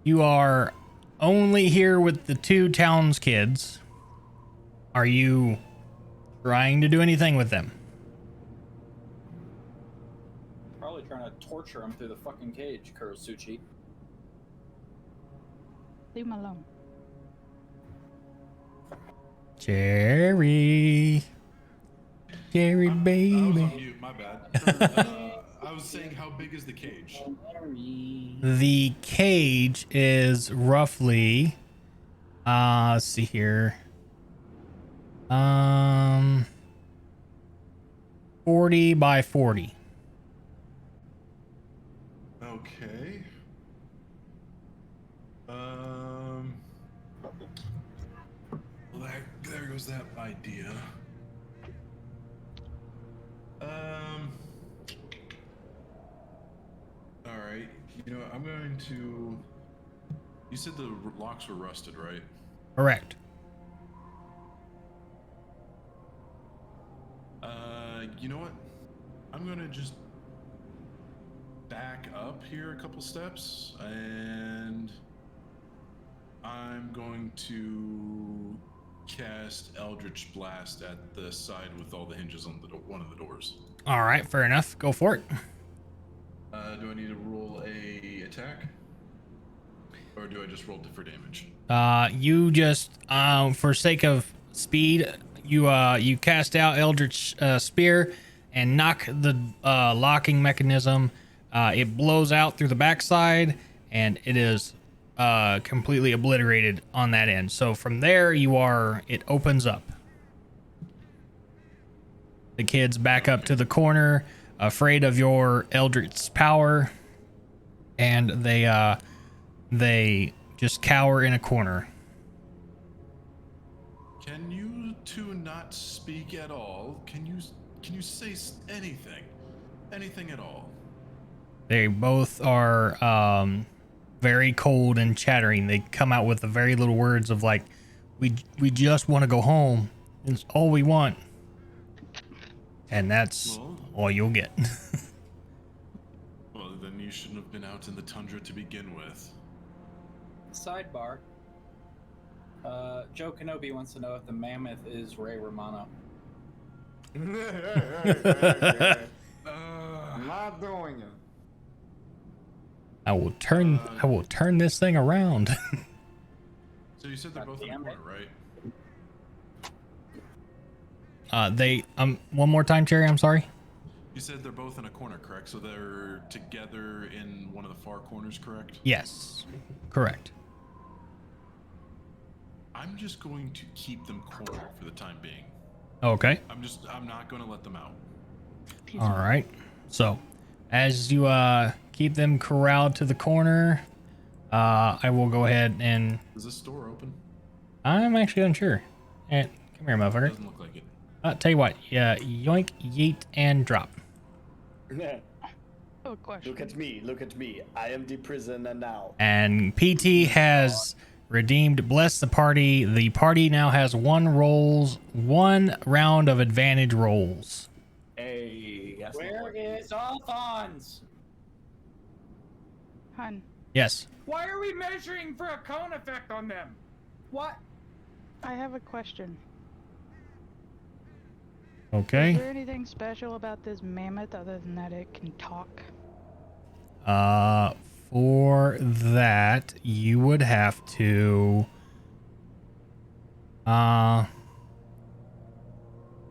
You are only here with the two town's kids. Are you trying to do anything with them? Probably trying to torture him through the fucking cage, Kurosuchi. Leave him alone. Cherry I was baby. on mute, my bad. I was saying, how big is the cage? The cage is roughly, let's see here. 40 by 40. Okay. Well, there goes that idea. All right. You know, I'm going to. You said the locks were rusted, right? Correct. You know what? I'm gonna just back up here a couple steps, and I'm going to cast Eldritch Blast at the side with all the hinges on one of the doors. All right, fair enough. Go for it. Do I need to roll a attack, or do I just roll for damage? You just, for sake of speed, you cast out Eldritch Spear and knock the locking mechanism. It blows out through the backside, and it is completely obliterated on that end. So from there, it opens up. The kids back up to the corner, afraid of your Eldritch power, and they just cower in a corner. Can you two not speak at all? Can you say anything at all? They both are very cold and chattering. They come out with the very little words of like, we just want to go home. It's all we want. And that's all you'll get. Well, then you shouldn't have been out in the tundra to begin with. Sidebar. Joe Kenobi wants to know if the mammoth is Ray Romano. I'm not doing it. I will turn this thing around. So you said they're both in the corner, right? One more time, Cherry, I'm sorry. You said they're both in a corner, correct? So they're together in one of the far corners, correct? Yes, correct. I'm just going to keep them cornered for the time being. Okay. I'm not going to let them out. All right. So, as you keep them corralled to the corner, I will go ahead and. Is this door open? I'm actually unsure. Come here, motherfucker. Doesn't look like it. Tell you what. Yeah, yoink, yeet, and drop. Oh, question. Look at me, look at me. I am the prisoner now. And PT has redeemed Bless the Party. The party now has one round of advantage rolls. Hey, that's not Where working. is Alphonse? Hun, Yes. Why are we measuring for a cone effect on them? What? I have a question. Okay. Is there anything special about this mammoth other than that it can talk? For that, you would have to. Let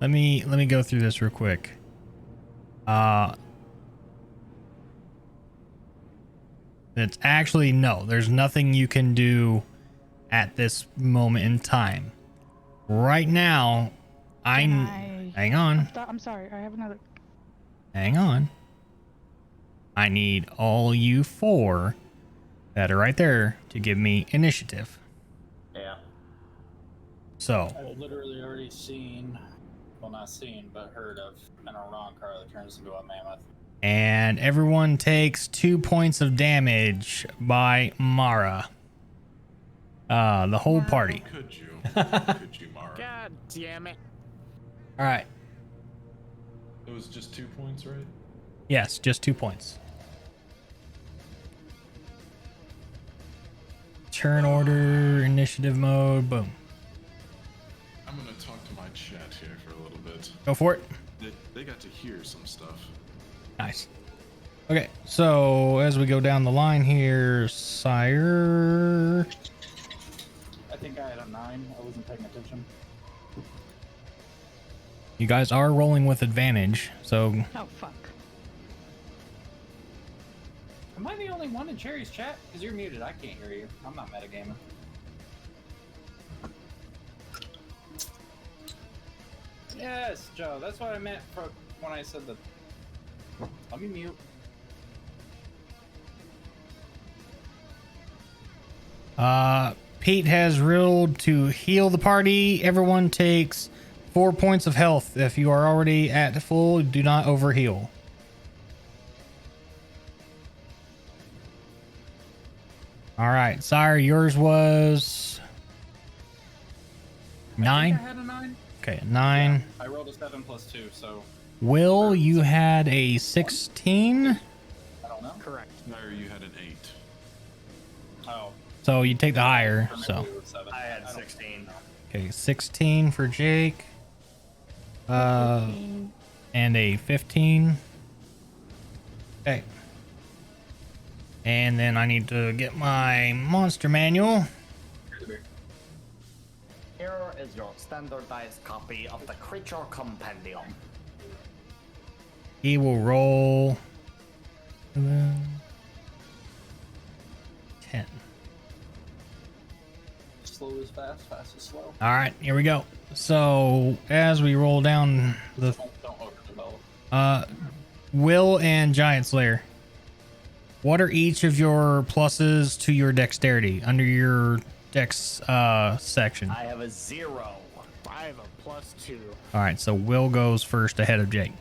me go through this real quick. It's actually no. There's nothing you can do at this moment in time. Right now, hang on. I'm sorry. I have another. Hang on. I need all you four that are right there to give me initiative. Yeah. So, I've literally already seen, well, not seen, but heard of an Oran car that turns into a mammoth. and everyone takes 2 points of damage by Mara. The whole party. Could you? Could you, Mara? God damn it. All right. It was just 2 points, right? Yes, just 2 points. Turn order, initiative mode, boom. I'm gonna talk to my chat here for a little bit. Go for it. They got to hear some stuff. Nice. Okay, so as we go down the line here, Sire. I think I had a 9. I wasn't paying attention. You guys are rolling with advantage, so Oh, fuck. Am I the only one in Cherry's chat? Because you're muted. I can't hear you. I'm not metagaming. Yes, Joe. That's what I meant when I said that. Let me mute. Pete has ruled to heal the party. Everyone takes 4 points of health. If you are already at full, do not overheal. All right, Sire, yours was 9. I think I had a 9. Okay, 9. I rolled a 7 plus 2, so Will, you had a 16. I don't know. Correct. Sire, you had an 8. Oh. So you take the higher. Or maybe So it was 7. I had don't 16. know. okay, 16 for Jake. And a 15. Okay. And then I need to get my monster manual. Here is your standardized copy of the Creature Compendium. He will roll 10. Slow is fast, fast is slow. All right, here we go. So as we roll down the Don't overdevelop. Will and Giant Slayer, what are each of your pluses to your dexterity under your dex section? I have a 0. I have a +2. All right, so Will goes first ahead of Jake.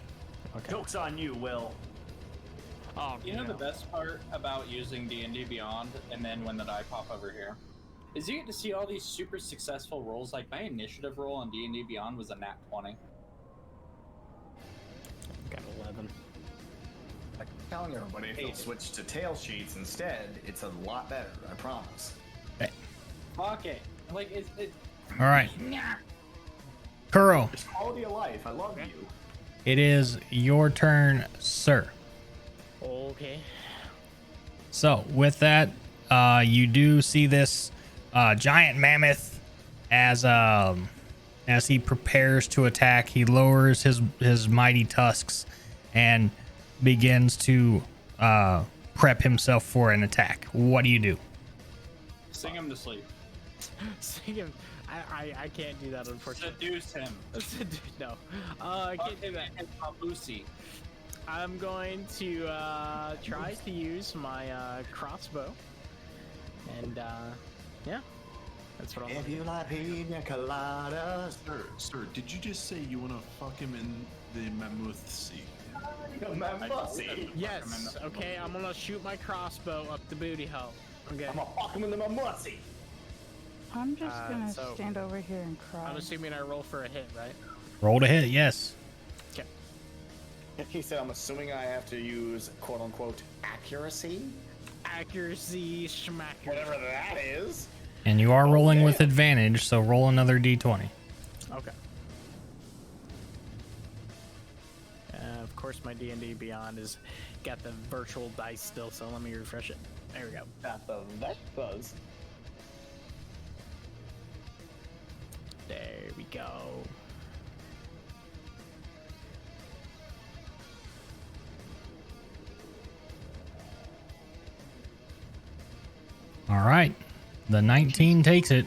Okay. Joke's on you, Will. Oh, You know no. the best part about using D&D Beyond, and then when the die pop over here, is you get to see all these super successful rolls. Like my initiative roll on D&D Beyond was a nat 20. Got 11. I'm telling everybody, if you'll switch to tail sheets instead, it's a lot better, I promise. Fuck it. Like it. All right, Kuro, It's quality of life, I love you. it is your turn, sir. Okay. So with that, you do see this giant mammoth as he prepares to attack. He lowers his mighty tusks and begins to prep himself for an attack. What do you do? Sing him to sleep. Sing him. I can't do that, unfortunately. Seduce him. No. I can't do that. And Lucy. I'm going to try to use my crossbow. And yeah, that's what I'm If you like pina coladas. Sir, did you just say you want to fuck him in the mammoth sea? Yes, okay, I'm gonna shoot my crossbow up the booty hole. Okay. I'm gonna fuck him in the mammothsy. I'm just gonna so- stand over here and cry. I'm assuming I roll for a hit, right? Roll to hit, yes. Okay. He said, I'm assuming I have to use quote unquote accuracy? Accuracy, schmacker. Whatever that is. And you are rolling with advantage, so roll another d20. Okay. Of course, my D&D Beyond has got the virtual dice still, so let me refresh it. There we go. Got the vet buzz. There we go. All right. The 19 takes it.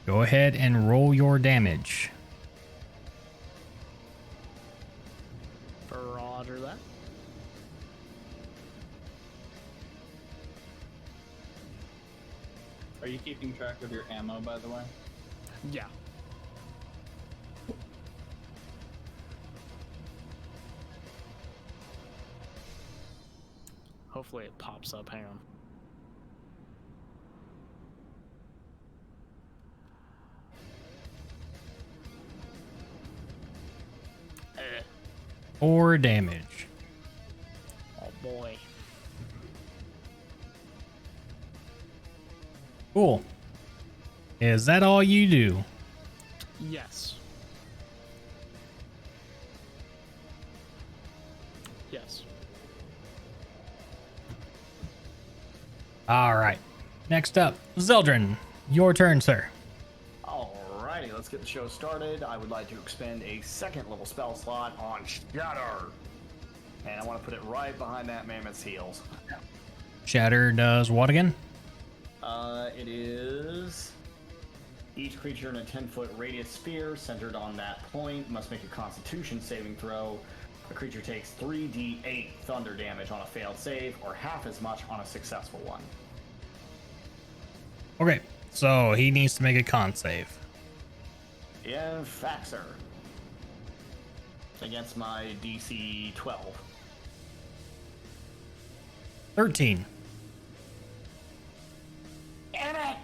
Go ahead and roll your damage. Roger that. Are you keeping track of your ammo, by the way? Yeah. Hopefully it pops up. Hang on. Eh. 4 damage. Oh boy. Cool. Is that all you do? Yes. Yes. All right. Next up, Zeldrin. Your turn, sir. Alrighty, let's get the show started. I would like to expend a second level spell slot on Shatter. And I want to put it right behind that mammoth's heels. Shatter does what again? It is... Each creature in a 10-foot radius sphere centered on that point must make a Constitution saving throw. The creature takes 3d8 thunder damage on a failed save, or half as much on a successful one. Okay, so he needs to make a con save. In fact, sir. Against my DC 12. 13. Damn it!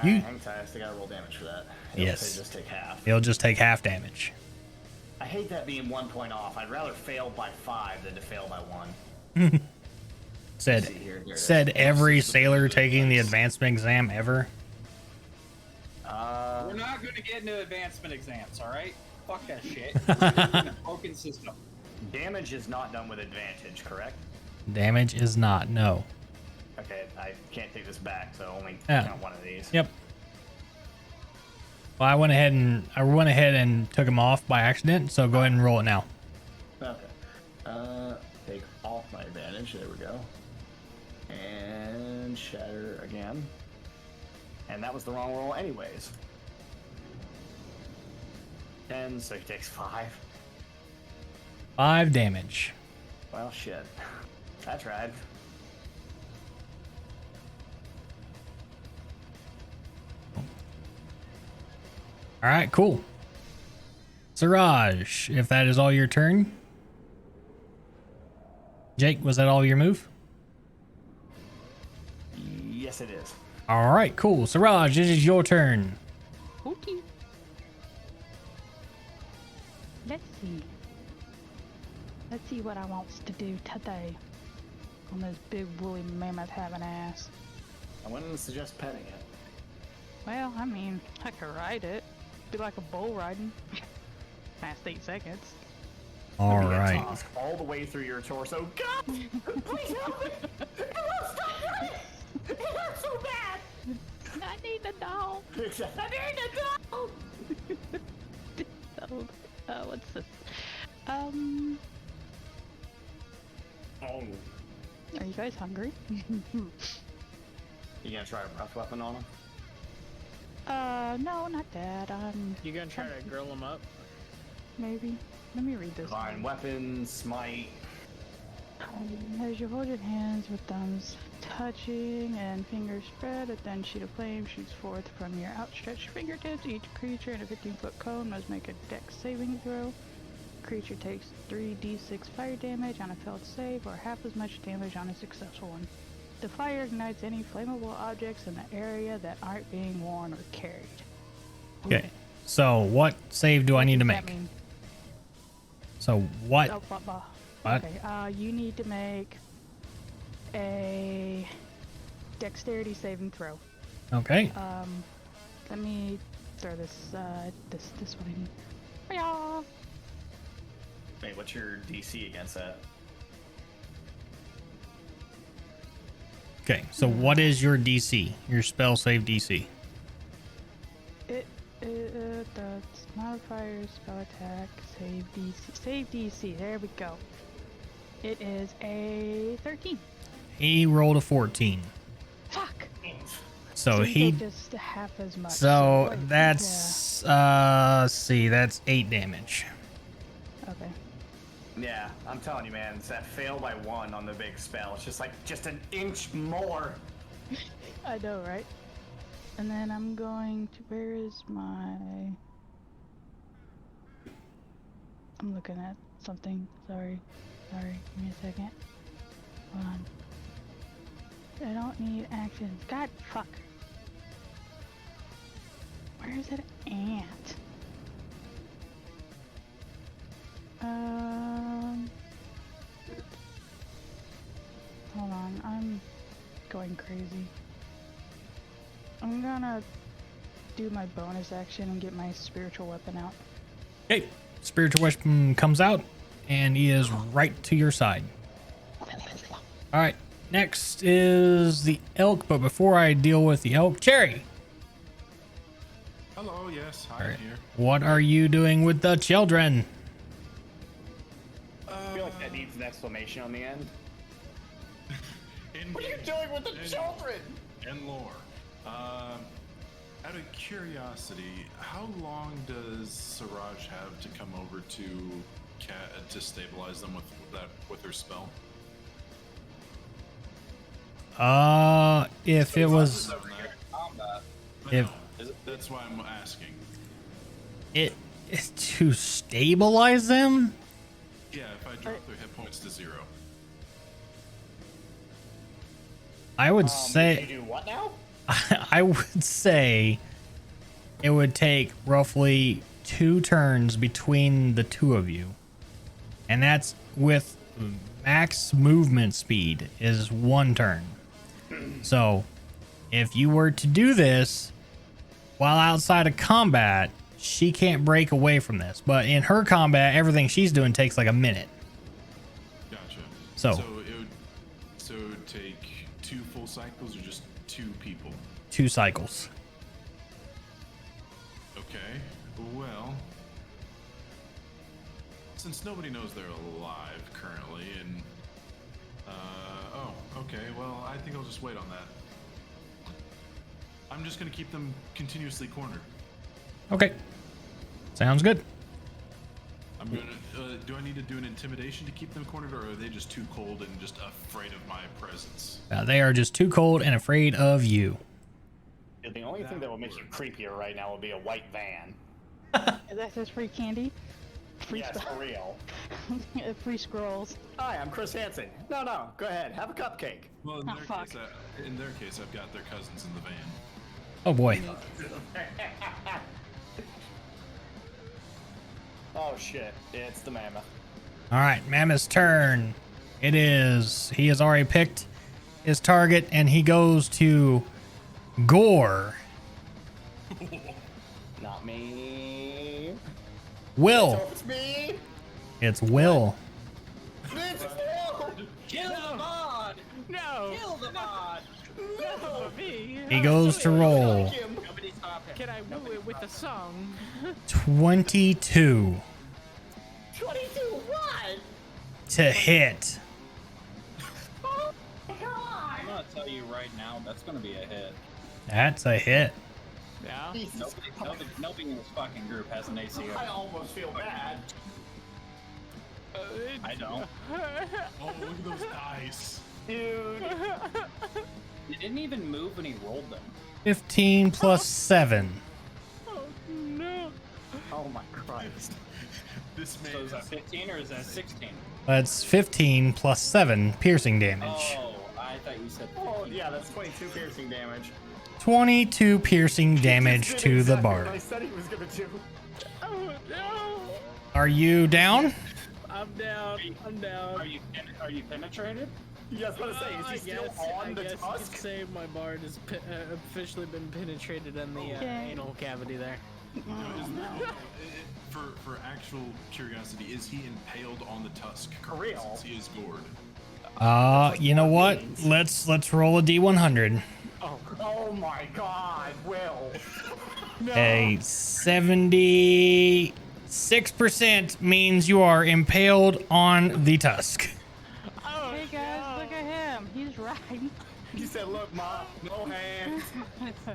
You- Hang tight, I still gotta roll damage for that. Yes. Say just take half. He'll just take half damage. I hate that being 1 point off. I'd rather fail by 5 than to fail by 1. Said See here, here it is. said every sailor taking the advancement exam ever. We're not going to get into advancement exams, all right? Fuck that shit. It's a broken system. Damage is not done with advantage, correct? Damage is not, no. Okay, I can't take this back, so only Yeah. count one of these. Yep. Well, I went ahead and took him off by accident, so go ahead and roll it now. Okay. Take off my advantage. There we go. And shatter again. And that was the wrong roll anyways. 10, so he takes 5. 5 damage. Well, shit. I tried. All right, cool. Siraj, if that is all your turn. Jake, was that all your move? Yes, it is. All right, cool. Siraj, it is your turn. Okay. Let's see. Let's see what I wants to do today on this big woolly mammoth having ass. I wouldn't suggest petting it. Well, I mean, I could ride it. Be like a bull riding. Last 8 seconds. All Be a right. tusk all the way through your torso. God, please help me! It won't stop hurting! It hurts so bad! I need a dog. I need a dog! Oh, what's this? Oh. Are you guys hungry? You gonna try a rough weapon on him? No, not that. You gonna try to grill him up? maybe. Let me read this. Divine weapon, smite. As you hold your hands with thumbs touching and fingers spread, a thin sheet of flame shoots forth from your outstretched fingertips. Each creature in a 15-foot cone must make a dex saving throw. Creature takes 3d6 fire damage on a failed save, or half as much damage on a successful one. The fire ignites any flammable objects in the area that aren't being worn or carried. Okay. So what save do I need to What does make? that mean? So what? Oh, What? Okay, you need to make a dexterity saving throw. Okay. Let me throw this one in. Hi-ya! Wait, what's your DC against that? Okay. So what is your DC? Your spell save DC? The modifier, spell attack, save DC. Save DC, there we go. It is a 13. He rolled a 14. Fuck! So you he. take just half as much. So wait, that's let's see, that's 8 damage. yeah. Okay. Yeah, I'm telling you, man, it's that fail by 1 on the big spell. It's just like, just an inch more. I know, right? And then I'm going to, where is my... I'm looking at something. Sorry, give me a second. Hold on. I don't need actions. God, fuck. Where is it at? Hold on, I'm going crazy. I'm gonna do my bonus action and get my spiritual weapon out. Okay. Spiritual weapon comes out, and he is right to your side. All right. Next is the elk, but before I deal with the elk, Cherry. Hello, yes, All I'm right. here. What are you doing with the children? I feel like that needs an exclamation on the end. What are you doing with the children? And lore. Out of curiosity, how long does Siraj have to come over to stabilize them with her spell? If it was, if That's why I'm asking. it is to stabilize them, Yeah, if I drop their hit points to 0. I would You say, do what now? I would say it would take roughly 2 turns between the two of you, and that's with max movement speed is 1 turn. So if you were to do this while outside of combat, she can't break away from this, but in her combat, everything she's doing takes like a minute. Gotcha. So it would take 2 full cycles or just 2 people? 2 cycles. Okay. Well, since nobody knows they're alive currently, and okay. Well, I think I'll just wait on that. I'm just gonna keep them continuously cornered. Okay, sounds good. I'm gonna. Do I need to do an intimidation to keep them cornered, or are they just too cold and just afraid of my presence? They are just too cold and afraid of you. The only thing that will make you creepier right now will be a white van. That says free candy. Free Yes, for real. free scrolls. Hi, I'm Chris Hansen. No, go ahead, have a cupcake. Well, Oh, fuck. In their case, I've got their cousins in the van. Oh boy. Oh shit, it's the mammoth. All right, Mammoth's turn. It is. He has already picked his target, and he goes to Gore. Not me. Will. It's me. It's Will. It's Phil. Kill the mod! No! Kill the mod! No! Me! He goes to roll. Nobody stop him. Can I woo it with a song? 22 22 what? to hit. I'm gonna tell you right now, that's gonna be a hit. That's a hit. Yeah. Nobody in this fucking group has an AC. I almost feel bad. I don't. Oh, look at those dice. Dude. He didn't even move when he rolled them. 15 plus 7. Oh no. Oh my Christ. This man So is that is 15 or is that 16? That's 15 plus 7 piercing damage. Oh, I thought you said 15. Oh yeah, that's 22 piercing damage. 22 piercing damage He just to did the exactly bard. what I said he was gonna do. Oh no. Are you down? I'm down. I'm down. Are you penetrated? Yeah, I was gonna say, is he still on the I tusk? could say my bard has officially been penetrated in the Okay. anal cavity there. for actual curiosity, is he impaled on the tusk? For real? Since he is gored. You know what? Let's roll a D100. Oh my God, Will. A 76% means you are impaled on the tusk. Oh, Hey guys, look at him. He's right. He said, look, Ma, no hands.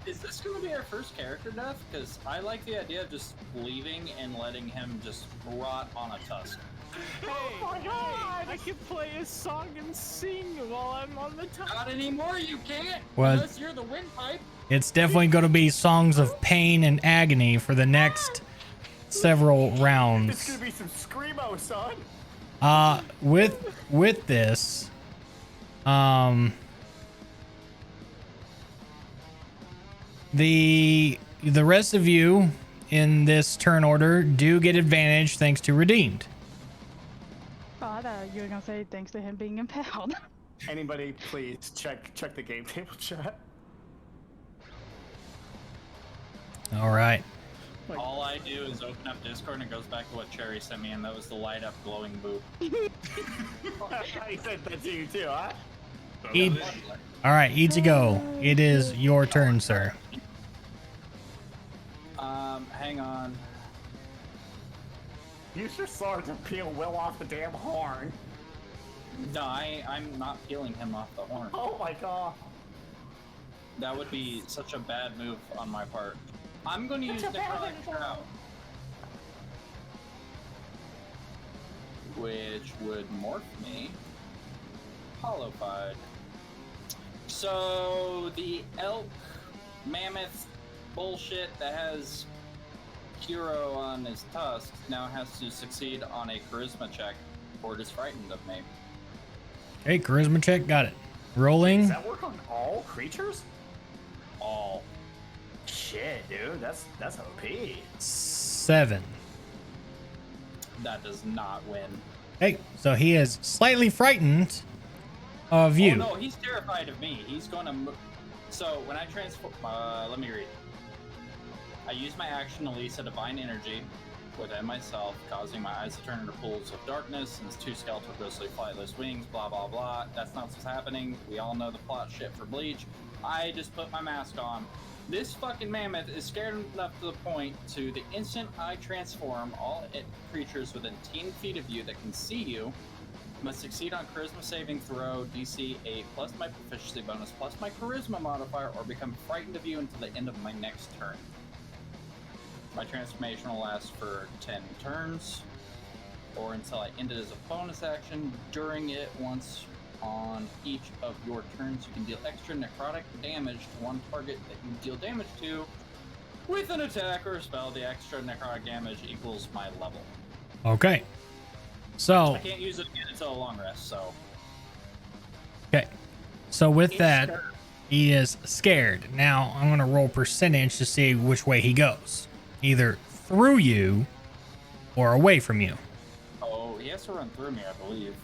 Is this going to be our first character death? Because I like the idea of just leaving and letting him just rot on a tusk. Oh my God! I can play a song and sing while I'm on the top. Not anymore, you can't! What? Unless you're the windpipe. It's definitely going to be songs of pain and agony for the next several It's rounds. gonna be some screamo, son. With this, the rest of you in this turn order do get advantage thanks to redeemed. Oh, I thought you were gonna say thanks to him being impaled. Anybody, please check the game table chat. All right. All I do is open up Discord and it goes back to what Cherry sent me, and that was the light up glowing boob. He said that to you too, huh? All right, Ichigo, it is your turn, sir. Hang on. Use your sword to peel Will off the damn horn. No, I'm not peeling him off the horn. Oh my God. That would be such a bad move on my part. I'm going to use Necrotic Shroud, which would morph me hollowified. So the elk mammoth bullshit that has Hero on his tusk now has to succeed on a charisma check, or it is frightened of me. Okay, charisma check, got it. Rolling. Does that work on all creatures? All. Shit, dude, that's OP. 7. That does not win. Okay, so he is slightly frightened of you. Oh no, he's terrified of me. He's going to So when I transform, let me read. I use my action to release a divine energy within myself, causing my eyes to turn into pools of darkness, and 2 skeletal ghostly flightless wings, blah blah blah. That's not what's happening. We all know the plot shit for Bleach. I just put my mask on. This fucking mammoth is scared enough to the point to the instant I transform, all creatures within 10 feet of you that can see you must succeed on charisma saving throw DC 8 plus my proficiency bonus plus my charisma modifier, or become frightened of you until the end of my next turn. My transformation will last for 10 turns, or until I end it as a bonus action. During it, once on each of your turns, you can deal extra necrotic damage to one target that you deal damage to with an attack or a spell. The extra necrotic damage equals my level. Okay. So, I can't use it again until a long rest, so. okay. So with He's that, scared. he is scared. Now, I'm going to roll percentage to see which way he goes. Either through you or away from you. Oh, he has to run through me, I believe.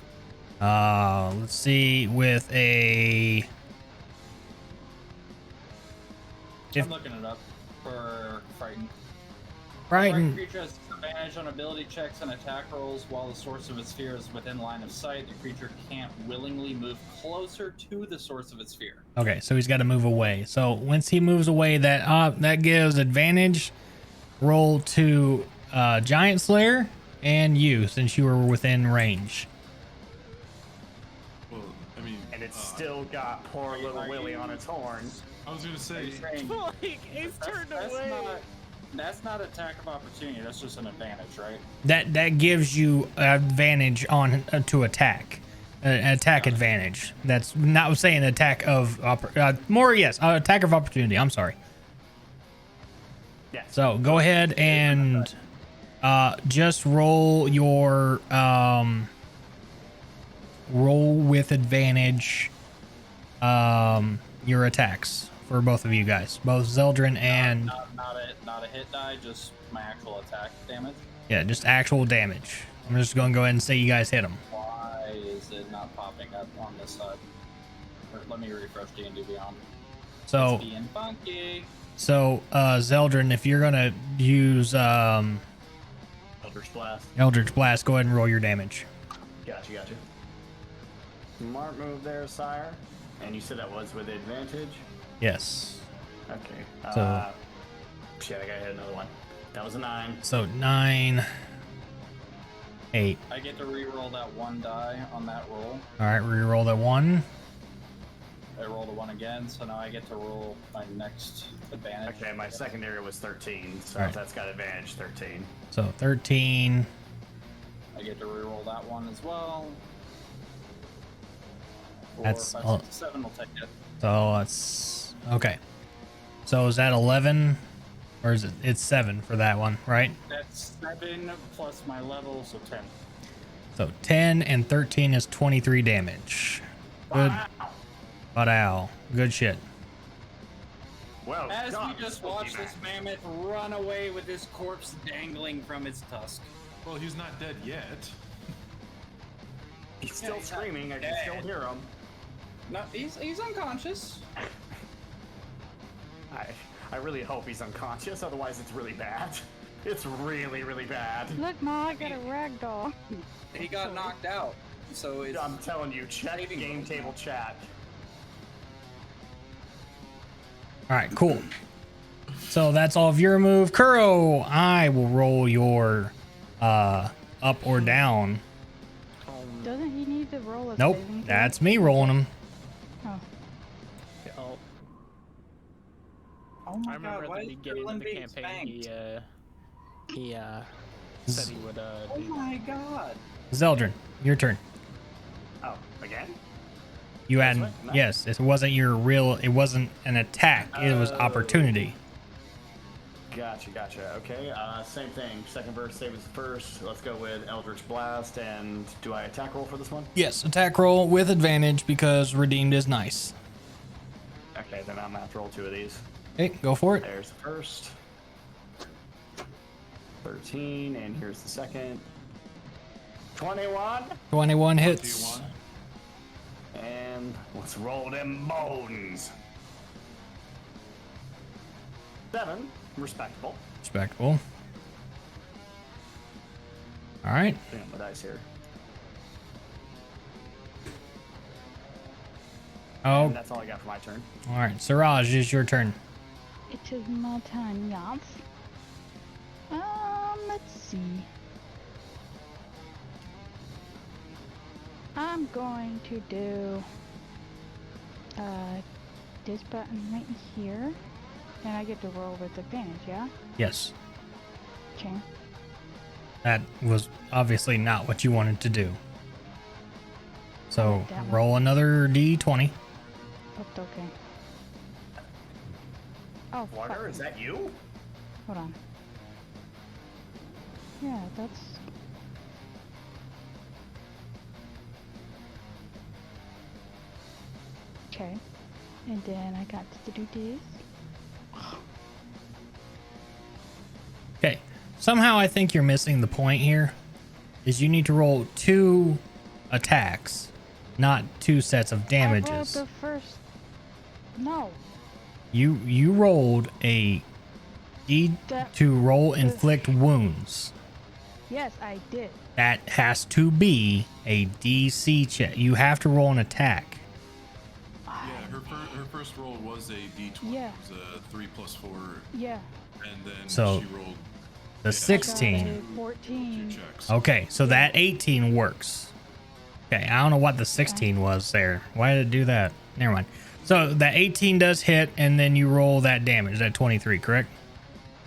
Let's see, with a... I'm looking it up for Frightened. Frightened. Creature has advantage on ability checks and attack rolls while the source of its fear is within line of sight. The creature can't willingly move closer to the source of its fear. Okay, so he's got to move away. So once he moves away, that gives advantage. Roll to Giant Slayer and you, since you were within range. Well, I mean, And it's still got poor little Willie on its horn. I was gonna say. Like, he's turned away. That's not attack of opportunity. That's just an advantage, right? That gives you advantage on to attack. Attack advantage. That's not saying attack of attack of opportunity. I'm sorry. Yeah. So go ahead and just roll your roll with advantage your attacks for both of you guys, both Zeldrin and Not a hit die, just my actual attack damage. yeah, just actual damage. I'm just going to go ahead and say you guys hit them. Why is it not popping up on this side? Or let me refresh D&D Beyond. So It's being funky. So, Zeldrin, if you're gonna use Eldritch Blast. Eldritch Blast, go ahead and roll your damage. Gotcha. Smart move there, sire. And you said that was with advantage? Yes. Okay. So- Shit, I gotta hit another one. That was a 9. So 9, 8. I get to re-roll that one die on that roll. All right, re-roll that 1. I rolled a 1 again, so now I get to roll my next advantage. Okay, my secondary was 13, so Alright. that's got advantage 13. So 13. I get to re-roll that one as well. 4, That's 5, all- 6, 7 will take it. So that's okay. So is that 11, or is it? It's 7 for that one, right? That's 7 plus my level, so 10. So 10 and 13 is 23 damage. Good. Wow. Good shit. Well, As God, we just spooky watched man. this mammoth run away with his corpse dangling from its tusk. Well, he's not dead yet. He's still he's not screaming. I can dead. still hear him. No, he's unconscious. I really hope he's unconscious, otherwise it's really bad. It's really, really bad. Look, Ma, I got a ragdoll. He got knocked out, so it's. I'm telling you, check game table chat. All right, cool. So that's all of your move. Kuro, I will roll your up or down. Doesn't he need to roll a Nope, saving throw? that's me rolling them. Oh. Oh, Oh my I remember god, why at the is beginning of Krillin the being campaign, spanked? he said he would Oh do my god. Zeldrin, your turn. Oh, again? You That's had right, no. yes, it wasn't your real. It wasn't an attack. It was opportunity. Gotcha. Okay, same thing. Second verse, save as first. Let's go with Eldritch Blast, and do I attack roll for this one? Yes, attack roll with advantage because redeemed is nice. Okay, then I'm gonna have to roll 2 of these. Okay, go for it. There's the first. 13, and here's the second. 21. 21 hits. And let's roll them bones. 7, respectable. Respectable. All right. Damn, my dice here. Oh, And that's all I got for my turn. all right. Siraj, is your turn. It is my turn, yes. Let's see. I'm going to do this button right here, and I get to roll with advantage, yeah? Yes. Okay. That was obviously not what you wanted to do. So That one. roll another d20. Oops, okay. Oh, Water, fuck. is that you? Hold on. Yeah, that's... Okay. And then I got to do this. Okay. Somehow I think you're missing the point here. Is you need to roll 2 attacks, not 2 sets of I rolled damages. the first... No. You rolled a D That- to roll inflict wounds. Yes, I did. That has to be a DC check. You have to roll an attack. Yeah, her first roll was a d20. Yeah. It was a 3 plus 4, Yeah. and then So, she rolled The I got 16. a 14. checks. Okay, so that 18 works. Okay, I don't know what the 16 was there. Why did it do that? Never mind. So that 18 does hit, and then you roll that damage. That 23, correct?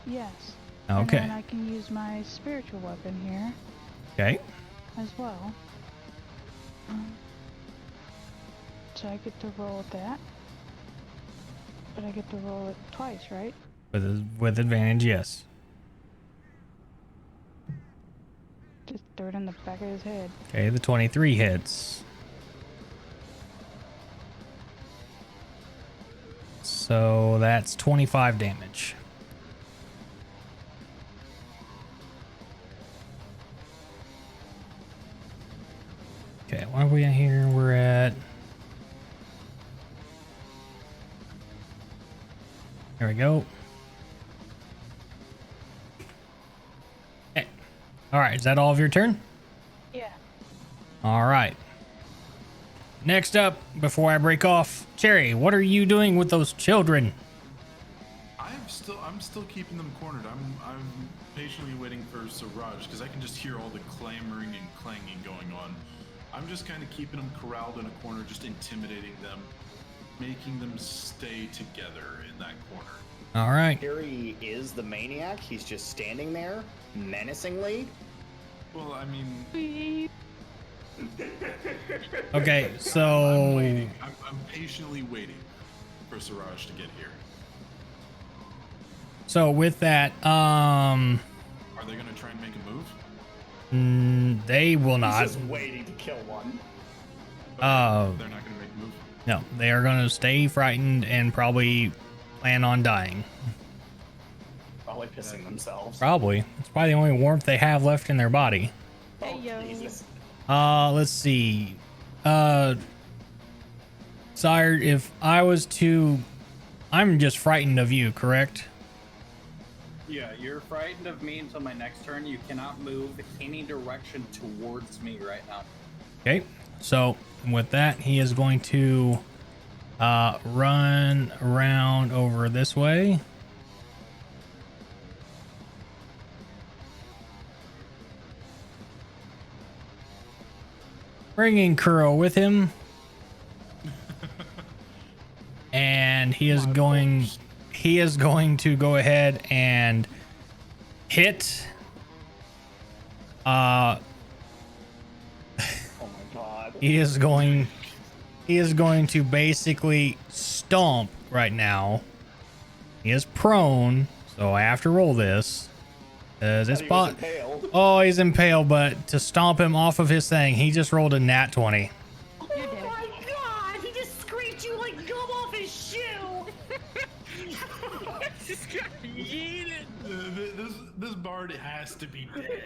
Yes. Okay. And then I can use my spiritual weapon here Okay. as well. So I get to roll that. But I get to roll it twice, right? With advantage, yes. Just throw it in the back of his head. Okay, the 23 hits. So that's 25 damage. Okay, what are we at here? We're at... There we go. Okay. All right, is that all of your turn? Yeah. All right. Next up, before I break off, Cherry, what are you doing with those children? I'm still keeping them cornered. I'm patiently waiting for Siraj because I can just hear all the clamoring and clanging going on. I'm just kind of keeping them corralled in a corner, just intimidating them, making them stay together in that corner. All right. Harry is the maniac. He's just standing there menacingly. Well, I mean, Okay, so I'm patiently waiting for Siraj to get here. So with that, Are they gonna try and make a move? they will not. He's just waiting to kill one. They're not gonna make a move. No, they are going to stay frightened and probably plan on dying. Probably pissing themselves. Probably. It's probably the only warmth they have left in their body. Oh, Jesus. Let's see. Sire, if I was to... I'm just frightened of you, correct? Yeah, you're frightened of me until my next turn. You cannot move any direction towards me right now. Okay, so with that, he is going to run around over this way. Bringing Kuro with him. And he is going to go ahead and hit Oh my god. he is going to basically stomp right now. He is prone, so I have to roll this. This spot. Oh, he's impaled, but to stomp him off of his thing, he just rolled a nat 20. Oh my god! He just scraped you like gum off his shoe! Just got yeeted. This bard has to be dead.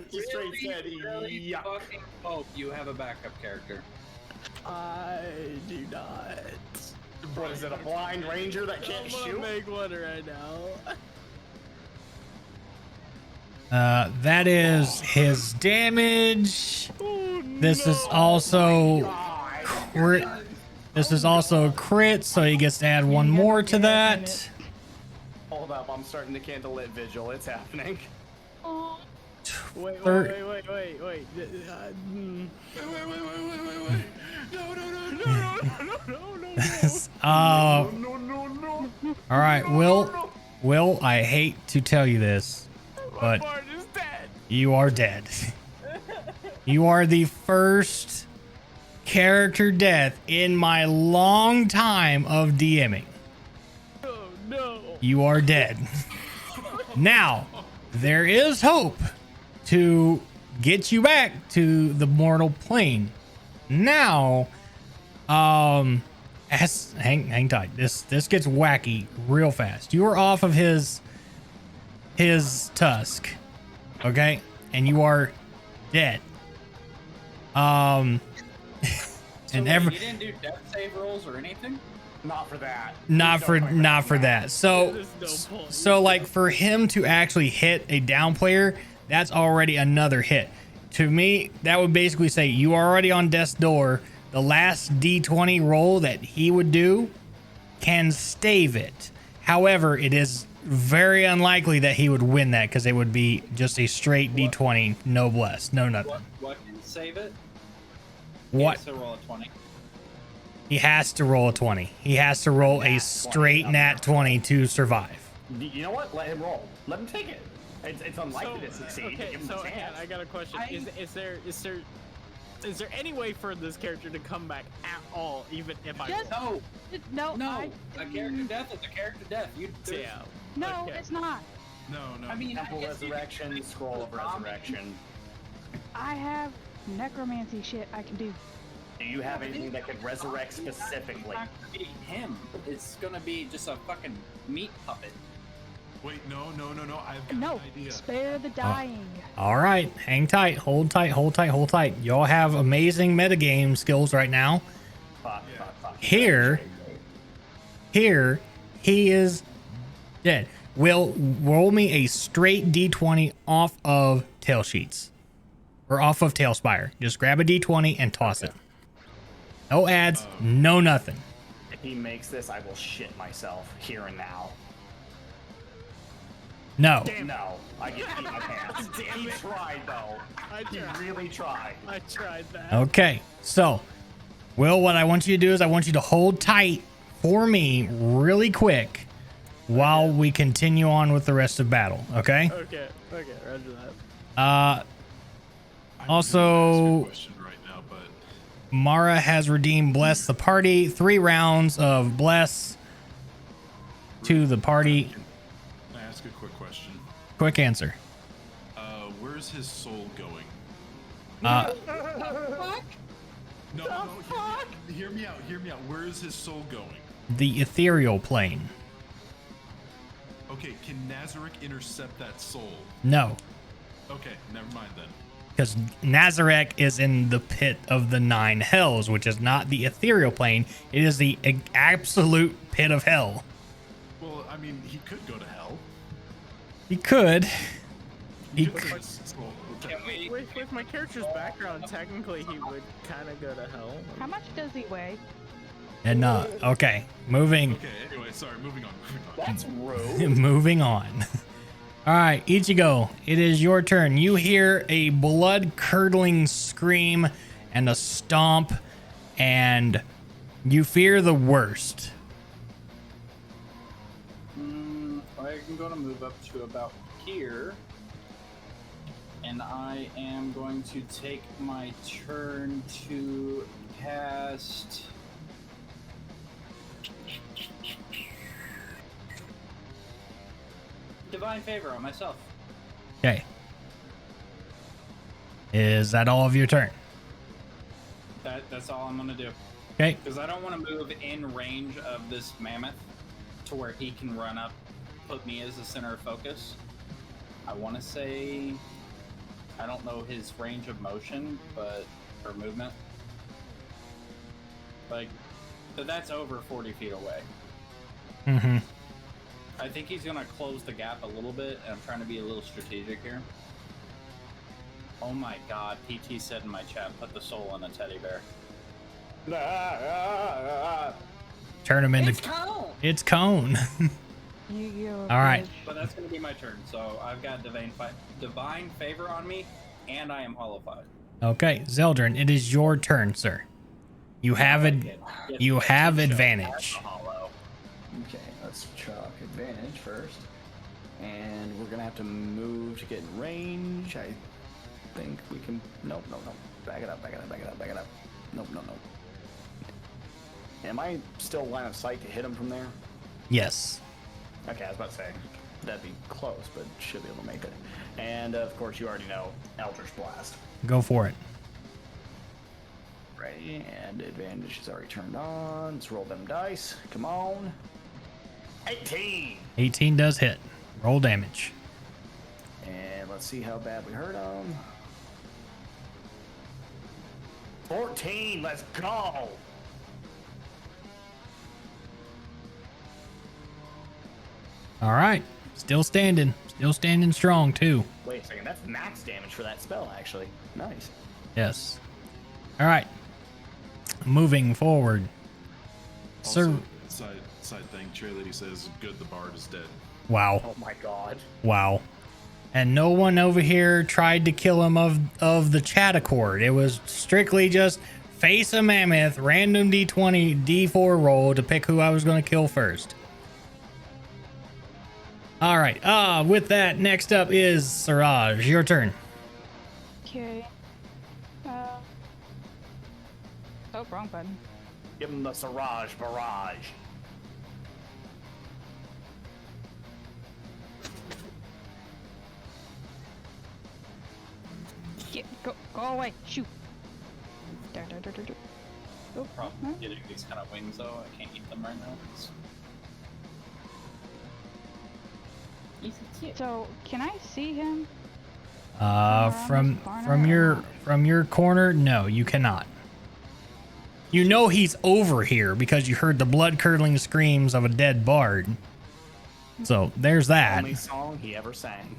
Just straight said, Really fucking hope you have a backup character. I do not. What is it, a blind ranger that can't I'm gonna shoot? make one right now. That is his damage. Oh, This is also crit. This is also a crit, so he gets to add one more to that. Hold up, I'm starting to candlelit vigil. It's happening. Wait. Wait. No. All right, Will, I hate to tell you this, but you are dead. You are the first character death in my long time of DMing. Oh no. You are dead. Now, there is hope to get you back to the mortal plane. Now, hang tight. This gets wacky real fast. You are off of his tusk, okay, and you are dead. So And wait, every you didn't do death save rolls or anything? Not for that. not for that. So like for him to actually hit a down player, that's already another hit. To me, that would basically say you are already on death's door. The last D20 roll that he would do can stave it. However, it is very unlikely that he would win that because it would be just a straight D20, no bless, no nothing. What can save it? What? Yeah, so roll a 20. He has to roll a 20. He has to roll a straight nat 20 to survive. You know what? Let him roll. Let him take it. It's unlikely to succeed. Okay, Give him so a chance. I got a question. Is there any way for this character to come back at all, even if I roll? No. A character death is a character death. Yeah. No, Okay. it's not. No, no. I mean, Temple I guess you Resurrection, could- Scroll of Resurrection. I have necromancy shit I can do. Do you have anything that can resurrect specifically? It's not gonna be him. It's gonna be just a fucking meat puppet. Wait, no. I've got No, an idea. spare the dying. All right, hang tight, hold tight. Y'all have amazing metagame skills right now. Fuck. Here, he is dead. Will roll me a straight D20 off of tail sheets or off of Tailspire. Just grab a D20 and toss it. No ads, no nothing. If he makes this, I will shit myself here and now. No. No, I get to keep my pants. He tried though. He really tried. I tried that. Okay, so Will, what I want you to do is I want you to hold tight for me really quick while we continue on with the rest of battle. Okay. Okay, roger that. I'm Also, gonna ask a question right now, but Mara has redeemed Bless the Party. 3 rounds of Bless to the party. can I ask a quick question? Quick answer. Where's his soul going? Uh, No, hear me out. Where is his soul going? the ethereal plane. Okay, can Nazarick intercept that soul? No, Okay, never mind then. because Nazarek is in the pit of the 9 hells, which is not the ethereal plane. It is the absolute pit of hell. Well, I mean, he could go to hell. He could. He could could. take his soul. Can we? With my character's background, technically he would kind of go to hell. How much does he weigh? And okay, moving. Okay, anyway, sorry, moving on. That's rude. Moving on. All right, Ichigo, it is your turn. You hear a blood-curdling scream and a stomp, and you fear the worst. I'm going to move up to about here. And I am going to take my turn to cast... Divine Favor on myself. Okay. Is that all of your turn? That's all I'm going to do. Okay. Because I don't want to move in range of this mammoth to where he can run up, put me as the center of focus. I want to say... I don't know his range of motion, or movement. But that's over 40 feet away. Mm-hmm. I think he's gonna close the gap a little bit, and I'm trying to be a little strategic here. Oh my god, PT said in my chat, put the soul on a teddy bear. Turn him into... It's Cone! It's Cone. Yu-Gi-Oh! All right. But that's gonna be my turn, so I've got Divine Favor on me, and I am Hollowified. Okay, Zeldrin, it is your turn, sir. You have advantage. Okay, let's chalk advantage first. And we're gonna have to move to get in range. I think we can. Nope. Back it up. Nope. Am I still line of sight to hit him from there? Yes. Okay, I was about to say that'd be close, but should be able to make it. And of course, you already know Eldritch Blast. Go for it. Ready, and advantage is already turned on. Let's roll them dice. Come on. 18. 18 does hit. Roll damage. And let's see how bad we hurt him. 14. Let's go. All right. Still standing. Still standing strong, too. Wait a second. That's max damage for that spell, actually. Nice. Yes. All right. Moving forward. Also, side thing, Chair Lady says, good, the bard is dead. Wow. Oh my god. Wow. And no one over here tried to kill him of the chat accord. It was strictly just face a mammoth, random D20, D4 roll to pick who I was going to kill first. All right. With that, next up is Siraj. Your turn. Okay. Oh, wrong button. Give him the Siraj barrage. Go away. Shoot. There. Oh, Problem getting these kind of wings though. I can't eat them right now. So, can I see him? From your corner, no, you cannot. You know he's over here because you heard the blood-curdling screams of a dead bard. So there's that. Only song he ever sang.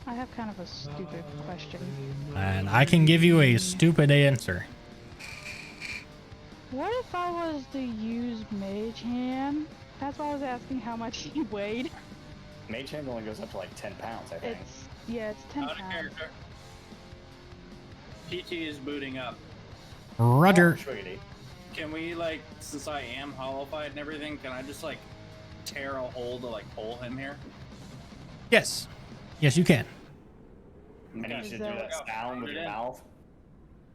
I have kind of a stupid question. And I can give you a stupid answer. What if I was to use Mage Hand? That's why I was asking how much he weighed. Mage Hand only goes up to like 10 pounds, I think. It's 10 Out of pounds. character. PT is booting up. Roger. Can we, like, since I am hollowified and everything, can I just, like, tear a hole to, like, pull him here? Yes. Yes, you can. And you should do that sound with your mouth.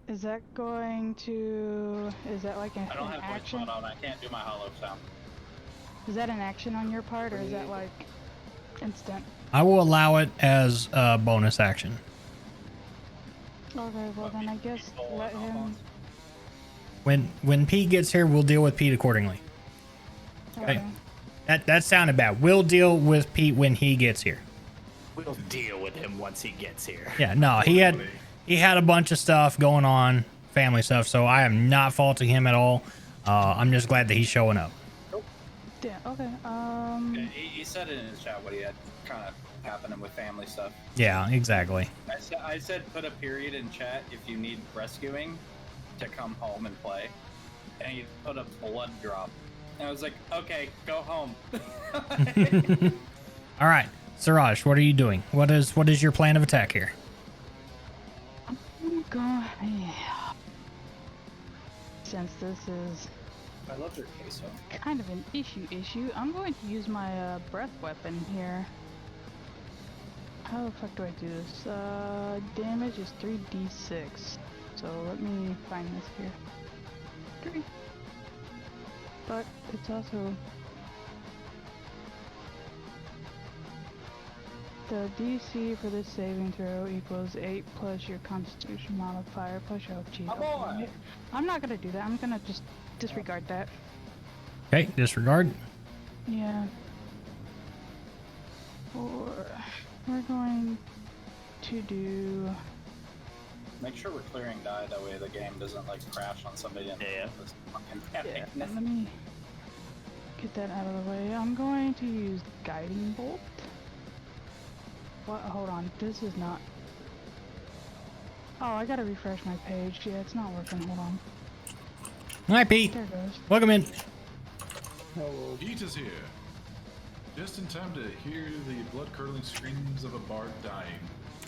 Is that going to... Is that like an I don't have voice action? mod on. I can't do my hollow sound. Is that an action on your part, or is that like instant? I will allow it as a bonus action. Okay, well then I guess let him... When Pete gets here, we'll deal with Pete accordingly. Okay. That sounded bad. We'll deal with Pete when he gets here. We'll deal with him once he gets here. Yeah, no, he had a bunch of stuff going on, family stuff, so I am not faulting him at all. I'm just glad that he's showing up. Yeah, okay, He said it in his chat what he had kind of happening with family stuff. Yeah, exactly. I said put a period in chat if you need rescuing to come home and play. And he put a blood drop. And I was like, okay, go home. All right, Siraj, what are you doing? What is your plan of attack here? I'm going... Yeah. Since this is I love your queso. kind of an issue, I'm going to use my breath weapon here. How the fuck do I do this? Damage is 3d6. So let me find this here. 3. But it's also... The DC for this saving throw equals 8 plus your constitution modifier plus your OG. I'm not gonna do that. I'm gonna just disregard that. Okay, disregard. Yeah. We're going to do... Make sure we're clearing die, that way the game doesn't like crash on somebody in this fucking epicness. Let me get that out of the way. I'm going to use Guiding Bolt. What? Hold on. This is not... Oh, I gotta refresh my page. Yeah, it's not working. Hold on. Hi, Pete. There it goes. Welcome in. Hello. Pete is here. Just in time to hear the blood-curdling screams of a bard dying.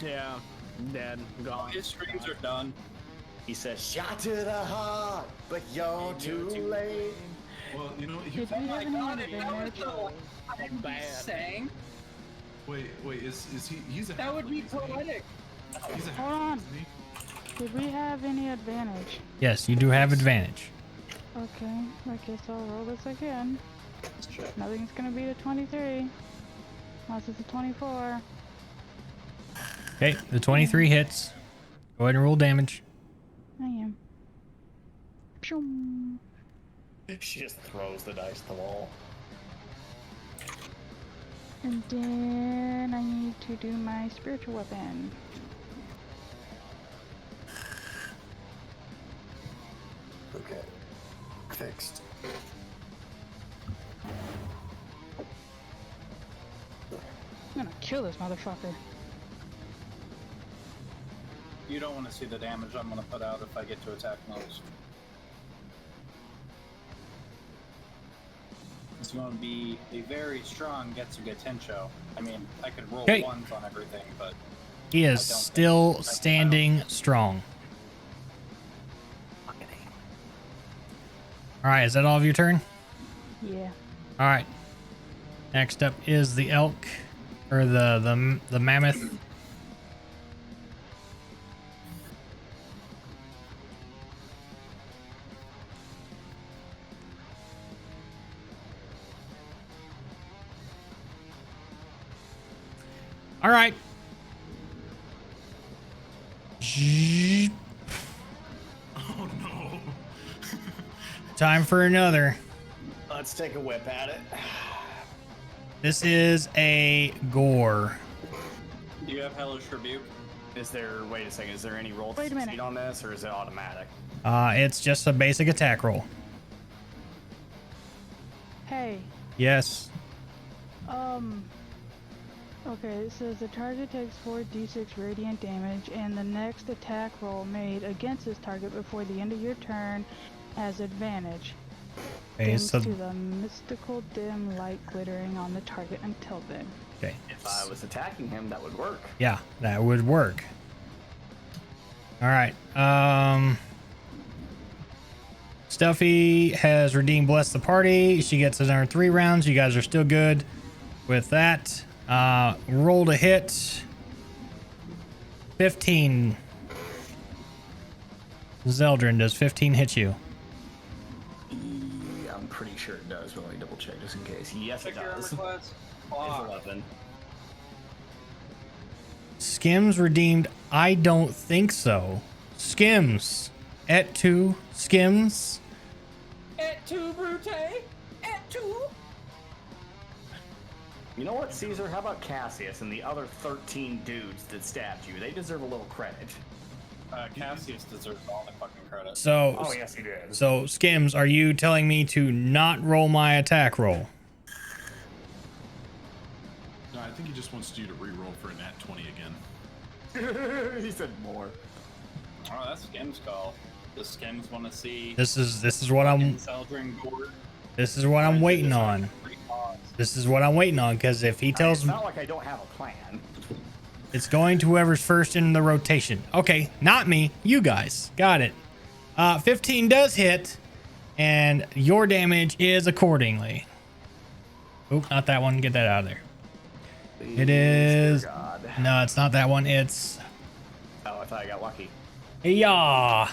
Yeah, dead, gone. His screams are done. He says, shot to the heart, but you're too late. Well, you know, Did we have any advantage? Saying Wait, is he? He's a. that would be poetic. He's a. Hold on. Isn't he? Did we have any advantage? Yes, you do have advantage. Okay, I guess I'll roll this again. Nothing's gonna beat a 23. Unless it's a 24. Okay, the 23 hits. Go ahead and roll damage. I am. Pshum. She just throws the dice at the wall. And then I need to do my spiritual weapon. Okay. Fixed. I'm gonna kill this motherfucker. You don't want to see the damage I'm going to put out if I get to attack modes. It's going to be a very strong Getsuga Tensho. I mean, I could roll Okay. ones on everything, but... He is still standing strong. All right, is that all of your turn? Yeah. All right. Next up is the elk, or the mammoth. All right. Oh no. Time for another. Let's take a whip at it. This is a gore. Do you have Hellish Rebuke? Is there, wait a second, is there any roll to Wait a minute. succeed on this, or is it automatic? It's just a basic attack roll. Hey. Yes. Okay, it says the target takes 4d6 radiant damage, and the next attack roll made against this target before the end of your turn has advantage. Okay, Thanks so to the mystical dim light glittering on the target until then. okay. If I was attacking him, that would work. Yeah, that would work. All right. Stuffy has redeemed Bless the Party. She gets another 3 rounds. You guys are still good with that. Roll to hit. 15. Zeldrin, does 15 hit you? Yeah, I'm pretty sure it does, but let me double check just in case. Yes, it Check your armor does. class. It's 11. Skims redeemed. I don't think so. Skims. Et tu, Skims. Et tu, Brute? Et tu? You know what, Caesar? How about Cassius and the other 13 dudes that stabbed you? They deserve a little credit. Cassius deserves all the fucking credit. So, Oh, yes, he did. So, Skims, are you telling me to not roll my attack roll? No, I think he just wants you to re-roll for a nat 20 again. He said more. Oh, that's Skim's call. The Skims want to see. This is what I'm. Seldrin Gore. This is what I'm waiting on. This is what I'm waiting on, because if he tells It's me, not like I don't have a plan. it's going to whoever's first in the rotation. Okay, not me. You guys got it. 15 does hit, and your damage is accordingly. Oop, not that one. Get that out of there. It is. No, it's not that one. It's. Oh, I thought I got lucky. Yeah.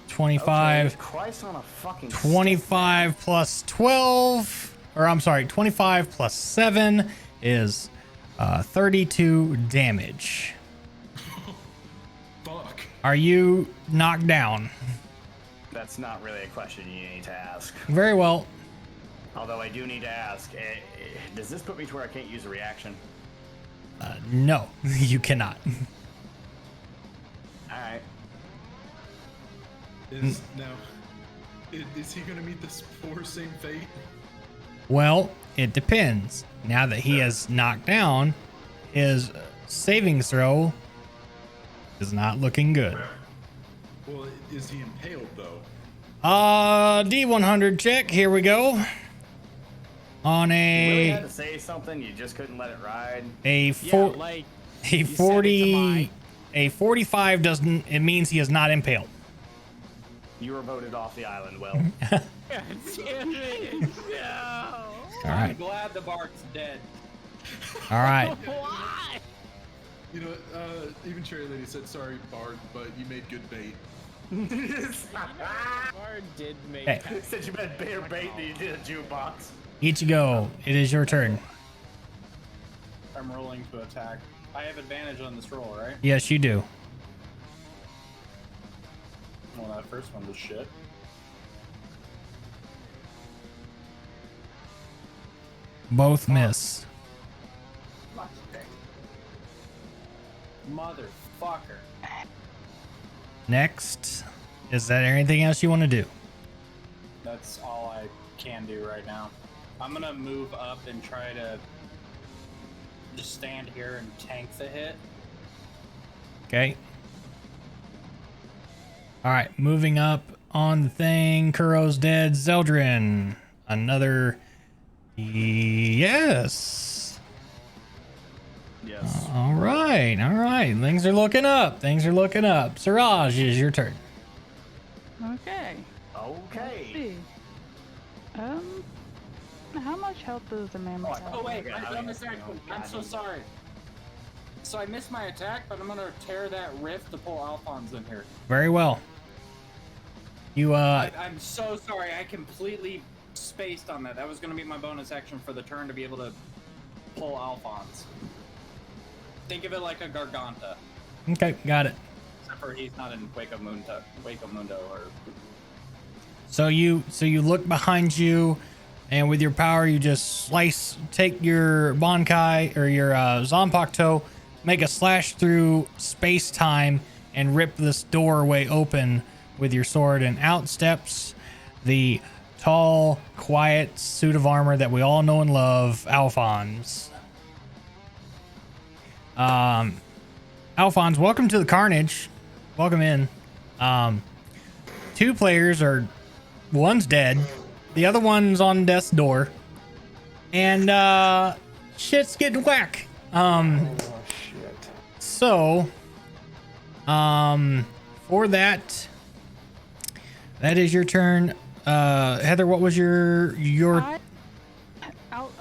25. Okay, Christ on a fucking 25 plus 12, or I'm sorry, 25 plus 7 is 32 damage. Fuck. Are you knocked down? That's not really a question you need to ask. Very well. Although I do need to ask, does this put me to where I can't use a reaction? No, you cannot. Alright. Is he gonna meet this poor same fate? Well, it depends. Now that he is knocked down, his saving throw is not looking good. Well, is he impaled though? D100 check. Here we go. On You really a had to say something, you just couldn't let it ride. a 45 doesn't. It means he is not impaled. You were voted off the island, Will. God damn it! No. All right. I'm glad the Bart's dead. All right. Why? You know, even Cherry Lady said, sorry, Bard, but you made good bait. Bard did make. Hey. Said you meant better bait than you did a jukebox. Ichigo, it is your turn. I'm rolling to attack. I have advantage on this roll, right? Yes, you do. Well, that first one was shit. Both miss. Motherfucker. Next, is that anything else you want to do? That's all I can do right now. I'm gonna move up and try to just stand here and tank the hit. Okay. All right, moving up on the thing. Kuro's dead. Zeldrin, another. Yes. Yes. All right. Things are looking up. Siraj, is your turn. Okay. Okay. Let's see. How much health does the mammoth have? Oh wait, Okay, my I bonus mean, action. oh, I'm God, so sorry. So I missed my attack, but I'm gonna tear that rift to pull Alphonse in here. Very well. You I'm so sorry. I completely spaced on that. That was gonna be my bonus action for the turn to be able to pull Alphonse. Think of it like a Garganta. okay, got it. Except for he's not in Waco Mundo or. So you look behind you, and with your power, you just take your Bankai or your Zanpakuto, make a slash through space time, and rip this doorway open with your sword, and out steps the tall, quiet suit of armor that we all know and love, Alphonse. Alphonse, welcome to the Carnage. Welcome in. Two players are. One's dead. The other one's on death's door. And shit's getting whack. Shit. So for that is your turn. Heather, what was your Out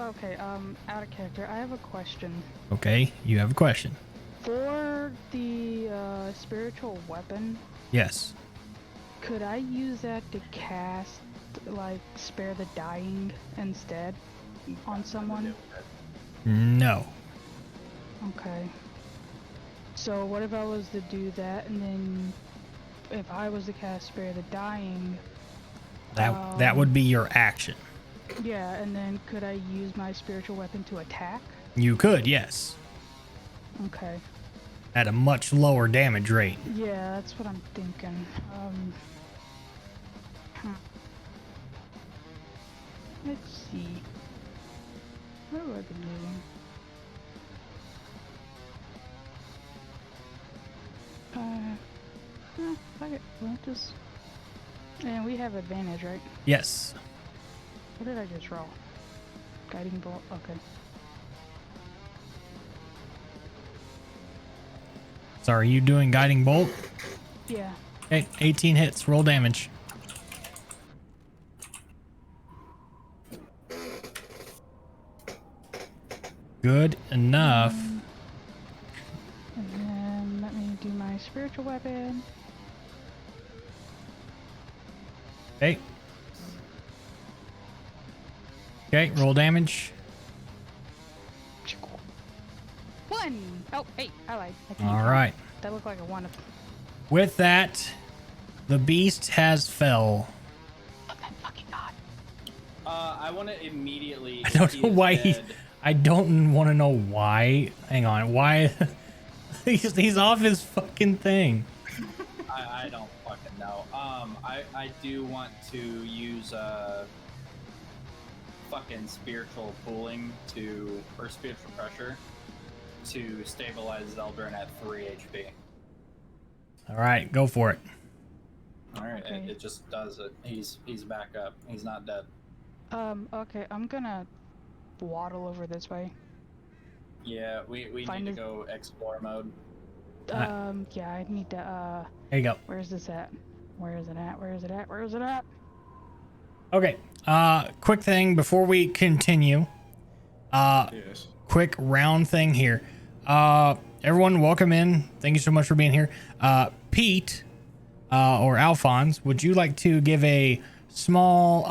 of character. I have a question. Okay, you have a question. For the spiritual weapon, Yes. could I use that to cast, like, Spare the Dying instead on someone? No. Okay. So what if I was to do that, and then if I was to cast Spare the Dying... That would be your action. Yeah, and then could I use my spiritual weapon to attack? You could, yes. Okay. At a much lower damage rate. Yeah, that's what I'm thinking. Let's see. What have I been doing? Fuck it. We'll just... And we have advantage, right? Yes. What did I just roll? Guiding bolt? Okay. So are you doing guiding bolt? Yeah. Okay, 18 hits. Roll damage. Good enough. And then let me do my spiritual weapon. Okay. Okay, roll damage. 1! Oh, hey, I lied. All right. That looked like a 1. With that, the beast has fell. Oh, thank fucking God. I want to immediately. I don't know why I don't want to know why. Hang on, why? he's off his fucking thing. I don't fucking know. I do want to use fucking spiritual pooling or spiritual pressure to stabilize Zeldrin at 3 HP. All right, go for it. All right, Okay. it just does it. He's back up. He's not dead. Okay, I'm gonna waddle over this way. Yeah, we need to go explore mode. Yeah, I need to, There you go. where's this at? Where is it at? Where is it at? Where is it at? Okay. Quick thing before we continue. Yes. Quick round thing here. Everyone, welcome in. Thank you so much for being here. Pete, or Alphonse, would you like to give a small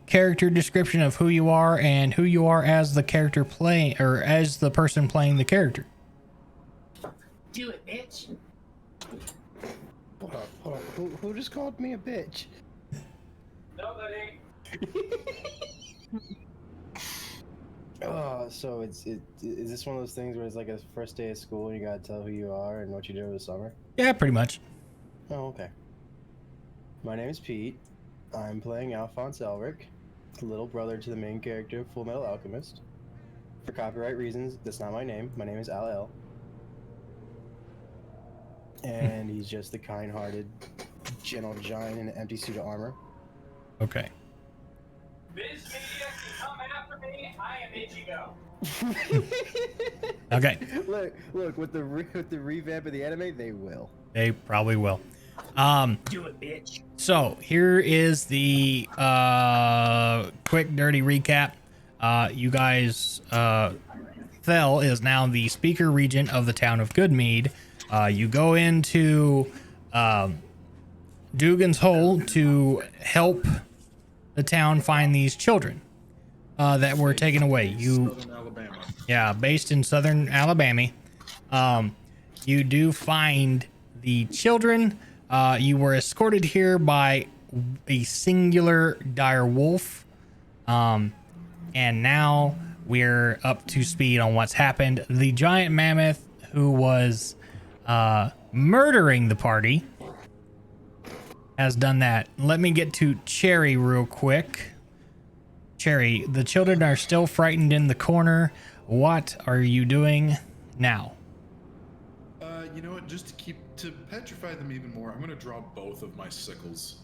character description of who you are and who you are as the character playing, or as the person playing the character? Do it, bitch. Hold up. Who just called me a bitch? Nobody. So is this one of those things where it's like a first day of school and you gotta tell who you are and what you did over the summer? Yeah, pretty much. Oh, okay. My name is Pete. I'm playing Alphonse Elric, the little brother to the main character of Full Metal Alchemist. For copyright reasons, that's not my name. My name is Al. And he's just the kind-hearted, gentle giant in an empty suit of armor. Okay. Viz Media can come after me. I am Ichigo. Okay. Look. With the revamp of the anime, they will. They probably will. Do it, bitch. So here is the quick dirty recap. You guys, Thel is now the speaker regent of the town of Goodmead. You go into Dugan's Hole to help the town find these children that were taken away. You, Southern Alabama. yeah, based in southern Alabama. You do find the children. You were escorted here by a singular dire wolf. And now we're up to speed on what's happened. The giant mammoth who was murdering the party has done that. Let me get to Cherry real quick. Cherry, the children are still frightened in the corner. What are you doing now? You know what? Just to petrify them even more, I'm gonna draw both of my sickles.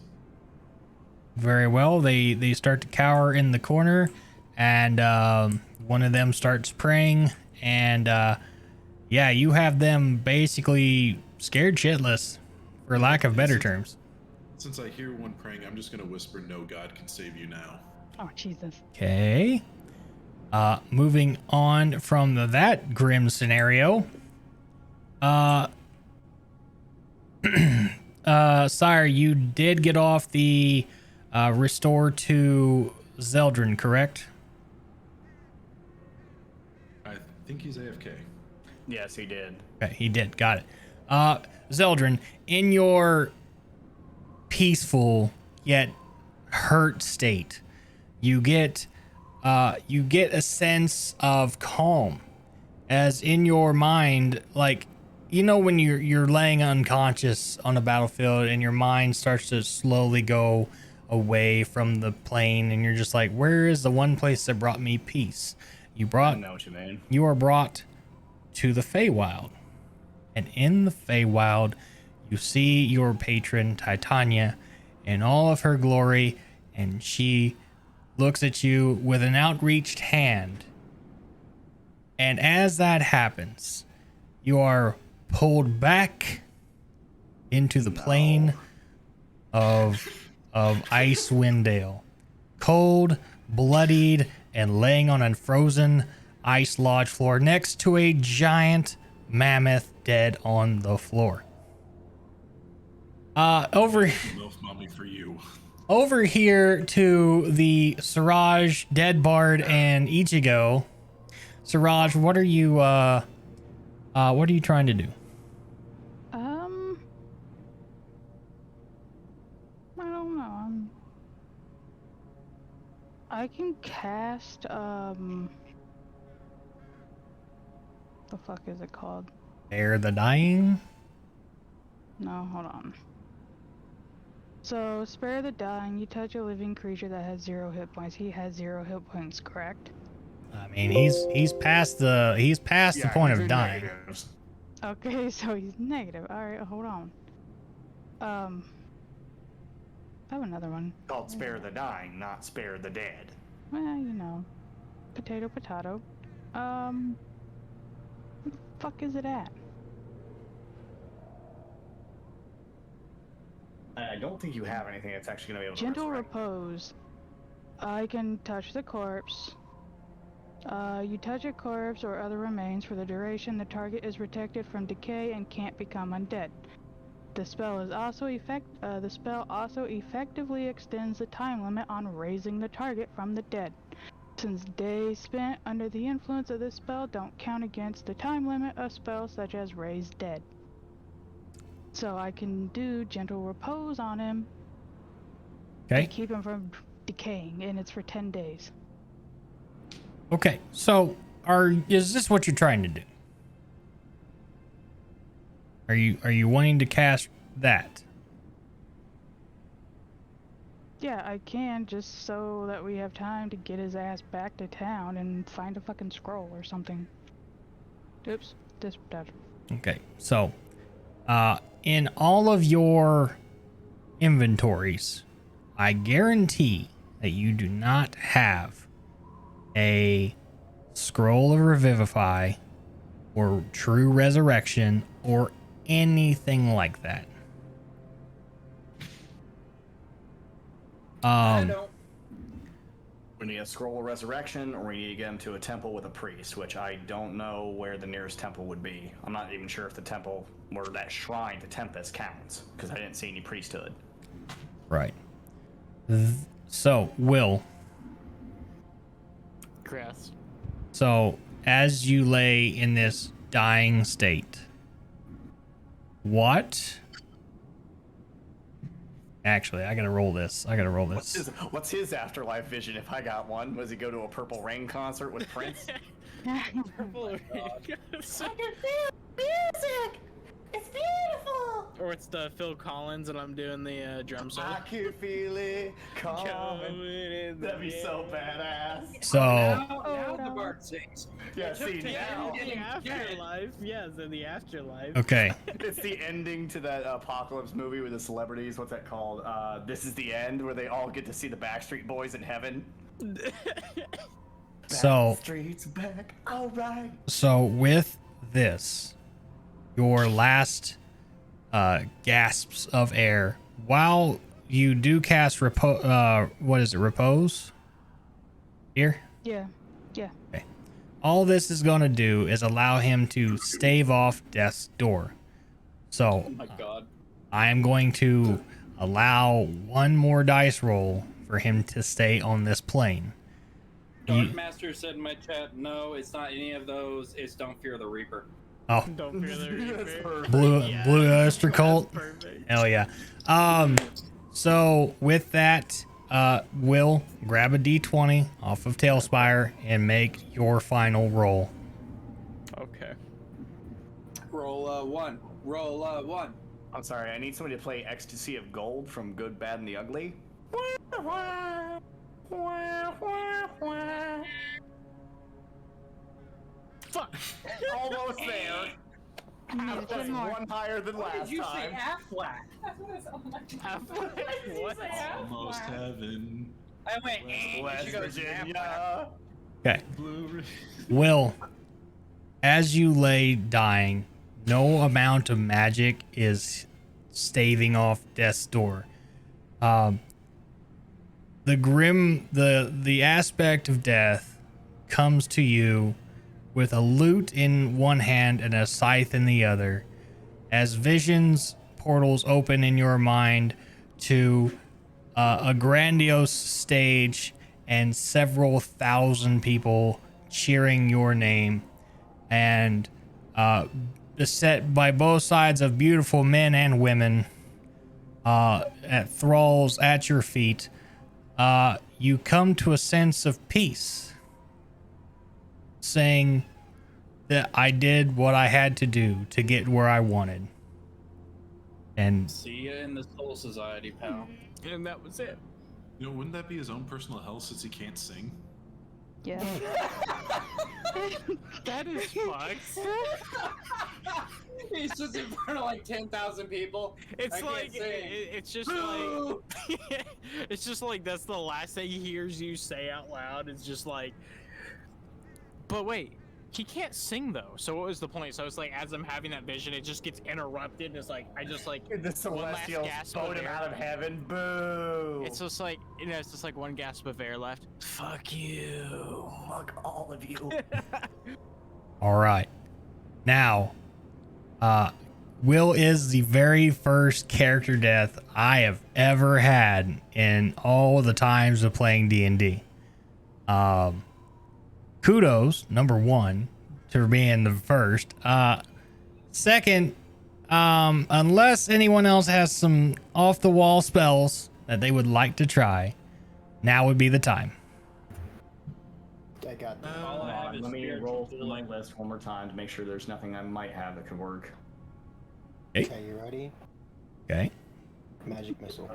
Very well. They start to cower in the corner, and one of them starts praying, and yeah, you have them basically scared shitless, for lack of better terms. Since I hear one praying, I'm just gonna whisper, "No God can save you now." Oh, Jesus. Okay. Moving on from that grim scenario. Sire, you did get off the restore to Zeldrin, correct? I think he's AFK. Yes, he did. Okay, he did. Got it. Zeldrin, in your peaceful yet hurt state, you get a sense of calm, as in your mind, like, you know, when you're laying unconscious on a battlefield and your mind starts to slowly go away from the plane, and you're just like, where is the one place that brought me peace? I know what you mean. You are brought to the Feywild, and in the Feywild, you see your patron Titania in all of her glory, and she looks at you with an outreached hand. And as that happens, you are pulled back into the plane of Icewind Dale, cold, bloodied, and laying on a frozen ice lodge floor next to a giant mammoth dead on the floor. Milf mommy for you. Over here to the Siraj, Dead Bard, and Ichigo. Siraj, what are you trying to do? I don't know. I can cast the fuck is it called? Spare the Dying? No, hold on. So, spare the dying, you touch a living creature that has 0 hit points. He has 0 hit points, correct? I mean, he's past the point of dying. Negatives. Okay, so he's negative. Alright, hold on. I have another one. Called spare the dying, not spare the dead. Well, you know. Potato, potato. Where the fuck is it at? I don't think you have anything that's actually going to be able to Gentle resurrect. repose. I can touch the corpse. You touch a corpse or other remains for the duration. The target is protected from decay and can't become undead. The spell is also effectively extends the time limit on raising the target from the dead. Since days spent under the influence of this spell don't count against the time limit of spells such as raise dead. So I can do gentle repose on him. Okay. To keep him from decaying, and it's for 10 days. Okay, so is this what you're trying to do? Are you wanting to cast that? Yeah, I can, just so that we have time to get his ass back to town and find a fucking scroll or something. Oops, that. Okay, so in all of your inventories, I guarantee that you do not have a scroll of revivify or true resurrection or anything like that. I don't. We need a scroll of resurrection, or we need to get him to a temple with a priest, which I don't know where the nearest temple would be. I'm not even sure if the temple or that shrine to Tempest counts, because I didn't see any priesthood. Right. So, Will. Chris. So, as you lay in this dying state, what? Actually, I gotta roll this. What's his afterlife vision if I got one? Was he go to a Purple Rain concert with Prince? Purple Rain. I can feel music. It's beautiful. Or it's the Phil Collins and I'm doing the drum solo. I can feel it coming. That'd be so badass. So, Now the Bart sings. Yeah, see now. In the afterlife. Yes, in the afterlife. okay. It's the ending to that Apocalypse movie with the celebrities. What's that called? This is the end, where they all get to see the Backstreet Boys in heaven. So, Backstreet's back. All right. so with this, your last gasps of air, while you do cast repose here. Yeah. All this is going to do is allow him to stave off death's door. So, Oh my god. I am going to allow one more dice roll for him to stay on this plane. Darkmaster said in my chat, no, it's not any of those. It's Don't Fear the Reaper. Oh, Don't fear the Reaper. Blue Oyster Cult. Perfect. Hell yeah. So with that, Will grab a D20 off of Tailspire and make your final roll. Okay. Roll one. Roll one. I'm sorry, I need somebody to play Ecstasy of Gold from Good, Bad, and the Ugly. Fuck. Almost there. Just That's more. one higher than What last did you say? time. Aflac. What? Almost heaven. I went, West she goes, Virginia. Okay. Blue. Will, as you lay dying, no amount of magic is staving off death's door. The aspect of death comes to you with a lute in one hand and a scythe in the other, as visions portals open in your mind to a grandiose stage and several thousand people cheering your name, and beset by both sides of beautiful men and women at thralls at your feet. You come to a sense of peace, saying that I did what I had to do to get where I wanted. And see ya in the Soul Society, pal. And that was it. You know, wouldn't that be his own personal hell since he can't sing? Yeah. That is fucked. He's just in front of like 10,000 people. It's I like can't sing. it's just Boo! like it's just like that's the last thing he hears you say out loud. It's just like, but wait, he can't sing though. So what was the point? So it's like as I'm having that vision, it just gets interrupted. And it's like I just like The Celestials boat him out of heaven. Boo! It's just like it's just like one gasp of air left. Fuck you. Fuck all of you. all right, now, Will is the very first character death I have ever had in all the times of playing D&D. Kudos, number one, to being the first. Second, unless anyone else has some off-the-wall spells that they would like to try, now would be the time. I got that. All I have is Let me spiritual roll through my healing. list one more time to make sure there's nothing I might have that could work. Okay, you ready? Okay. Magic missile.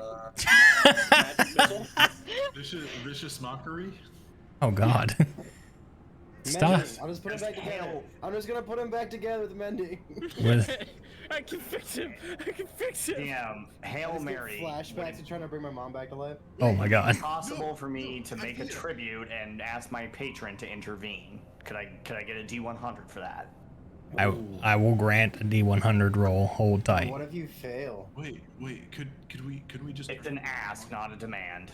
Magic missile? Vicious mockery. Oh God. Stop. Mending. I'll just put him back together. I'm just gonna put him back together with mending. I can fix him. I can fix him. Damn, Hail Mary. Flashbacks to trying to bring my mom back to life. Oh my God. Is it possible for me to make a tribute and ask my patron to intervene? Could I get a D100 for that? I will grant a D100 roll. Hold tight. What if you fail? Wait, could we just? It's an ask, not a demand.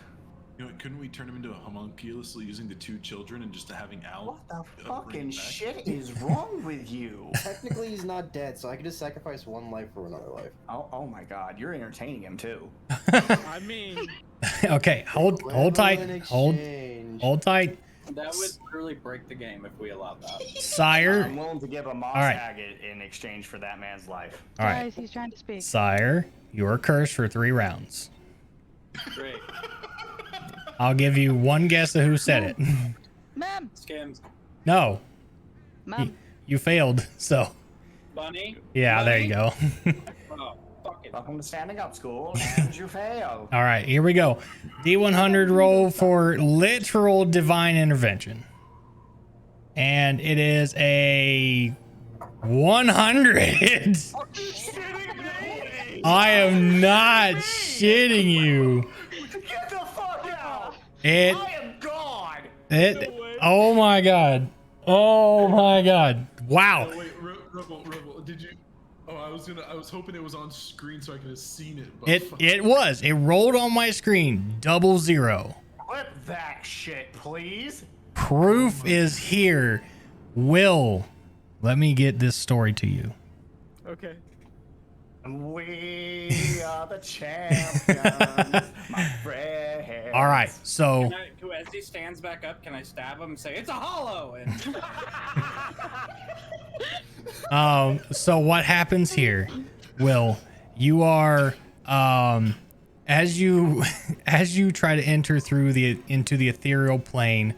You know, couldn't we turn him into a homunculus using the 2 children and just having Al? What the fucking shit is wrong with you? Technically, he's not dead, so I can just sacrifice one life for another life. Oh my God, you're entertaining him too. I mean, Okay, hold tight. Hold tight. That would literally break the game if we allowed that. Sire. I'm willing to give a moss right. agate in exchange for that man's life. All right. Guys, he's trying to speak. Sire, you are cursed for 3 rounds. Great. I'll give you one guess of who said it. Ma'am. Skims. No. Ma'am. You failed, so. Bunny. Yeah, there you go. Oh, fucking. Welcome to standing up school, and you fail. All right, here we go. D100 roll for literal divine intervention. And it is a 100. I am not shitting you. Get the fuck out! I am God! Oh my God. Oh my God. Wow. Oh, wait, Rebel, did you? Oh, I was hoping it was on screen so I could have seen it. But It was. It rolled on my screen. 00. Flip that shit, please. Proof is here. Will, let me get this story to you. okay. We are the champions, my friend. All right, so As he stands back up, can I stab him and say, it's a hollow? And so what happens here, Will, you are as you try to enter through into the ethereal plane,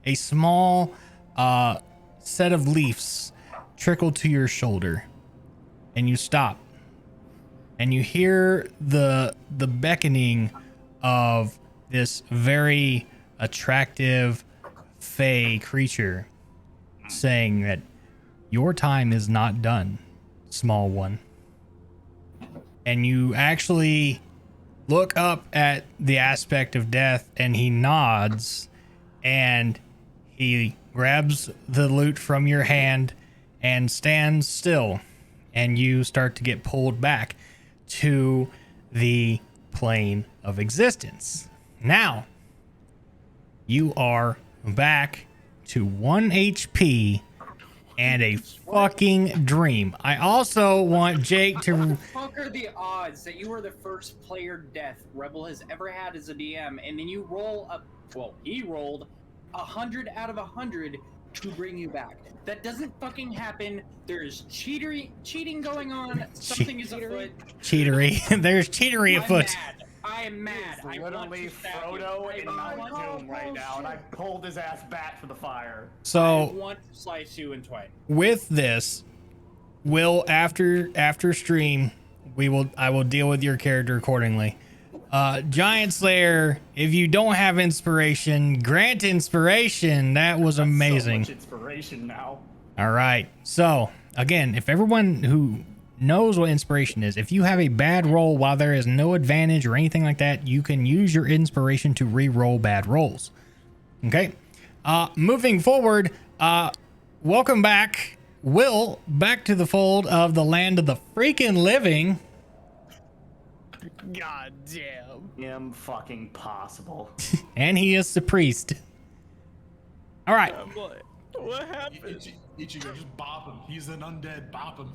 a small set of leaves trickle to your shoulder, and you stop, and you hear the beckoning of this very attractive fey creature saying that your time is not done, small one. And you actually look up at the aspect of death, and he nods, and he grabs the loot from your hand and stands still, and you start to get pulled back to the plane of existence. Now, you are back to 1 HP and a fucking dream. I also want Jake to... What the fuck are the odds that you were the first player death Rebel has ever had as a DM, and then you roll up... Well, he rolled 100 out of 100 to bring you back. That doesn't fucking happen. There's cheating going on. Something is afoot. Cheatery. There's cheatery afoot. I am mad. He's literally Frodo in Mount Doom right now, and I pulled his ass back for the fire. So I want to slice you in twain. with this, Will, after stream, I will deal with your character accordingly. Giant Slayer, if you don't have inspiration, grant inspiration. That was amazing. So much inspiration now. All right. So again, if everyone who knows what inspiration is, if you have a bad roll while there is no advantage or anything like that, you can use your inspiration to re-roll bad rolls. Okay. Moving forward, welcome back, Will, back to the fold of the land of the freaking living. God damn. Fucking possible. And he is the priest. All right. What happened? Ichigo, just bop him. He's an undead. Bop him.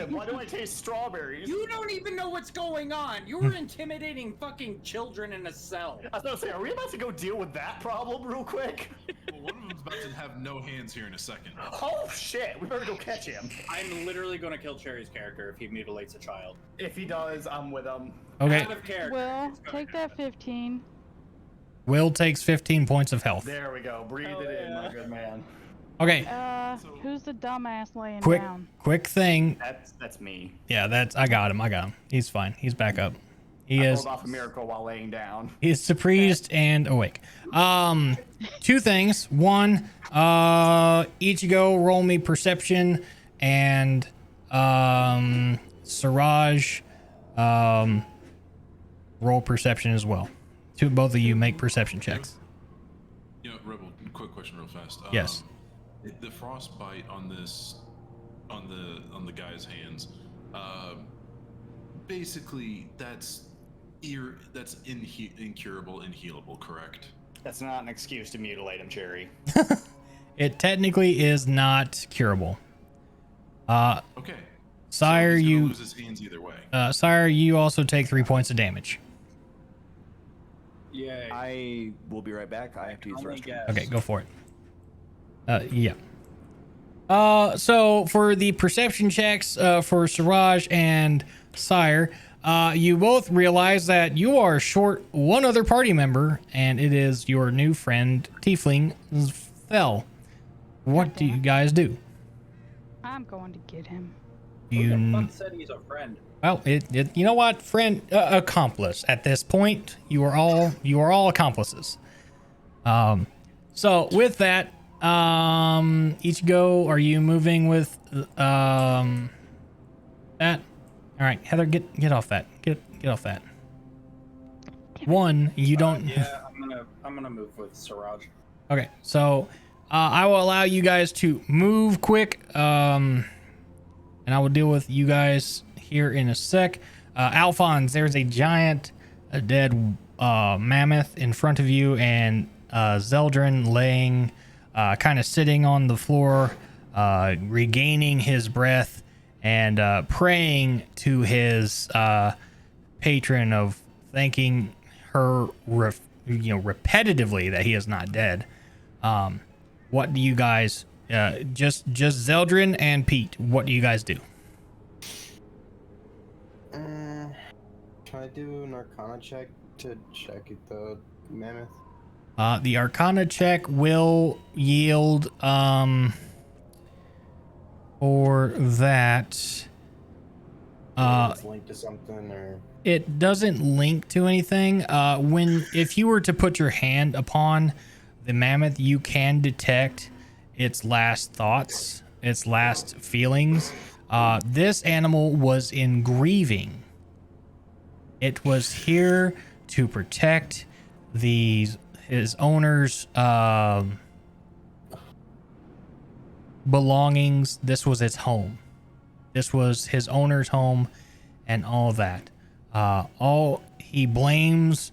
Why do I taste strawberries? You don't even know what's going on. You were intimidating fucking children in a cell. I was gonna say, are we about to go deal with that problem real quick? Well, one of them's about to have no hands here in a second. Oh shit, we better go catch him. I'm literally gonna kill Cherry's character if he mutilates a child. If he does, I'm with him. Okay. Out of character. Will, take that 15. Will takes 15 points of health. There we go. Breathe it in, my good man. Okay. Who's the dumbass laying Quick down? Thing. That's me. Yeah, I got him. He's fine. He's back up. He I is. pulled off a miracle while laying down. He is surprised and awake. 2 things. One, Ichigo, roll me perception, and Siraj, roll perception as well. Both of you make perception checks. You know, Rebel, quick question real fast. Yes. The frostbite on this, on the guy's hands, basically that's incurable, inhealable, correct? That's not an excuse to mutilate him, Cherry. It technically is not curable. Okay. Sire, so he's gonna you lose his hands either way. Sire, you also take 3 points of damage. Yay. I will be right back. I have to use the restroom. Okay, go for it. Yeah. So for the perception checks for Siraj and Sire, you both realize that you are short one other party member, and it is your new friend Tiefling Fell. What do you guys do? I'm going to get him. Who the fuck said he's a friend? Well, you know what, friend, accomplice. At this point, you are all accomplices. So with that, Ichigo, are you moving with that? All right, Heather, get off that. Get off that. One, you don't. Yeah, I'm gonna move with Siraj. Okay, so I will allow you guys to move quick, and I will deal with you guys here in a sec. Alphonse, there's a giant, dead mammoth in front of you, and Zeldrin laying, kind of sitting on the floor, regaining his breath, and praying to his patron of thanking her, repetitively that he is not dead. What do you guys? Just Zeldrin and Pete. What do you guys do? Can I do an Arcana check to check if the mammoth? The Arcana check will yield for that. It's linked to something, or It doesn't link to anything. If you were to put your hand upon the mammoth, you can detect its last thoughts, its last feelings. This animal was in grieving. It was here to protect his owner's belongings. This was its home. This was his owner's home, and all that. He blames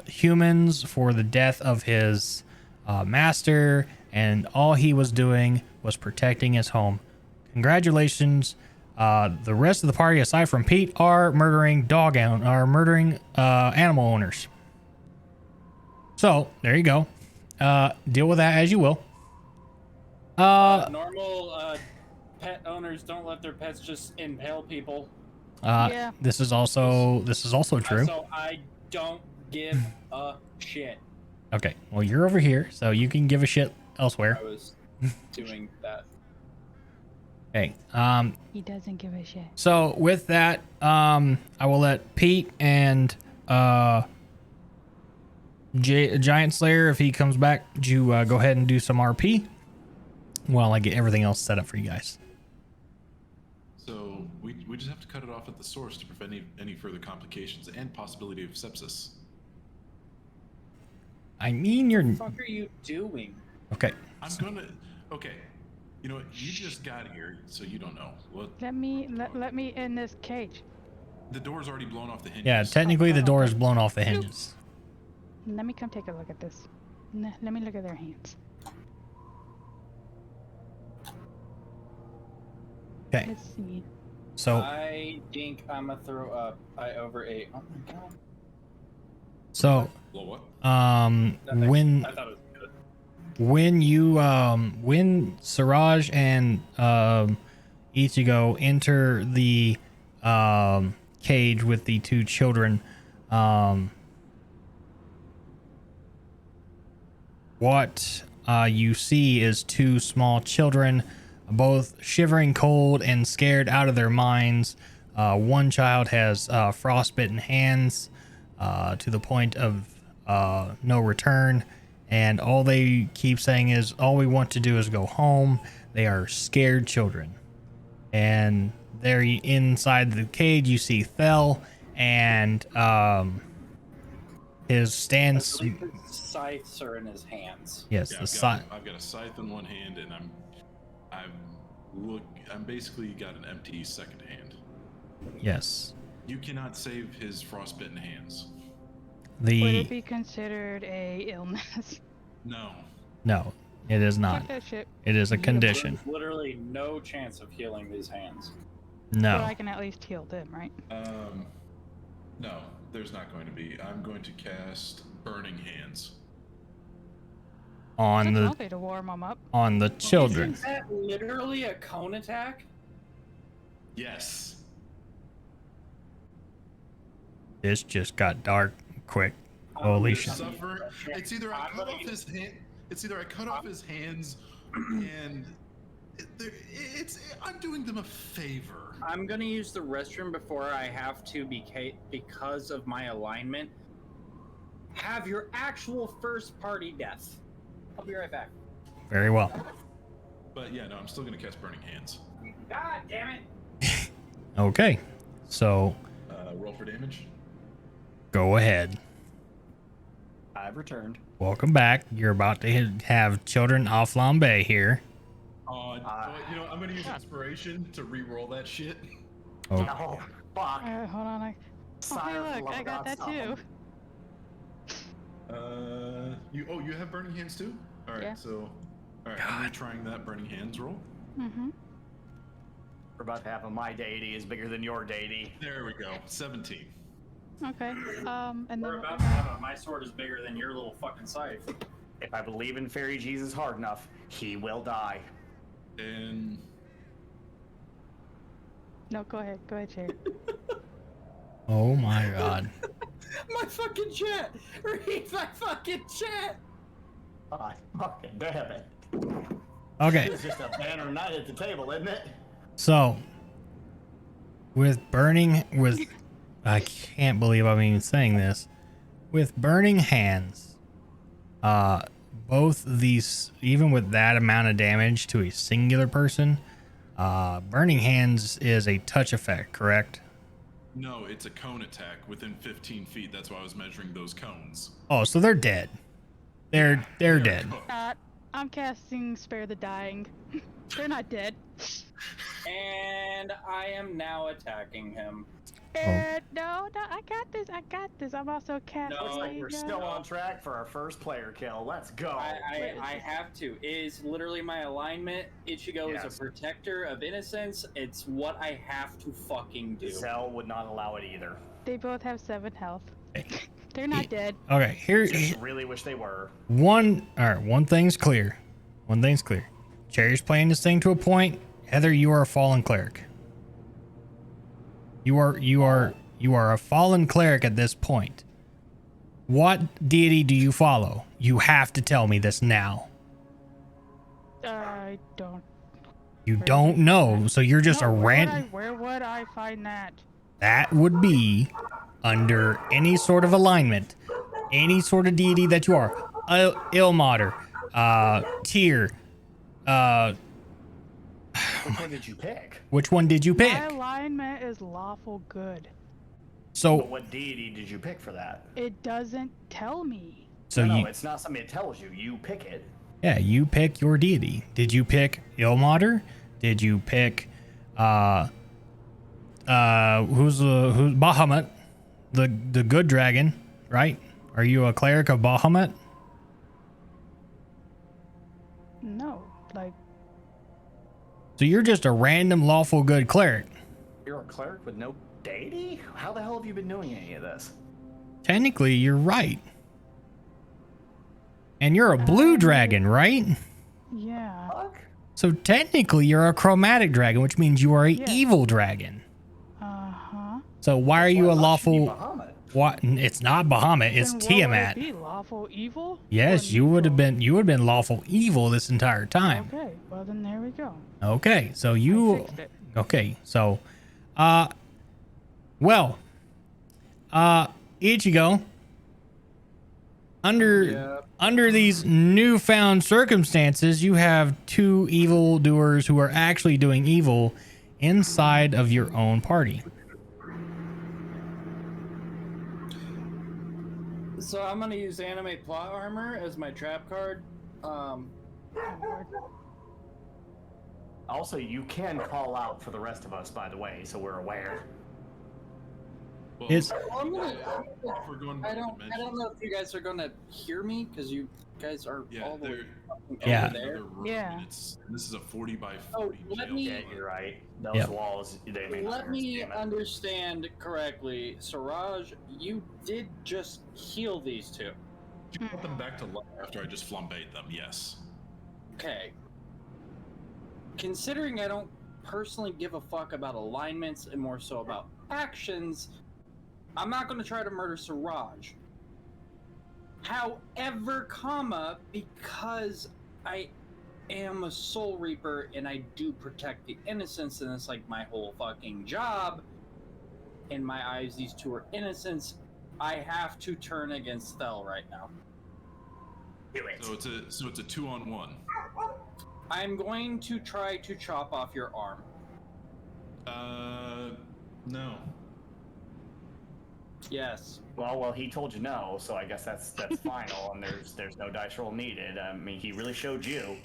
humans for the death of his master, and all he was doing was protecting his home. Congratulations. The rest of the party, aside from Pete, are murdering animal owners. So there you go. Deal with that as you will. Normal pet owners don't let their pets just impale people. Yeah. This is also true. So I don't give a shit. Okay, well, you're over here, so you can give a shit elsewhere. I was doing that. Okay. He doesn't give a shit. So with that, I will let Pete and Giant Slayer, if he comes back, go ahead and do some RP while I get everything else set up for you guys. So we just have to cut it off at the source to prevent any further complications and possibility of sepsis. I mean, you're. What the fuck are you doing? Okay. Okay. You know what? You just got here, so you don't know. What? Let me in this cage. The door's already blown off the hinges. Yeah, technically the door is blown off the hinges. Let me come take a look at this. Let me look at their hands. Okay. Let's see. So I think I'm gonna throw up. I overate. Oh my god. So, what? when I thought it was good. when Siraj and Ichigo enter the cage with the two children, what you see is two small children, both shivering cold and scared out of their minds. One child has frostbitten hands to the point of no return, and all they keep saying is, all we want to do is go home. They are scared children. And there inside the cage, you see Thel and his stance. I believe his scythes are in his hands. Yes, Yeah, the scythe. I've got a scythe in one hand, and I'm basically got an empty second hand. Yes. You cannot save his frostbitten hands. Would it be considered a illness? No. No, it is not. Check that shit. It is a condition. There's literally no chance of healing these hands. No. But I can at least heal them, right? No, there's not going to be. I'm going to cast Burning Hands. On That's the one way to warm them up. on the children. Isn't that literally a cone attack? Yes. This just got dark quick. Holy shit. Suffer. It's either I cut off his hand. It's either I cut off his hands, and I'm doing them a favor. I'm gonna use the restroom before I have to because of my alignment. Have your actual first party death. I'll be right back. Very well. But yeah, no, I'm still gonna cast Burning Hands. God damn it! Okay. So Roll for damage. go ahead. I've returned. Welcome back. You're about to have children off flambe here. You know, I'm gonna use inspiration to re-roll that shit. Oh. Oh, fuck. Hold on. Oh, hey, look, I got that too. You have Burning Hands too? All right, Yeah. so I'm retrying that Burning Hands roll. Mm-hmm. We're about to have my deity is bigger than your deity. There we go. 17. Okay. And then We're about to have my sword is bigger than your little fucking scythe. If I believe in Fairy Jesus hard enough, he will die. And no, go ahead, Jerry. Oh my god. My fucking chat! Read my fucking chat! God fucking damn it. Okay. It's just a banner night at the table, isn't it? So I can't believe I'm even saying this. With Burning Hands, both these, even with that amount of damage to a singular person, Burning Hands is a touch effect, correct? no, it's a cone attack within 15 feet. That's why I was measuring those cones. Oh, so they're dead. They're dead. I'm casting Spare the Dying. They're not dead. And I am now attacking him. No, I got this. I'm also casting. Looks like we're still on track for our first player kill. Let's go. I have to. It is literally my alignment. Ichigo is Yes. a protector of innocence. It's what I have to fucking do. Zell would not allow it either. They both have 7 health. They're not dead. Okay, here. Just really wish they were. One thing's clear. Cherry's playing this thing to a point. Heather, you are a fallen cleric. You are a fallen cleric at this point. What deity do you follow? You have to tell me this now. I don't. You don't know, so you're just a random. Where would I find that? That would be under any sort of alignment, any sort of deity that you are. Ilmater, Tyr. Which one did you pick? Which one did you pick? My alignment is lawful good. So But what deity did you pick for that? It doesn't tell me. So no, it's not something that tells you. You pick it. Yeah, you pick your deity. Did you pick Ilmater? Did you pick who's Bahamut? The good dragon, right? Are you a cleric of Bahamut? No, like. So you're just a random lawful good cleric. You're a cleric with no deity? How the hell have you been doing any of this? Technically, you're right. And you're a blue dragon, right? Yeah. Fuck? So technically, you're a chromatic dragon, which means you are a evil dragon. Uh-huh. So why are you a lawful? Bahamut. What? It's not Bahamut. It's Then what Tiamat. would it be? Lawful evil? Yes, you would have been. You would have been lawful evil this entire time. Okay, well then there we go. Okay, so you. fixed it. Okay, so, Ichigo. under these newfound circumstances, you have two evildoers who are actually doing evil inside of your own party. So I'm gonna use animate plot armor as my trap card. Also, you can call out for the rest of us, by the way, so we're aware. Well, It's I'm gonna, if we're going by I don't dimensions, know if you guys are gonna hear me because you guys are yeah, all the way Yeah. over there. another room, Yeah. and this is a 40 by Oh, 40 let jail me- Yeah, cell. you're right. Those Yep. walls, they may not Let me understand it. understand correctly, Siraj. You did just heal these two. You put them back to life after I just flambéed them. Yes. Okay. Considering I don't personally give a fuck about alignments and more so about actions, I'm not going to try to murder Siraj. However, because I am a Soul Reaper and I do protect the innocents, and it's like my whole fucking job. In my eyes, these two are innocents. I have to turn against Thel right now. Do it. So it's a 2-on-1. I'm going to try to chop off your arm. No. Yes. Well, he told you no, so I guess that's final, and there's no dice roll needed. I mean, he really showed you.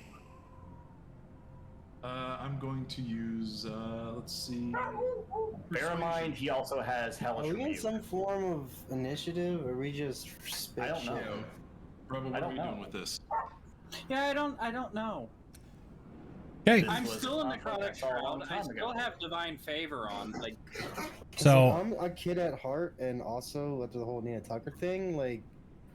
I'm going to use. Let's see. Bear in mind, he also has Are hellish we in rebuke. some form of initiative, or we just spit I don't know. shit? Rebel, I what are don't we know. doing with this? Yeah, I don't know. Okay. I'm was still in a conflict I necrotic saw a long shroud. I time still ago. have divine favor on. Like, So I'm a kid at heart, and also after the whole Nina Tucker thing, like,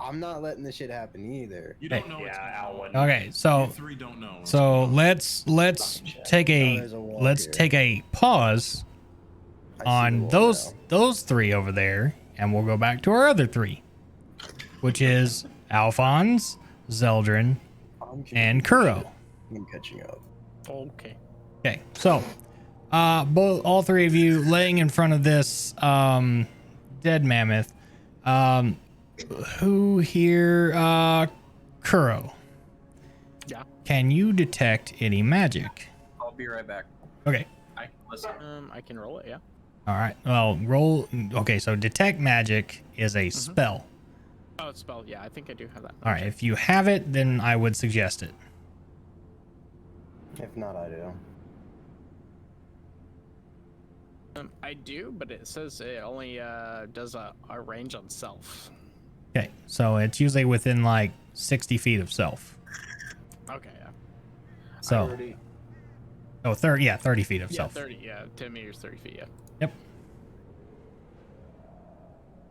I'm not letting this shit happen either. You don't know what's Yeah, going Al on. wouldn't. okay, so You three don't know. what's so going on. let's take a there's a wall let's here. take a pause I see the on wall those now. those three over there, and we'll go back to our other three, which is Alphonse, Zeldrin, I'm and Kuro. I'm catching up. Okay. Okay, so all three of you laying in front of this dead mammoth. Who here? Kuro. Yeah. Can you detect any magic? I'll be right back. Okay. I can listen. I can roll it. Yeah. All right. Well, roll. Okay, so detect magic is a spell. Oh, it's spell. Yeah, I think I do have that. All right. If you have it, then I would suggest it. If not, I do. I do, but it says it only does a range on self. Okay, so it's usually within like 60 feet of self. Okay. Yeah. So, 30. oh, 30. Yeah, 30 feet of Yeah, self. 30. Yeah, 10 meters, 30 feet. Yeah. Yep.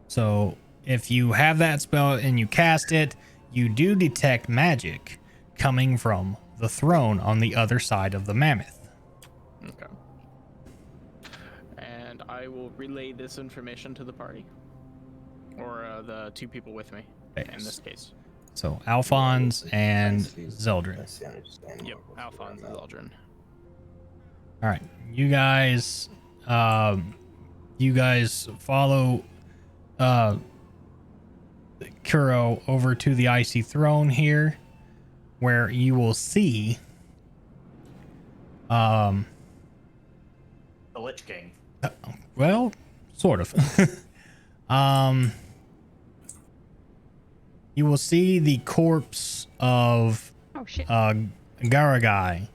So if you have that spell and you cast it, you do detect magic coming from the throne on the other side of the mammoth. Okay. And I will relay this information to the party, or the two people with me in this case. So Alphonse and That's Zeldrin. the understanding. Yep, Alphonse and Zeldrin. All right, you guys follow Kuro over to the icy throne here, where you will see The Lich King. well, sort of. You will see the corpse of Oh shit. Garagai.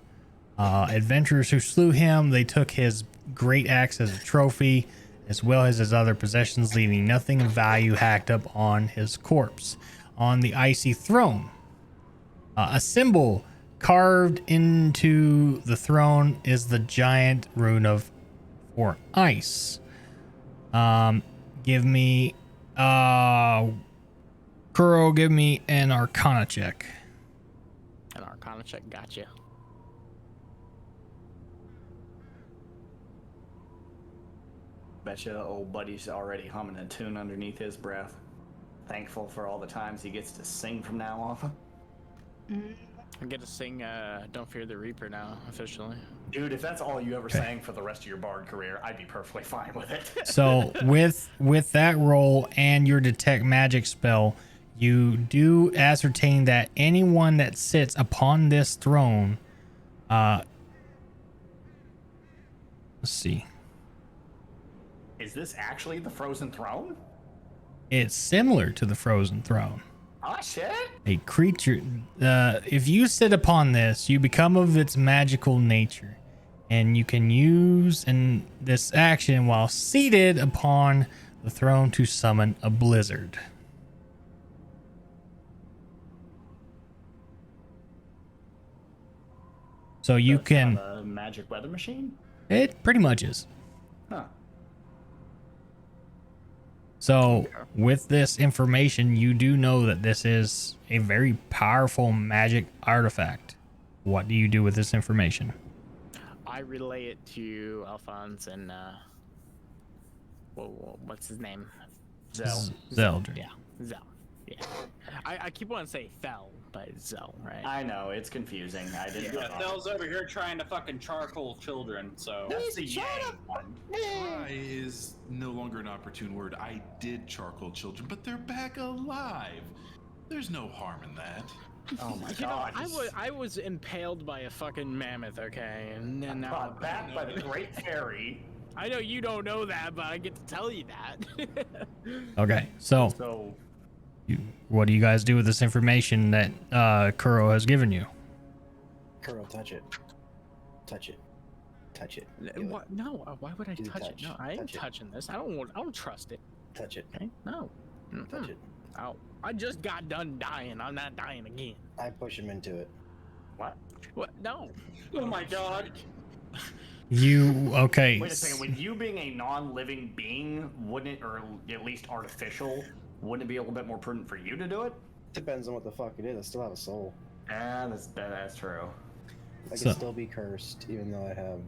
Adventurers who slew him, they took his great axe as a trophy, as well as his other possessions, leaving nothing of value hacked up on his corpse. On the icy throne, a symbol carved into the throne is the giant rune of for ice. Give me Kuro, give me an Arcana check. An Arcana check, gotcha. Betcha old buddy's already humming a tune underneath his breath. Thankful for all the times he gets to sing from now on. I get to sing Don't Fear the Reaper now, officially. Dude, if that's all you ever sang for the rest of your bard career, I'd be perfectly fine with it. So with that roll and your detect magic spell, you do ascertain that anyone that sits upon this throne, let's see. Is this actually the frozen throne? It's similar to the frozen throne. Oh shit! A creature, if you sit upon this, you become of its magical nature, and you can use this action while seated upon the throne to summon a blizzard. So you That's can. not a magic weather machine? It pretty much is. Huh. So with this information, you do know that this is a very powerful magic artifact. What do you do with this information? I relay it to Alphonse and what's his name? Zeldrin. Yeah, Zell. Yeah. I keep wanting to say Fell, but it's Zell, right? I know, it's confusing. I didn't know. Yeah, Thel's over here trying to fucking charcoal children, so. That's the Yang one. Try is no longer an opportune word. I did charcoal children, but they're back alive. There's no harm in that. Oh my You god. know, I was impaled by a fucking mammoth, okay, and then now Brought back by the Great Fairy. I know you don't know that, but I get to tell you that. Okay, so what do you guys do with this information that Kuro has given you? Kuro, touch it. Touch it. Touch it. What? No, why would I Do the touch it? touch. No, I ain't Touch it. touching this. I don't trust it. Touch it. Okay? No. Touch it. Oh, I just got done dying. I'm not dying again. I push him into it. What? What? No. Oh my god. You okay? Wait a second. With you being a non-living being, wouldn't it, or at least artificial, wouldn't it be a little bit more prudent for you to do it? Depends on what the fuck it is. I still have a soul. Yeah, that's true. I can still be cursed, even though I have.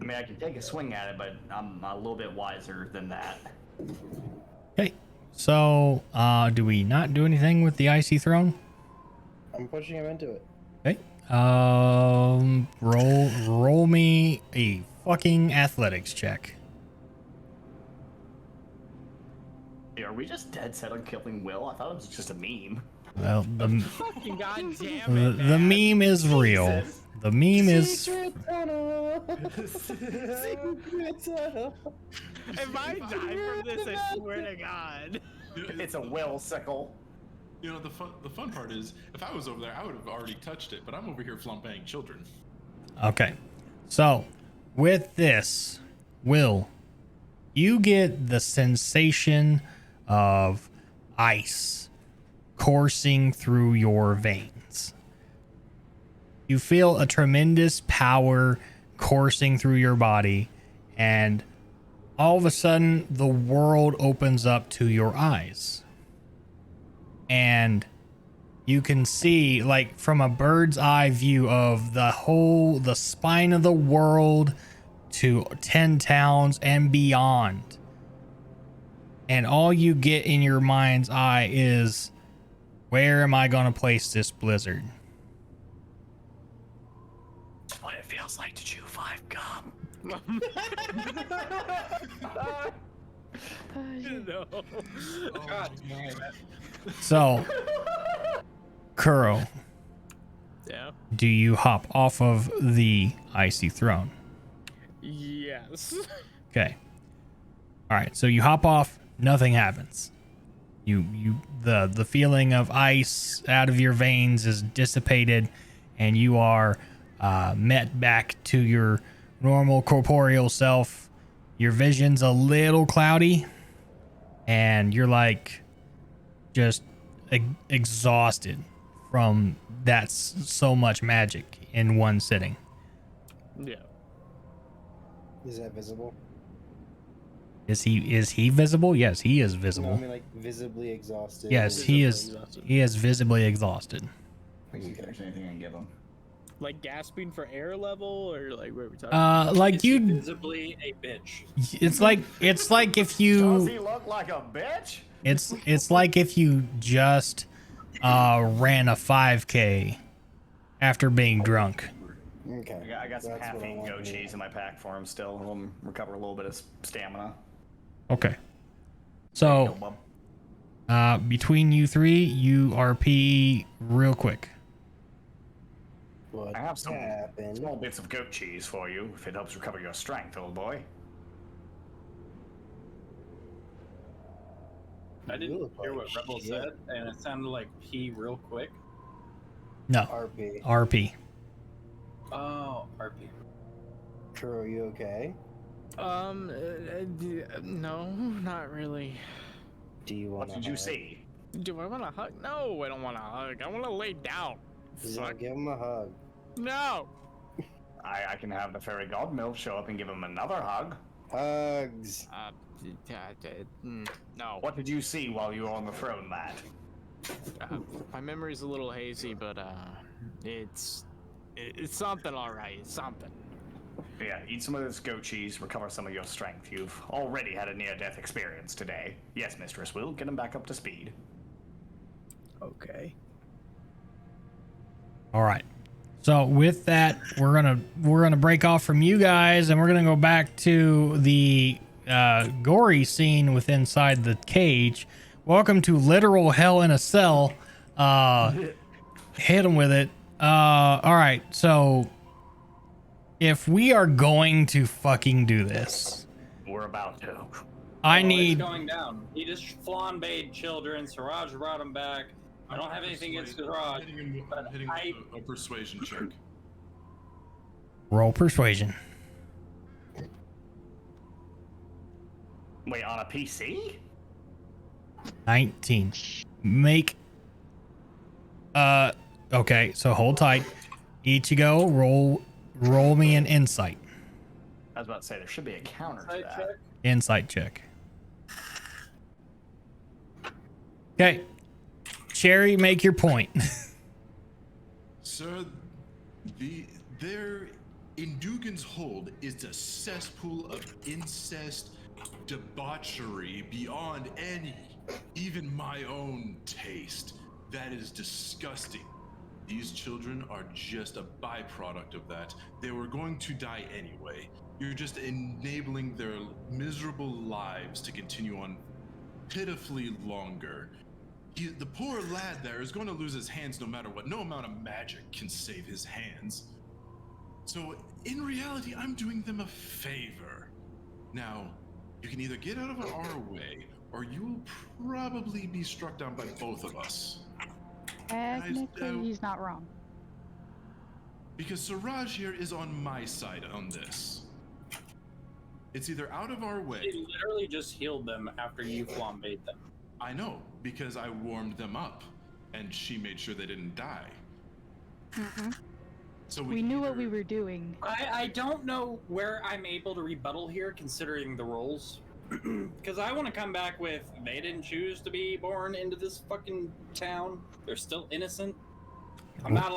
I mean, I can take a swing at it, but I'm a little bit wiser than that. Okay, so do we not do anything with the icy throne? I'm pushing him into it. Okay. Roll me a fucking athletics check. Are we just dead set on killing Will? I thought it was just a meme. Well, the Fucking goddamn it, the meme is real. Jesus. The meme is. Secret tunnel. Secret tunnel. If I die from this, I swear to God. It's a Will sickle. You know, the fun part is, if I was over there, I would have already touched it, but I'm over here flambéing children. Okay, so with this, Will, you get the sensation of ice coursing through your veins. You feel a tremendous power coursing through your body, and all of a sudden, the world opens up to your eyes. And you can see, like, from a bird's eye view of the spine of the world to 10 towns and beyond. And all you get in your mind's eye is, where am I going to place this blizzard? That's what it feels like to chew 5 gum. No. God damn it. So, Kuro, Yeah. do you hop off of the icy throne? Yes. Okay. All right. So you hop off. Nothing happens. The feeling of ice out of your veins is dissipated, and you are met back to your normal corporeal self. Your vision's a little cloudy, and you're like just exhausted from so much magic in one sitting. Yeah. Is that visible? Is he visible? Yes, he is visible. No, I mean like visibly exhausted. Yes, he is. He is visibly exhausted. I see if there's anything I can give him. Like gasping for air level, or like what are we talking? Like Is he you. visibly a bitch. It's like if Does you. he look like a bitch? It's like if you just ran a 5K after being drunk. Okay. I got some That's what I half-eaten want goat to hear. cheese in my pack for him still. Let him recover a little bit of stamina. Okay. There you So go, bub. Between you three, you RP real quick. What I have some happened? small bits of goat cheese for you if it helps recover your strength, old boy. I didn't look hear like what Rebel shit. said, and it sounded like P real quick. No. RP. RP. Oh, RP. True, are you okay? No, not really. Do you want What did you see? Do I want to hug? No, I don't want to hug. I want to lay down. Fuck. Give him a hug. No. I can have the fairy godmilf show up and give him another hug. Hugs. No. What did you see while you were on the throne, lad? My memory's a little hazy, but it's something, all right. It's something. Yeah, eat some of this goat cheese, recover some of your strength. You've already had a near-death experience today. Yes, Mistress, we'll get him back up to speed. Okay. All right. So with that, we're gonna break off from you guys, and we're gonna go back to the gory scene with inside the cage. Welcome to literal hell in a cell. Hit him with it. All right. So if we are going to fucking do this, we're about to. I It's need. going down. He just flambéed children. Siraj brought him back. I don't have anything against Siraj, but Hitting a persuasion check. Roll persuasion. Wait, on a PC? 19. Make. Okay. So hold tight. Ichigo, roll me an insight. I was about to say, there should be a counter to that. Insight check. Okay. Cherry, make your point. Sir, there in Dugan's hold is a cesspool of incest, debauchery beyond any, even my own taste. That is disgusting. These children are just a byproduct of that. They were going to die anyway. You're just enabling their miserable lives to continue on pitifully longer. The poor lad there is going to lose his hands no matter what. No amount of magic can save his hands. So, in reality, I'm doing them a favor. Now, you can either get out of our way, or you will probably be struck down by both of us. Technically, he's not wrong. Because Siraj here is on my side on this. It's either out of our way. He literally just healed them after you flambéed them. I know, because I warmed them up, and she made sure they didn't die. So We knew what we were doing. I don't know where I'm able to rebuttal here, considering the roles. Because I want to come back with, they didn't choose to be born into this fucking town. They're still innocent. I'm not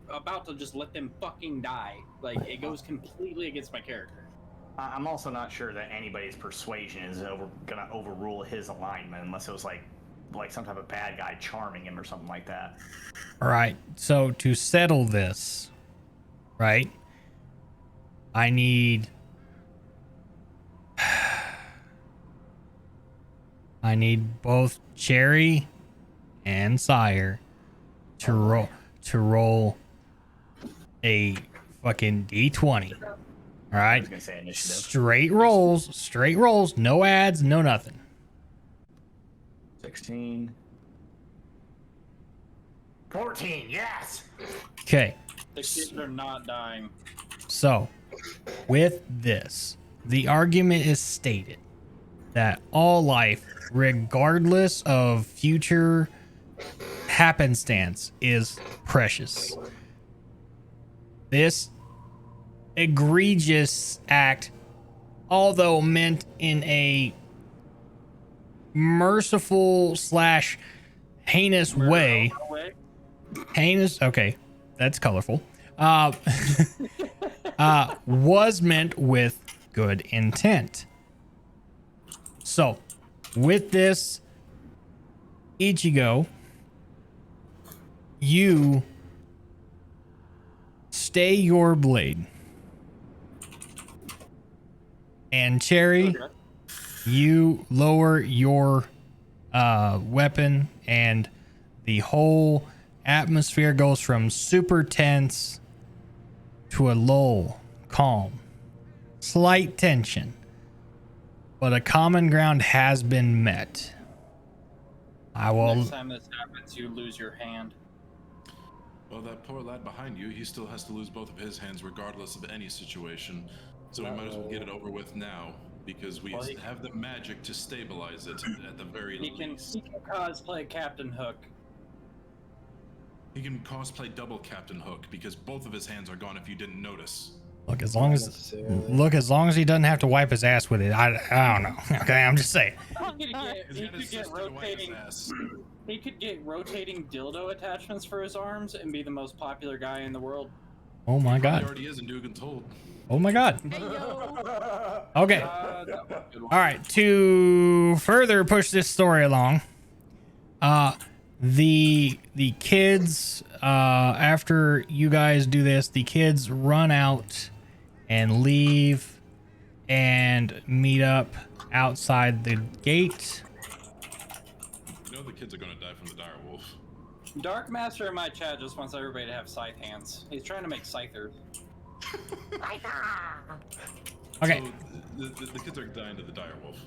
about to just let them fucking die. Like, it goes completely against my character. I'm also not sure that anybody's persuasion is gonna overrule his alignment unless it was like some type of bad guy charming him or something like that. All right. So to settle this, right? I need both Cherry and Sire to roll a fucking D20. All right. I was gonna say initiative. Straight rolls, no ads, no nothing. 16. 14, yes! Okay. The kids are not dying. So, with this, the argument is stated that all life, regardless of future happenstance, is precious. This egregious act, although meant in a merciful / heinous way, okay, that's colorful, was meant with good intent. So, with this, Ichigo, you stay your blade. And Cherry, you lower your weapon, and the whole atmosphere goes from super tense to a lull, calm, slight tension, but a common ground has been met. Next time this happens, you lose your hand. Well, that poor lad behind you, he still has to lose both of his hands regardless of any situation. So we might as well get it over with now, because we have the magic to stabilize it at the very least. He can cosplay Captain Hook. He can cosplay double Captain Hook, because both of his hands are gone if you didn't notice. Look, as long as he doesn't have to wipe his ass with it, I don't know. Okay, I'm just saying. He could get rotating dildo attachments for his arms and be the most popular guy in the world. Oh my He god. already is in Dugan Told. Oh my god. Okay. All right. To further push this story along, the kids, after you guys do this, the kids run out and leave and meet up outside the gate. You know the kids are gonna die from the dire wolf. Dark Master in my chat just wants everybody to have scythe hands. He's trying to make scythers. Okay. So the kids are dying to the dire wolf.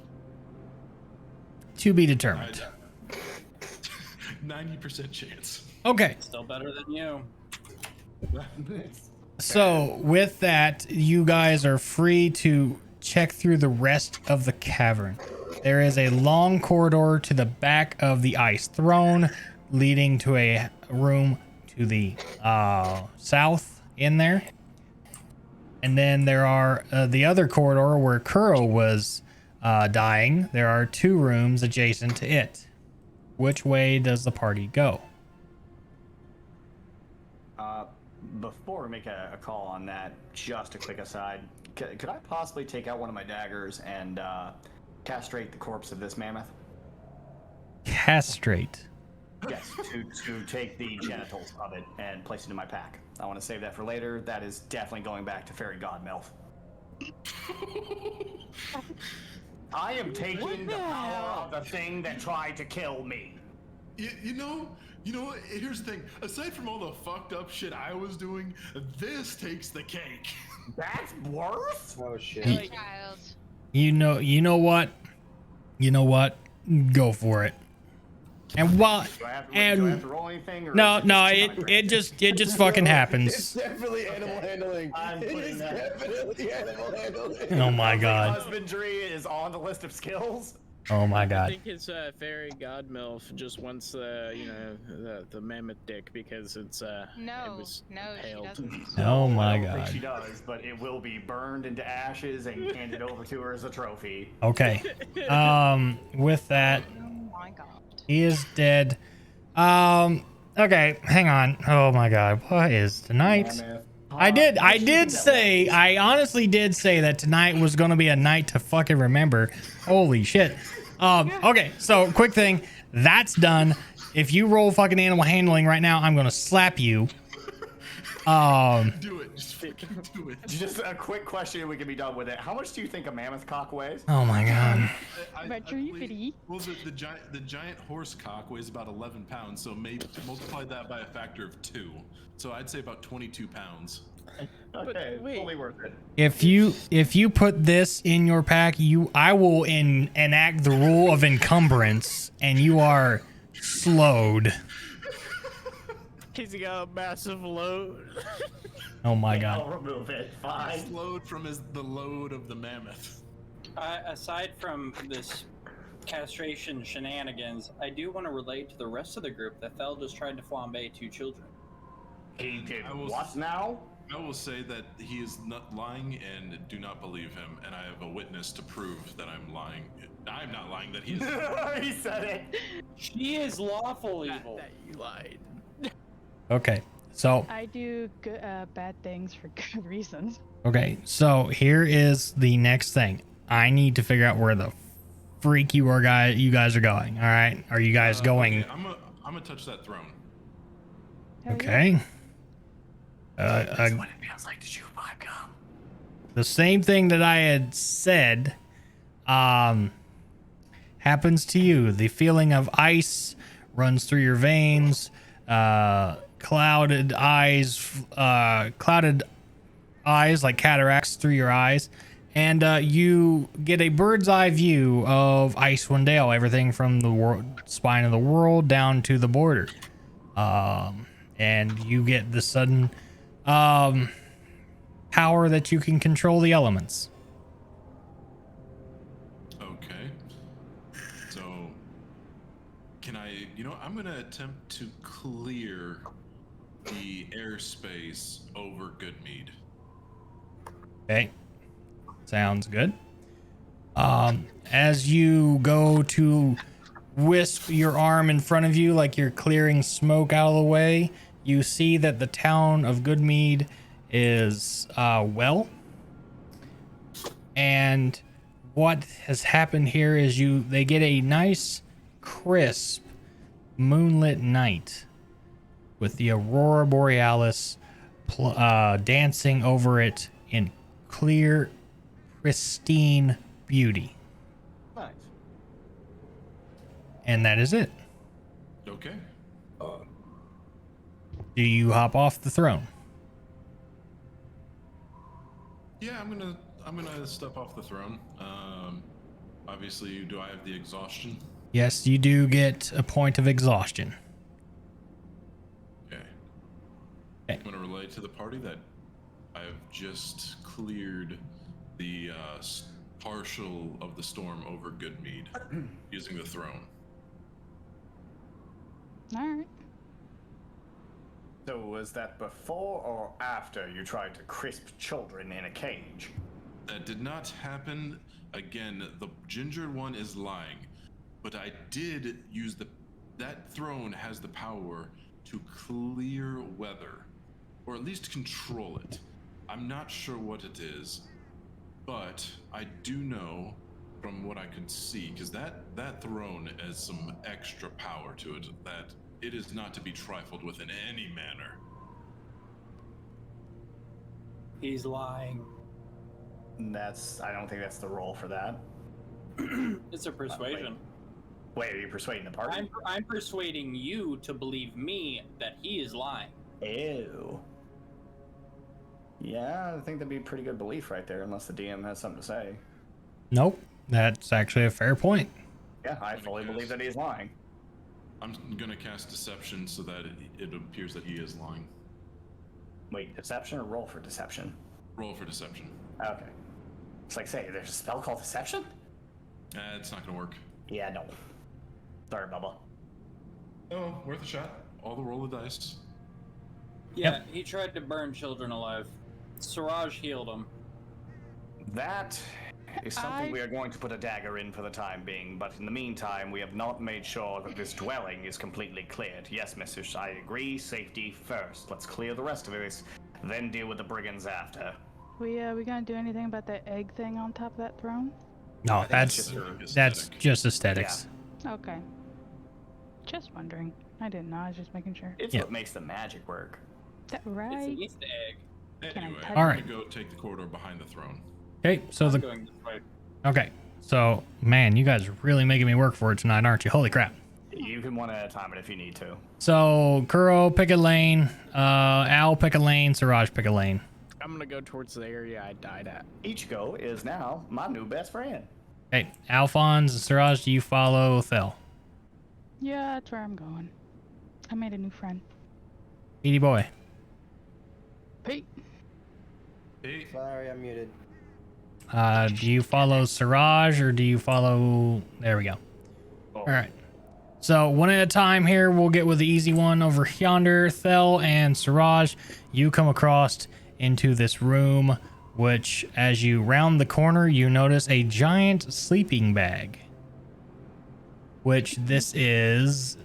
To be determined. 90% chance. Okay. Still better than you. So with that, you guys are free to check through the rest of the cavern. There is a long corridor to the back of the ice throne, leading to a room to the south in there. And then there are the other corridor where Kuro was dying. There are 2 rooms adjacent to it. Which way does the party go? Before we make a call on that, just a quick aside. Could I possibly take out one of my daggers and castrate the corpse of this mammoth? Castrate? Yes, to take the genitals of it and place it in my pack. I want to save that for later. That is definitely going back to Fairy God Melf. I am taking the power of the thing that tried to kill me. You know, here's the thing. Aside from all the fucked up shit I was doing, this takes the cake. That's worse? Oh shit. You know what? Go for it. And what? Do I have to roll anything? Or No, it just fucking happens. It's definitely animal handling. It's definitely animal handling. Oh my god. Husbandry is on the list of skills. Oh my I god. think it's Fairy God Milf just wants the mammoth dick because it's it was impaled. Oh my I don't think god. she does, but it will be burned into ashes and handed over to her as a trophy. Okay. With that, Oh my god. he is dead. Okay, hang on. Oh my god. What is tonight? I honestly did say that tonight was going to be a night to fucking remember. Holy shit. Okay, so quick thing. That's done. If you roll fucking animal handling right now, I'm going to slap you. Do it. Just fucking do it. Just a quick question and we can be done with it. How much do you think a mammoth cock weighs? Oh my god. Well, the giant horse cock weighs about 11 pounds, so maybe multiply that by a factor of 2. So I'd say about 22 pounds. Okay, fully worth it. If you put this in your pack, I will enact the rule of encumbrance, and you are slowed. He's got a massive load. Oh my I'll god. remove it. Fine. Slowed from the load of the mammoth. Aside from this castration shenanigans, I do want to relate to the rest of the group that Fel just tried to flambe 2 children. He did what now? I will say that he is not lying and do not believe him, and I have a witness to prove that I'm lying. I'm not lying, that he is. He said it. She is lawful evil. That you lied. Okay, so I do good, bad things for good reasons. okay, so here is the next thing. I need to figure out where the freak you guys are going. All right, are you guys going? Okay, I'm gonna touch that throne. Okay. That's what it feels like to chew pipe gum. The same thing that I had said happens to you. The feeling of ice runs through your veins, clouded eyes like cataracts through your eyes, and you get a bird's eye view of Icewind Dale, everything from the spine of the world down to the border. And you get the sudden power that you can control the elements. Okay. So, can I, I'm going to attempt to clear the airspace over Goodmead. Okay. Sounds good. As you go to wisp your arm in front of you like you're clearing smoke out of the way, you see that the town of Goodmead is well. And what has happened here is they get a nice crisp moonlit night with the aurora borealis dancing over it in clear, pristine beauty. Nice. And that is it. Okay. Do you hop off the throne? Yeah, I'm gonna step off the throne. Obviously, do I have the exhaustion? Yes, you do get a point of exhaustion. Okay. I'm gonna relay to the party that I have just cleared the partial of the storm over Goodmead using the throne. All right. So was that before or after you tried to crisp children in a cage? That did not happen. Again, the gingered one is lying. But I did use that throne has the power to clear weather, or at least control it. I'm not sure what it is, but I do know from what I can see, because that throne has some extra power to it that it is not to be trifled with in any manner. He's lying. I don't think that's the role for that. It's a persuasion. Wait, are you persuading the party? I'm persuading you to believe me that he is lying. Ew. Yeah, I think that'd be a pretty good belief right there, unless the DM has something to say. Nope. That's actually a fair point. Yeah, I fully believe that he's lying. I'm gonna cast deception so that it appears that he is lying. Wait, deception or roll for deception? Roll for deception. Okay. It's like, say, there's a spell called deception? It's not gonna work. Yeah, no. Sorry, Bubba. Oh, worth a shot. All the roll of dice. Yeah, he tried to burn children alive. Siraj healed him. That is something we are going to put a dagger in for the time being, but in the meantime, we have not made sure that this dwelling is completely cleared. Yes, Mr. I agree, safety first. Let's clear the rest of this, then deal with the brigands after. We gonna do anything about that egg thing on top of that throne? No, that's just aesthetics. Okay. Just wondering. I didn't know. I was just making sure. It's what makes the magic work. That right? It's an Easter egg. Anyway, touch All I'm right. gonna go take the corridor behind the throne. Okay, so I'm going this way. Okay, so man, you guys are really making me work for it tonight, aren't you? Holy crap! You can one at a time if you need to. So Kuro, pick a lane. Al, pick a lane. Siraj, pick a lane. I'm gonna go towards the area I died at. Ichigo is now my new best friend. Okay, Alphonse and Siraj, do you follow Thel? Yeah, that's where I'm going. I made a new friend. Edie boy. Pete. Hey. Sorry, I'm muted. Do you follow Siraj or do you follow? There we go. All right. So one at a time here. We'll get with the easy one over yonder. Thel and Siraj, you come across into this room, which as you round the corner, you notice a giant sleeping bag. Which this is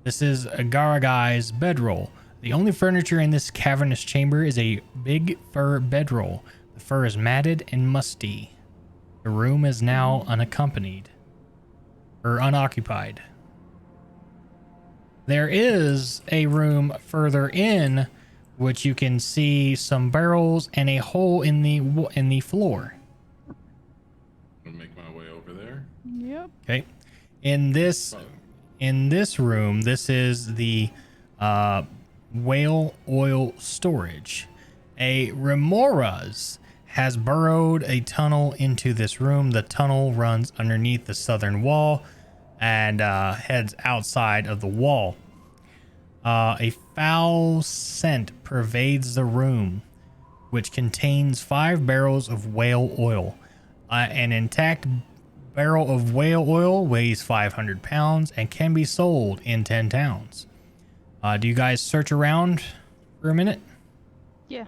Agaragai's bedroll. The only furniture in this cavernous chamber is a big fur bedroll. The fur is matted and musty. The room is now unoccupied. There is a room further in, which you can see some barrels and a hole in the floor. I'm gonna make my way over there. Yep. Okay. In this room, this is the whale oil storage. A remoras has burrowed a tunnel into this room. The tunnel runs underneath the southern wall and heads outside of the wall. A foul scent pervades the room, which contains 5 barrels of whale oil. An intact barrel of whale oil weighs 500 pounds and can be sold in 10 towns. Do you guys search around for a minute? Yeah.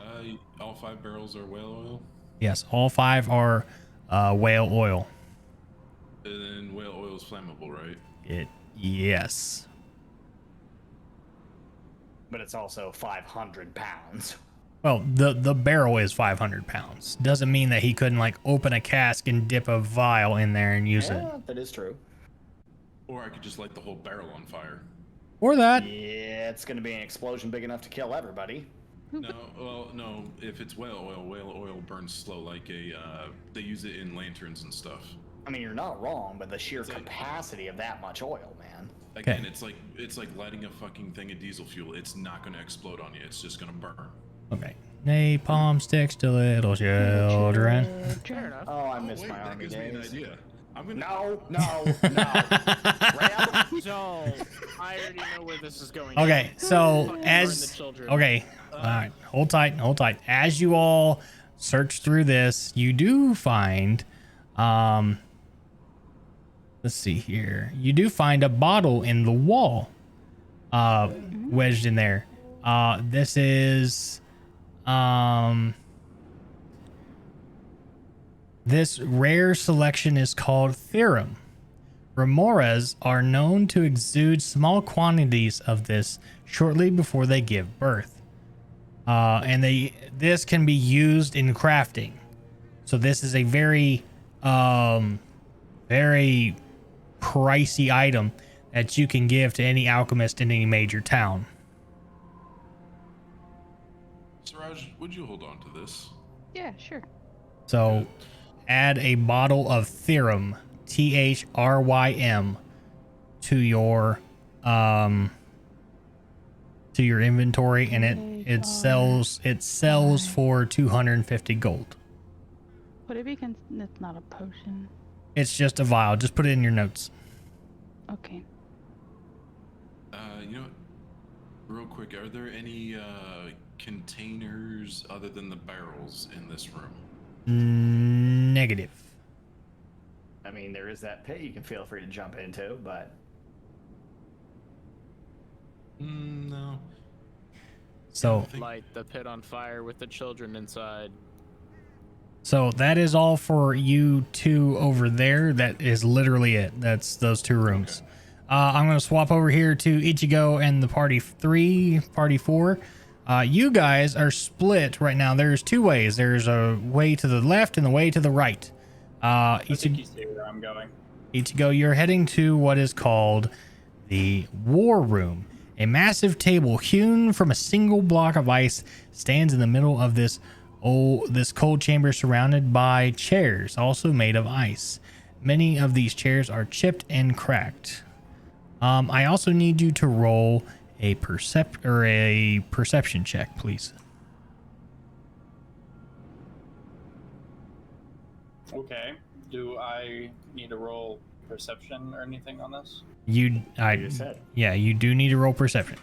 All 5 barrels are whale oil? Yes, all 5 are whale oil. And then whale oil is flammable, right? Yes. But it's also 500 pounds. Well, the barrel is 500 pounds. Doesn't mean that he couldn't like open a cask and dip a vial in there and use it. That is true. Or I could just light the whole barrel on fire. Or that. Yeah, it's going to be an explosion big enough to kill everybody. No. If it's whale oil burns slow. Like they use it in lanterns and stuff. I mean, you're not wrong, but the sheer capacity of that much oil, man. Again, it's like lighting a fucking thing of diesel fuel. It's not going to explode on you. It's just going to burn. Okay. Napalm sticks to little children. Fair enough. Oh, I missed my army gives me an days. idea. No. So I already know where this is going. Okay, so Fucking as burn the children. okay, all right, hold tight. As you all search through this, you do find, let's see here, you do find a bottle in the wall, wedged in there. This is, this rare selection is called Theorem. Remoras are known to exude small quantities of this shortly before they give birth. And this can be used in crafting. So this is a very very pricey item that you can give to any alchemist in any major town. Siraj, would you hold on to this? Yeah, sure. So add a bottle of Theorem, THRYM, to your inventory, and it sells for 250 gold. Would it be it's not a potion. It's just a vial. Just put it in your notes. Okay. You know, real quick, are there any containers other than the barrels in this room? Negative. I mean, there is that pit you can feel free to jump into, but No. So Light the pit on fire with the children inside. So that is all for you two over there. That is literally it. That's those 2 rooms. Okay. I'm going to swap over here to Ichigo and the party 4. You guys are split right now. There's 2 ways. There's a way to the left and the way to the right. I think you see where I'm going. Ichigo, you're heading to what is called the War Room. A massive table hewn from a single block of ice stands in the middle of this cold chamber, surrounded by chairs also made of ice. Many of these chairs are chipped and cracked. I also need you to roll a perception check, please. Okay. Do I need to roll perception or anything on this? You do need to roll perception.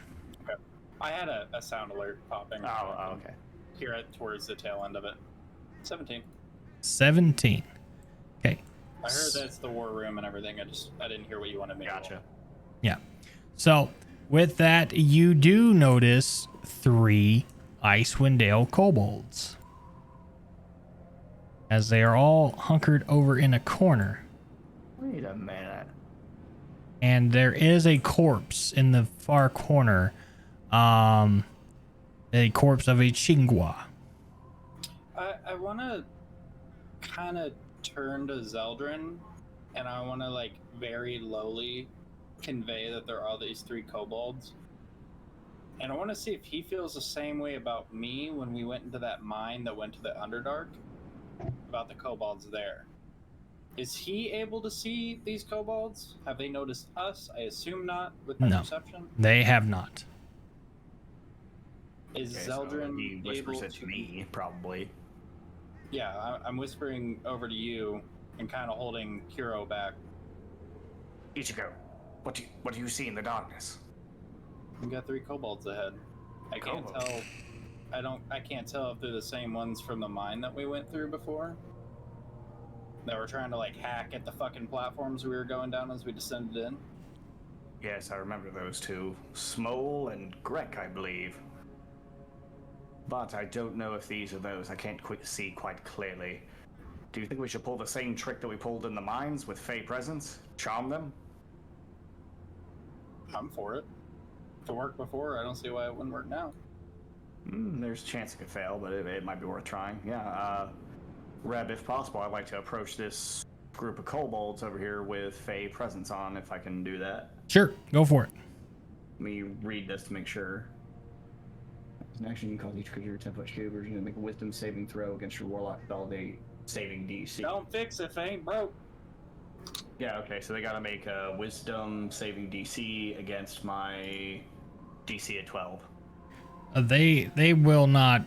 Okay. I had a sound alert popping. Oh, okay. Hear it towards the tail end of it. 17. 17. Okay. I heard that's the war room and everything. I didn't hear what you wanted me to roll. Yeah. So with that, you do notice 3 Icewind Dale kobolds, as they are all hunkered over in a corner. Wait a minute. And there is a corpse in the far corner. A corpse of a Chingwa. I want to kind of turn to Zeldrin, and I want to like very lowly convey that there are all these 3 kobolds. And I want to see if he feels the same way about me when we went into that mine that went to the Underdark, about the kobolds there. Is he able to see these kobolds? Have they noticed us? I assume not with my No, perception. they have not. Is Okay, so Zeldrin he whispers able it to me, probably. Yeah, I'm whispering over to you and kind of holding Kuro back. Ichigo, what do you see in the darkness? We got 3 kobolds ahead. I can't tell. I can't tell if they're the same ones from the mine that we went through before. That were trying to like hack at the fucking platforms we were going down as we descended in. Yes, I remember those two. Smole and Grek, I believe. But I don't know if these are those. I can't see quite clearly. Do you think we should pull the same trick that we pulled in the mines with Fey presence? Charm them? I'm for it. If it worked before, I don't see why it wouldn't work now. There's a chance it could fail, but it might be worth trying. Yeah, Reb, if possible, I'd like to approach this group of kobolds over here with Fey presence on, if I can do that. Sure, go for it. Let me read this to make sure. As an action, you can cause each creature 10-foot cube version to make a wisdom saving throw against your warlock validate saving DC. Don't fix it if it ain't broke. Yeah, okay, so they gotta make a wisdom saving DC against my DC at 12. They will not.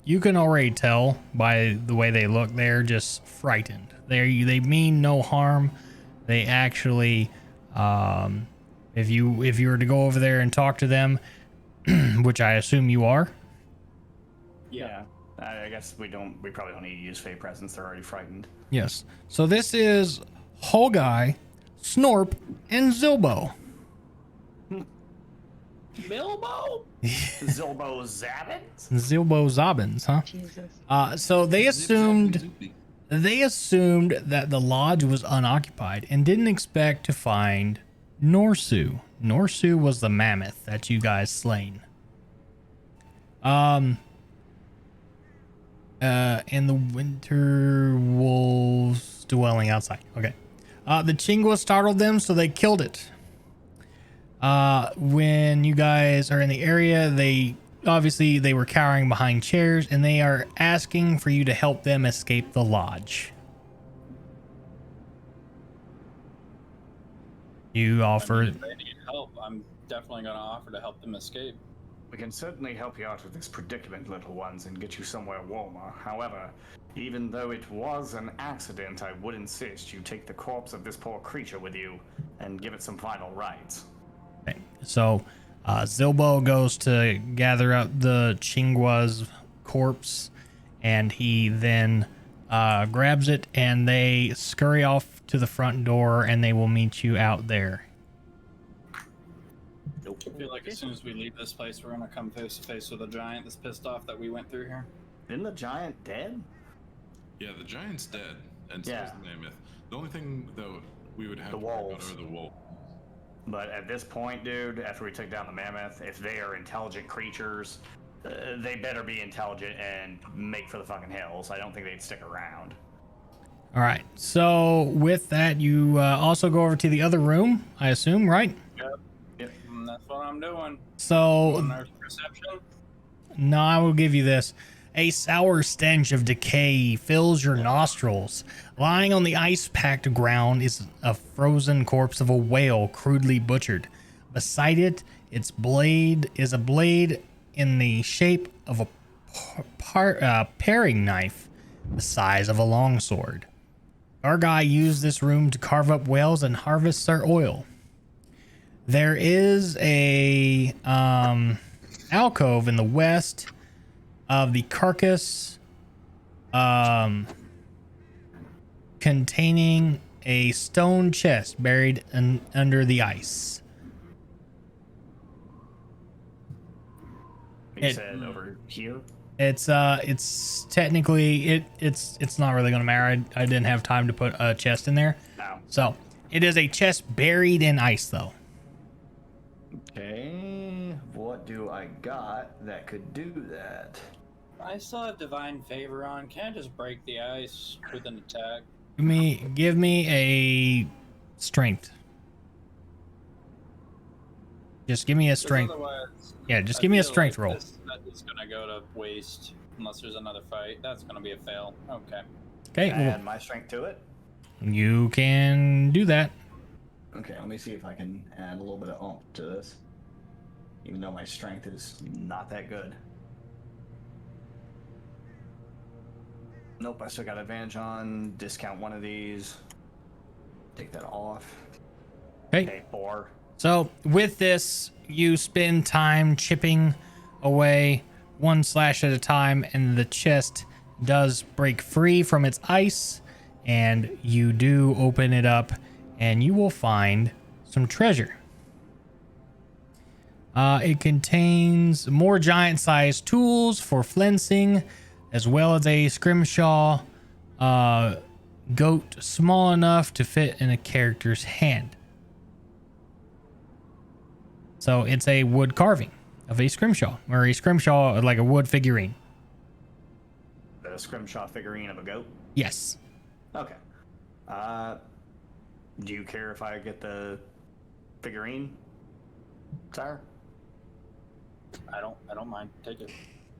You can already tell by the way they look. They're just frightened. They mean no harm. They actually, if you were to go over there and talk to them, which I assume you are. Yeah, I guess we probably don't need to use Fey presence. They're already frightened. Yes. So this is Holguy, Snorp, and Zilbo. Bilbo? Zilbo Zabbins? Zilbo Zobbins, huh? Jesus. So they assumed that the lodge was unoccupied and didn't expect to find Norsu. Norsu was the mammoth that you guys slain. And the winter wolves dwelling outside. Okay. The Chingwa startled them, so they killed it. When you guys are in the area, they were cowering behind chairs, and they are asking for you to help them escape the lodge. You offer. If they need help, I'm definitely going to offer to help them escape. We can certainly help you out with this predicament, little ones, and get you somewhere warmer. However, even though it was an accident, I would insist you take the corpse of this poor creature with you and give it some final rites. Okay. So, Zilbo goes to gather up the Chingwa's corpse, and he then grabs it, and they scurry off to the front door, and they will meet you out there. I feel like as soon as we leave this place, we're going to come face to face with a giant that's pissed off that we went through here. Isn't the giant dead? Yeah, the giant's dead, and so is the mammoth. The only thing, though, we would have The to worry about wolves. are the wolves. But at this point, dude, after we took down the mammoth, if they are intelligent creatures, they better be intelligent and make for the fucking hills. I don't think they'd stick around. All right. So with that, you also go over to the other room, I assume, right? Yep. That's what I'm doing. So Perception. no, I will give you this. A sour stench of decay fills your nostrils. Lying on the ice-packed ground is a frozen corpse of a whale crudely butchered. Beside it, its blade is a blade in the shape of a paring knife the size of a longsword. Our guy used this room to carve up whales and harvest their oil. There is a alcove in the west of the carcass, containing a stone chest buried under the ice. You said over here? It's technically it's not really gonna matter. I didn't have time to put a chest in there. No. So it is a chest buried in ice, though. Okay, what do I got that could do that? I still have divine favor on. Can I just break the ice with an attack? Give me a strength. Just give me a strength. Yeah, just give me a strength roll. That is gonna go to waste unless there's another fight. That's gonna be a fail. Okay. Okay. Add my strength to it. you can do that. Okay, let me see if I can add a little bit of oomph to this. Even though my strength is not that good. Nope, I still got advantage on. Discount one of these. Take that off. Okay, 4. So with this, you spend time chipping away one slash at a time, and the chest does break free from its ice, and you do open it up, and you will find some treasure. It contains more giant-sized tools for flensing, as well as a scrimshaw goat small enough to fit in a character's hand. So it's a wood carving of a scrimshaw, or a scrimshaw like a wood figurine. The scrimshaw figurine of a goat? Yes. Okay. Do you care if I get the figurine, sire? I don't mind. Take it.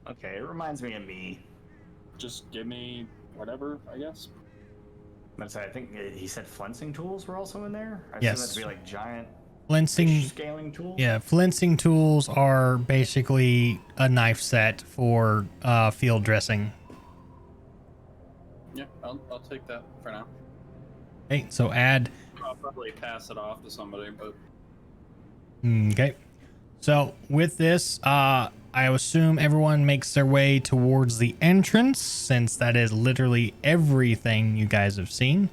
Okay, it reminds me of me. Just give me whatever, I guess. But I think he said flensing tools were also in there. I Yes. assume that to be like giant Flensing scaling tools. Yeah, flensing tools are basically a knife set for field dressing. Yeah, I'll take that for now. Okay, so add. I'll probably pass it off to somebody, but Okay. So with this, I assume everyone makes their way towards the entrance, since that is literally everything you guys have seen.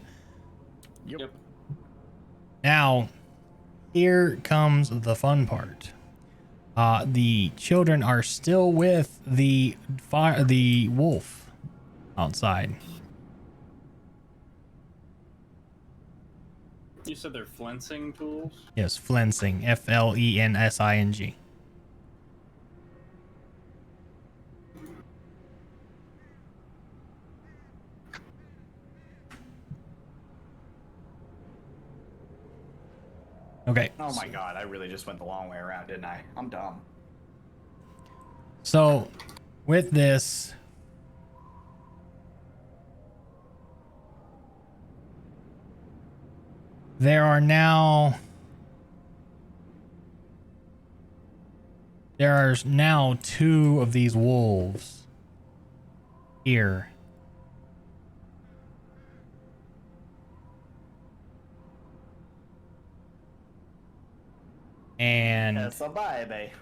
Yep. Now, here comes the fun part. The children are still with the wolf outside. You said they're flensing tools? Yes, flensing. Flensing. Okay. Oh my god, I really just went the long way around, didn't I? I'm dumb. So, with this, there are now 2 of these wolves here. And It's a baby.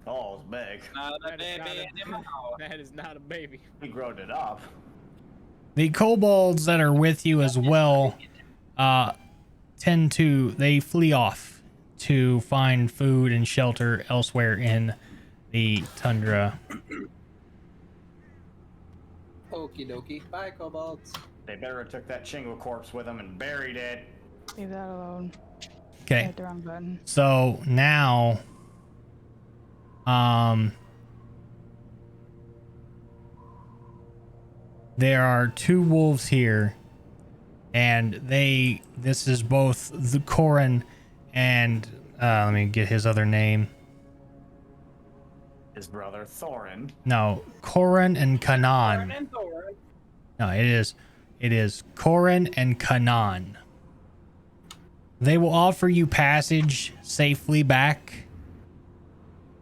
Oh, it's big. That is not a baby. He growed it up. the kobolds that are with you as well they flee off to find food and shelter elsewhere in the tundra. Okie dokie. Bye, kobolds. They better have took that Chingle corpse with them and buried it. Leave that alone. Okay. Hit the wrong button. So now, there are 2 wolves here, and this is both the Corin and, let me get his other name. His brother Thorin. No, Corin and Kanan. No, it is Corin and Kanan. They will offer you passage safely back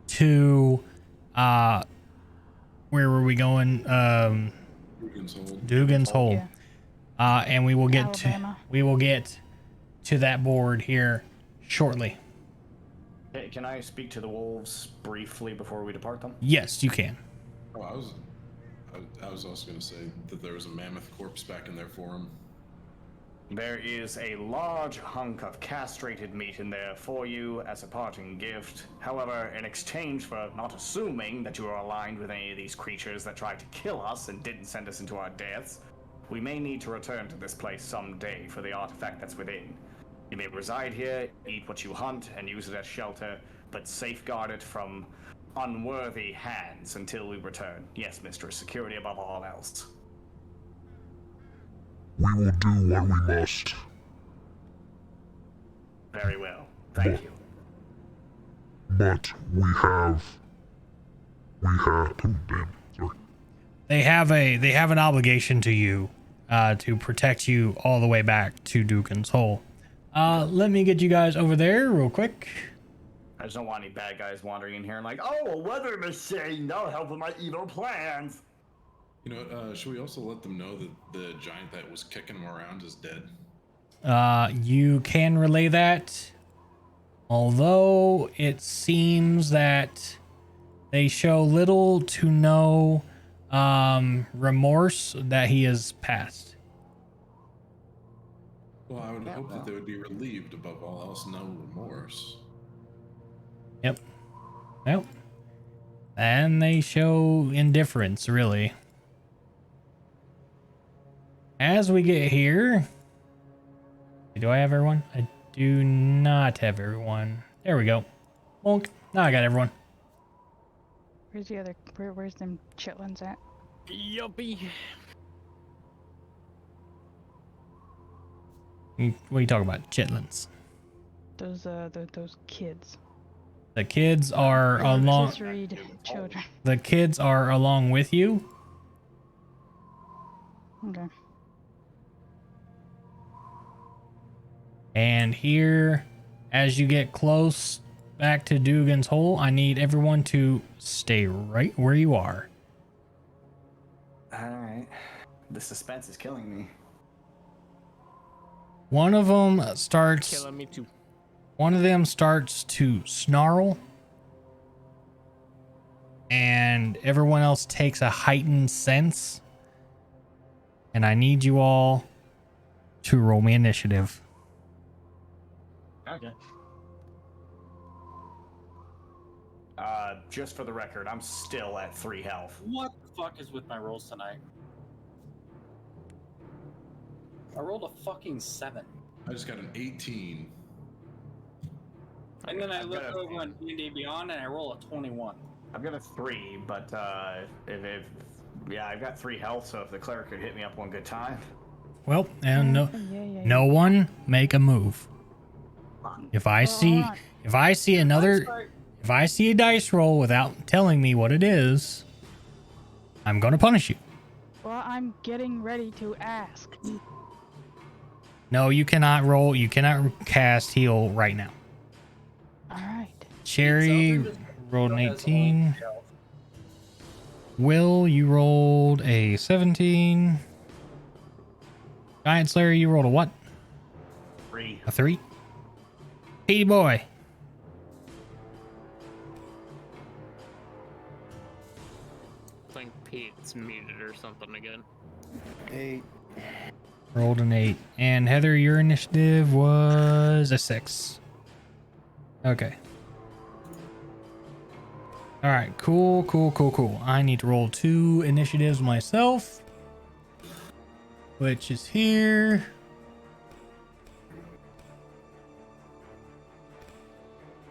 to, where were we going? Dugan's Hole. Yeah. And we will get Alabama. to that board here shortly. Hey, can I speak to the wolves briefly before we depart them? Yes, you can. Oh, I was also going to say that there was a mammoth corpse back in there for him. There is a large hunk of castrated meat in there for you as a parting gift. However, in exchange for not assuming that you are aligned with any of these creatures that tried to kill us and didn't send us into our deaths, we may need to return to this place someday for the artifact that's within. You may reside here, eat what you hunt, and use it as shelter, but safeguard it from unworthy hands until we return. Yes, mistress, security above all else. We will do what we must. Very well. Thank you. But we have. Oh, damn. Sorry. They have an obligation to you, to protect you all the way back to Dugan's Hole. Let me get you guys over there real quick. I just don't want any bad guys wandering in here and like, oh, a weather machine, that'll help with my evil plans. You know, should we also let them know that the giant that was kicking them around is dead? You can relay that, although it seems that they show little to no remorse that he has passed. Well, I would hope that they would be relieved above all else, no remorse. Yep. Well, and they show indifference, really. As we get here, do I have everyone? I do not have everyone. There we go. Bonk. Now I got everyone. Where's the other? Where's them chitlins at? Yuppie. What are you talking about? Chitlins. Those kids. The kids are along. Accessory children. The kids are along with you. Okay. And here, as you get close back to Dugan's Hole, I need everyone to stay right where you are. Alright. The suspense is killing me. One of them starts. Killing me too. One of them starts to snarl. And everyone else takes a heightened sense. And I need you all to roll me initiative. Okay. Just for the record, I'm still at 3 health. What the fuck is with my rolls tonight? I rolled a fucking 7. I just got an 18. And then I look over on D&D Beyond and I roll a 21. I've got a 3, but I've got 3 health, so if the cleric could hit me up one good time. Well, and no one make a move. If I see a dice roll without telling me what it is, I'm gonna punish you. Well, I'm getting ready to ask. No, you cannot roll. You cannot cast heal right now. All right. Cherry rolled an 18. Will, you rolled a 17. Giant Slayer, you rolled a what? 3. A 3. Petey boy. I think Pete's muted or something again. 8. Rolled an 8. And Heather, your initiative was a 6. Okay. All right, cool. I need to roll 2 initiatives myself, which is here.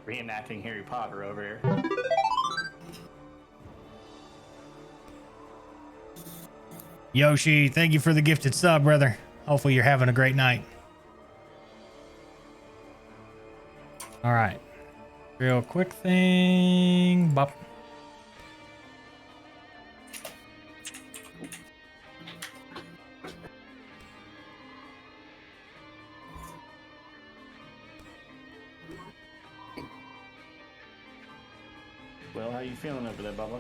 Reenacting Harry Potter over here. Yoshi, thank you for the gifted sub, brother. Hopefully you're having a great night. All right. Real quick thing. Bop. Well, how you feeling over there, Bubba?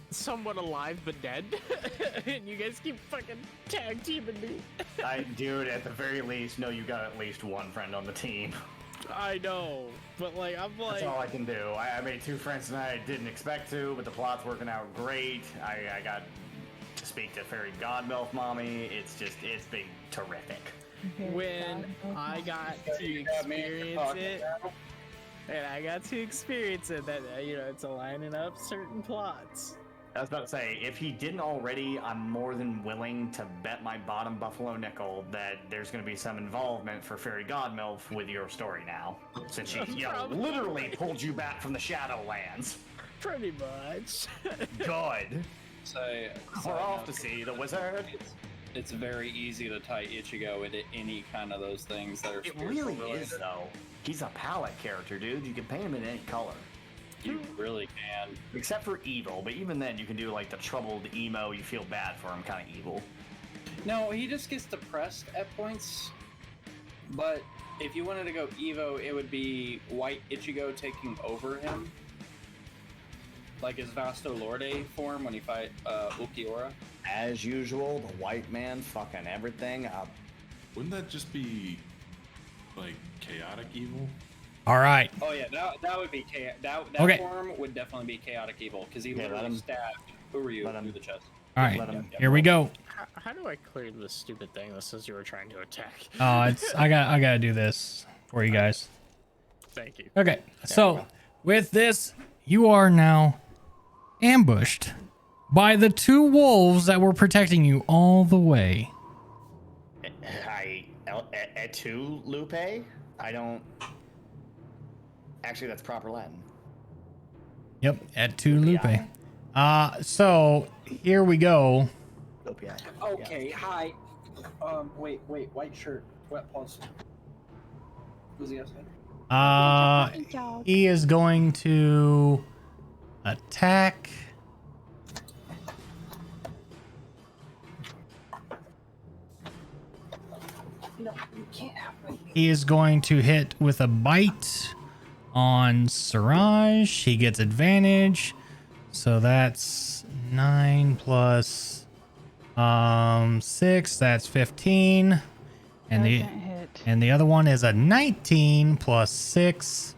Somewhat alive but dead. And you guys keep fucking tag teaming me. Dude, at the very least, no, you got at least one friend on the team. I know, but like, I'm like... That's all I can do. I made 2 friends tonight I didn't expect to, but the plot's working out great. I got to speak to Fairy Godmilf Mommy. It's been terrific. When I got to experience it, that, it's aligning up certain plots. I was about to say, if he didn't already, I'm more than willing to bet my bottom buffalo nickel that there's going to be some involvement for Fairy Godmilf with your story now, since she literally pulled you back from the Shadowlands. Pretty much. Good. So we're off to see the wizard. It's very easy to tie Ichigo into any kind of those things that are. It really is, though. He's a palette character, dude. You can paint him in any color. You really can. Except for evil, but even then you can do like the troubled emo, you feel bad for him kind of evil. No, he just gets depressed at points. But if you wanted to go Evo, it would be White Ichigo taking over him. Like his Vasto Lorde form when he fight Ulquiorra. As usual, the white man fucking everything up. Wouldn't that just be like chaotic evil? All right. Oh yeah, that would be that Okay. form would definitely be chaotic evil because he literally stabbed Uryu through the chest. All right. Here we go. How do I clear this stupid thing that says you were trying to attack? I gotta do this for you guys. Thank you. Okay. So with this, you are now ambushed by the two wolves that were protecting you all the way. Etu Lupe? I don't. Actually, that's proper Latin. Yep, at two Lupe. So here we go. Okay, hi. Wait, white shirt, wet paws. Who's he outside? He is going to attack. No, you can't have me. He is going to hit with a bite on Siraj. He gets advantage. So that's 9 plus 6. That's 15. And the other one is a 19 plus 6.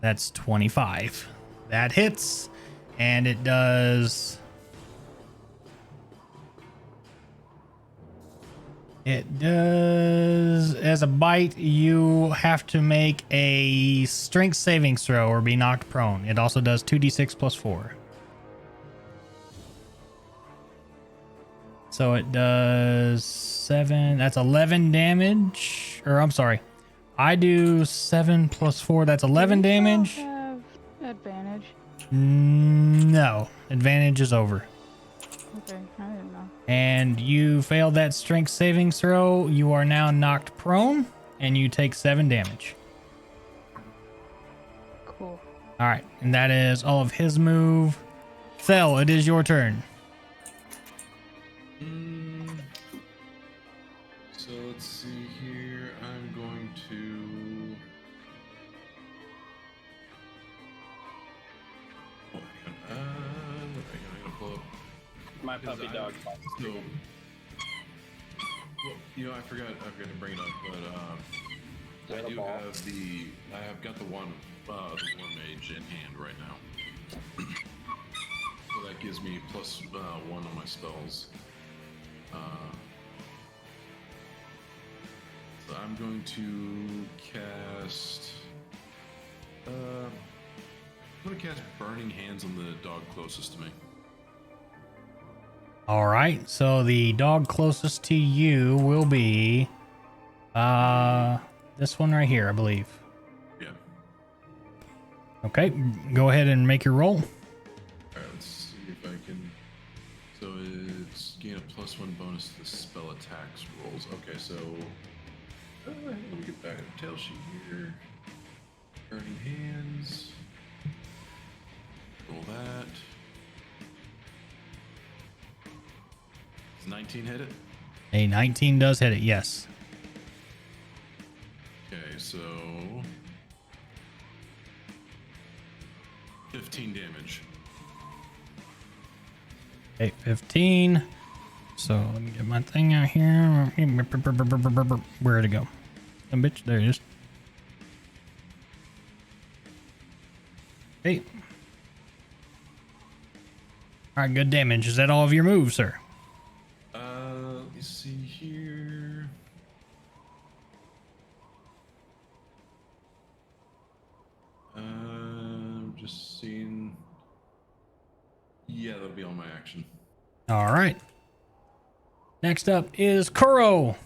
That's 25. That hits. And it does. It does. As a bite, you have to make a strength saving throw or be knocked prone. It also does 2d6 plus 4. So it does 7. That's 11 damage. Or I'm sorry. I do 7 plus 4. That's 11 damage. Have advantage. No. Advantage is over. Okay, I didn't know. And you failed that strength saving throw. You are now knocked prone, and you take 7 damage. Cool. All right, and that is all of his move. Thel, it is your turn. So let's see here. I'm going to. Oh, hang on. I gotta pull up. My puppy dog. So, well, I forgot to bring it up, but I have got the one mage in hand right now. So that gives me plus 1 on my spells. So I'm going to cast. I'm going to cast Burning Hands on the dog closest to me. All right, so the dog closest to you will be this one right here, I believe. Yeah. Okay, go ahead and make your roll. All right, let's see if I can. So it's gain a +1 bonus to the spell attacks rolls. Okay, so let me get back to the tail sheet here. Burning Hands. Roll that. Does 19 hit it? A 19 does hit it, yes. Okay, so 15 damage. Okay, 15. So let me get my thing out here. Where'd it go? Bitch, there it is. Hey. All right, good damage. Is that all of your moves, sir? Let me see here. Just seeing. Yeah, that'll be all my action. All right. Next up is Kuro.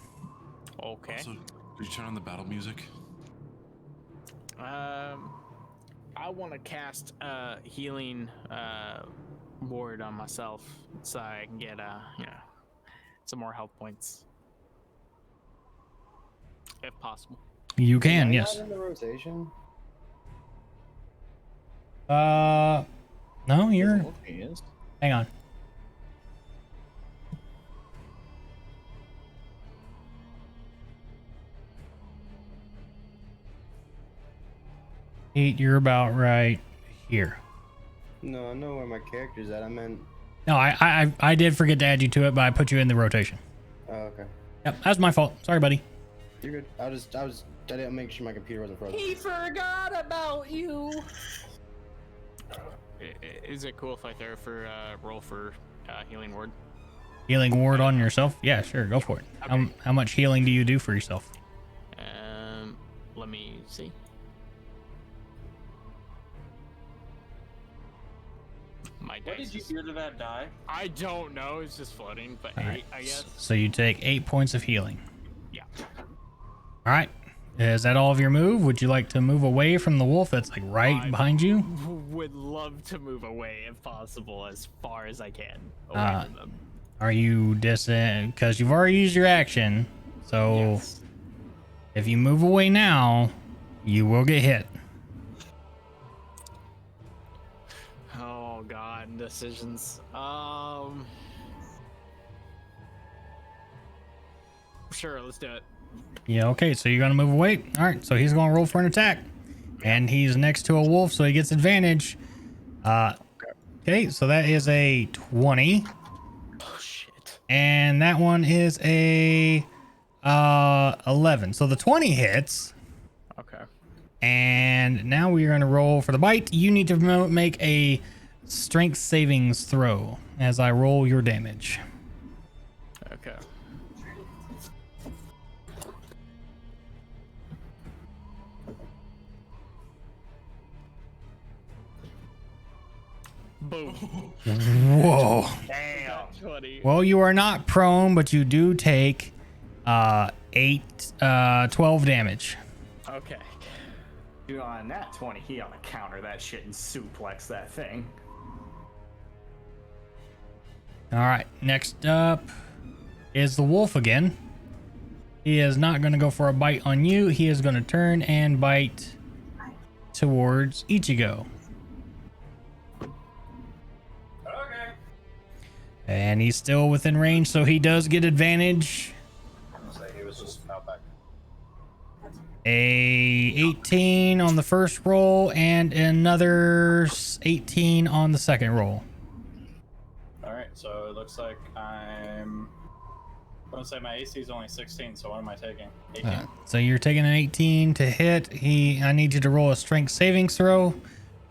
Okay. Also, did you turn on the battle music? I want to cast healing ward on myself so I can get some more health points, if possible. You can, Am I yes. not in the rotation? No, you're. He is. Hang on. Eight, you're about right here. No, I know where my character's at. I meant. No, I did forget to add you to it, but I put you in the rotation. Oh, okay. Yep, that's my fault. Sorry, buddy. You're good. I didn't make sure my computer wasn't frozen. He forgot about you. Is it cool if I throw for roll for healing word? Healing ward on yourself? Yeah, sure, go for it. Okay. How much healing do you do for yourself? Let me see. My What dice did you do to that die? I don't know. It's just floating, but All 8, right. I guess. So you take 8 points of healing. Yeah. All right. Is that all of your move? Would you like to move away from the wolf that's like right behind you? Would love to move away if possible, as far as I can away from them. Are you because you've already used your action? So Yes. if you move away now, you will get hit. Oh God, decisions. Sure, let's do it. Yeah, okay, so you're gonna move away. All right, so he's gonna roll for an attack, and he's next to a wolf, so he gets advantage. Okay, so that is a 20. Oh shit. And that one is a 11. So the 20 hits. Okay. And now we're gonna roll for the bite. You need to make a strength savings throw as I roll your damage. Okay. Boom. Whoa. Damn. 20. Well, you are not prone, but you do take 12 damage. Okay. Dude, on that 20, he ought to counter that shit and suplex that thing. All right, next up is the wolf again. He is not going to go for a bite on you. He is going to turn and bite towards Ichigo. Okay. And he's still within range, so he does get advantage. He was just about back. A 18 on the first roll and another 18 on the second roll. Alright, so it looks like I'm gonna say my AC is only 16, so what am I taking? 18. So you're taking an 18 to hit. I need you to roll a strength savings throw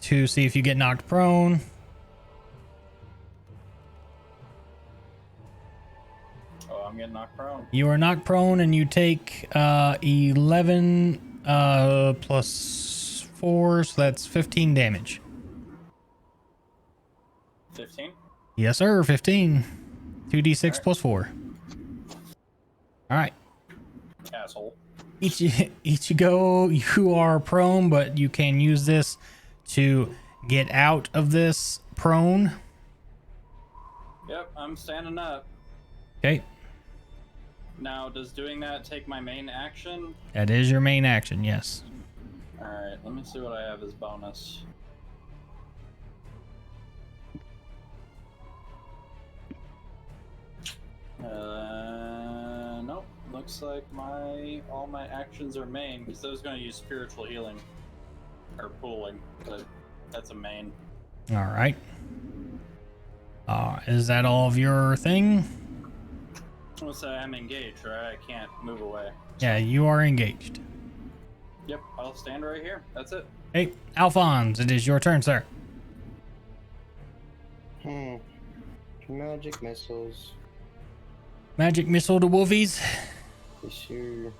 to see if you get knocked prone. Oh, I'm getting knocked prone. You are knocked prone and you take 11 plus 4, so that's 15 damage. 15? Yes, sir, 15. 2d6 plus 4. All right. Asshole. Ichigo, you are prone, but you can use this to get out of this prone. Yep, I'm standing up. Okay. Now, does doing that take my main action? That is your main action, yes. Alright, let me see what I have as bonus. Nope. Looks like all my actions are main, because I was going to use spiritual healing. Or pooling, but that's a main. All right. Is that all of your thing? I'll say I'm engaged, right? I can't move away. Yeah, you are engaged. Yep, I'll stand right here. That's it. Hey, Alphonse, it is your turn, sir. Magic missiles. Magic missile to wolfies. Sure.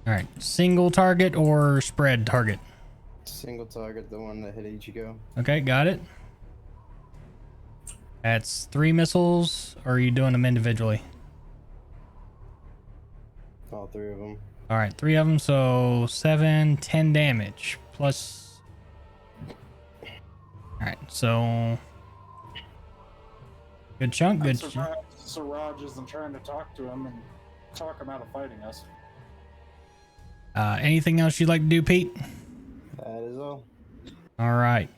All right, single target or spread target? Single target, the one that hit Ichigo. Okay, got it. That's 3 missiles, or are you doing them individually? All 3 of them. All right, 3 of them, so 7, 10 damage plus. All right, so good chunk, I'm good. surprised Siraj isn't trying to talk to him and talk him out of fighting us. Anything else you'd like to do, Pete? That is all. All right.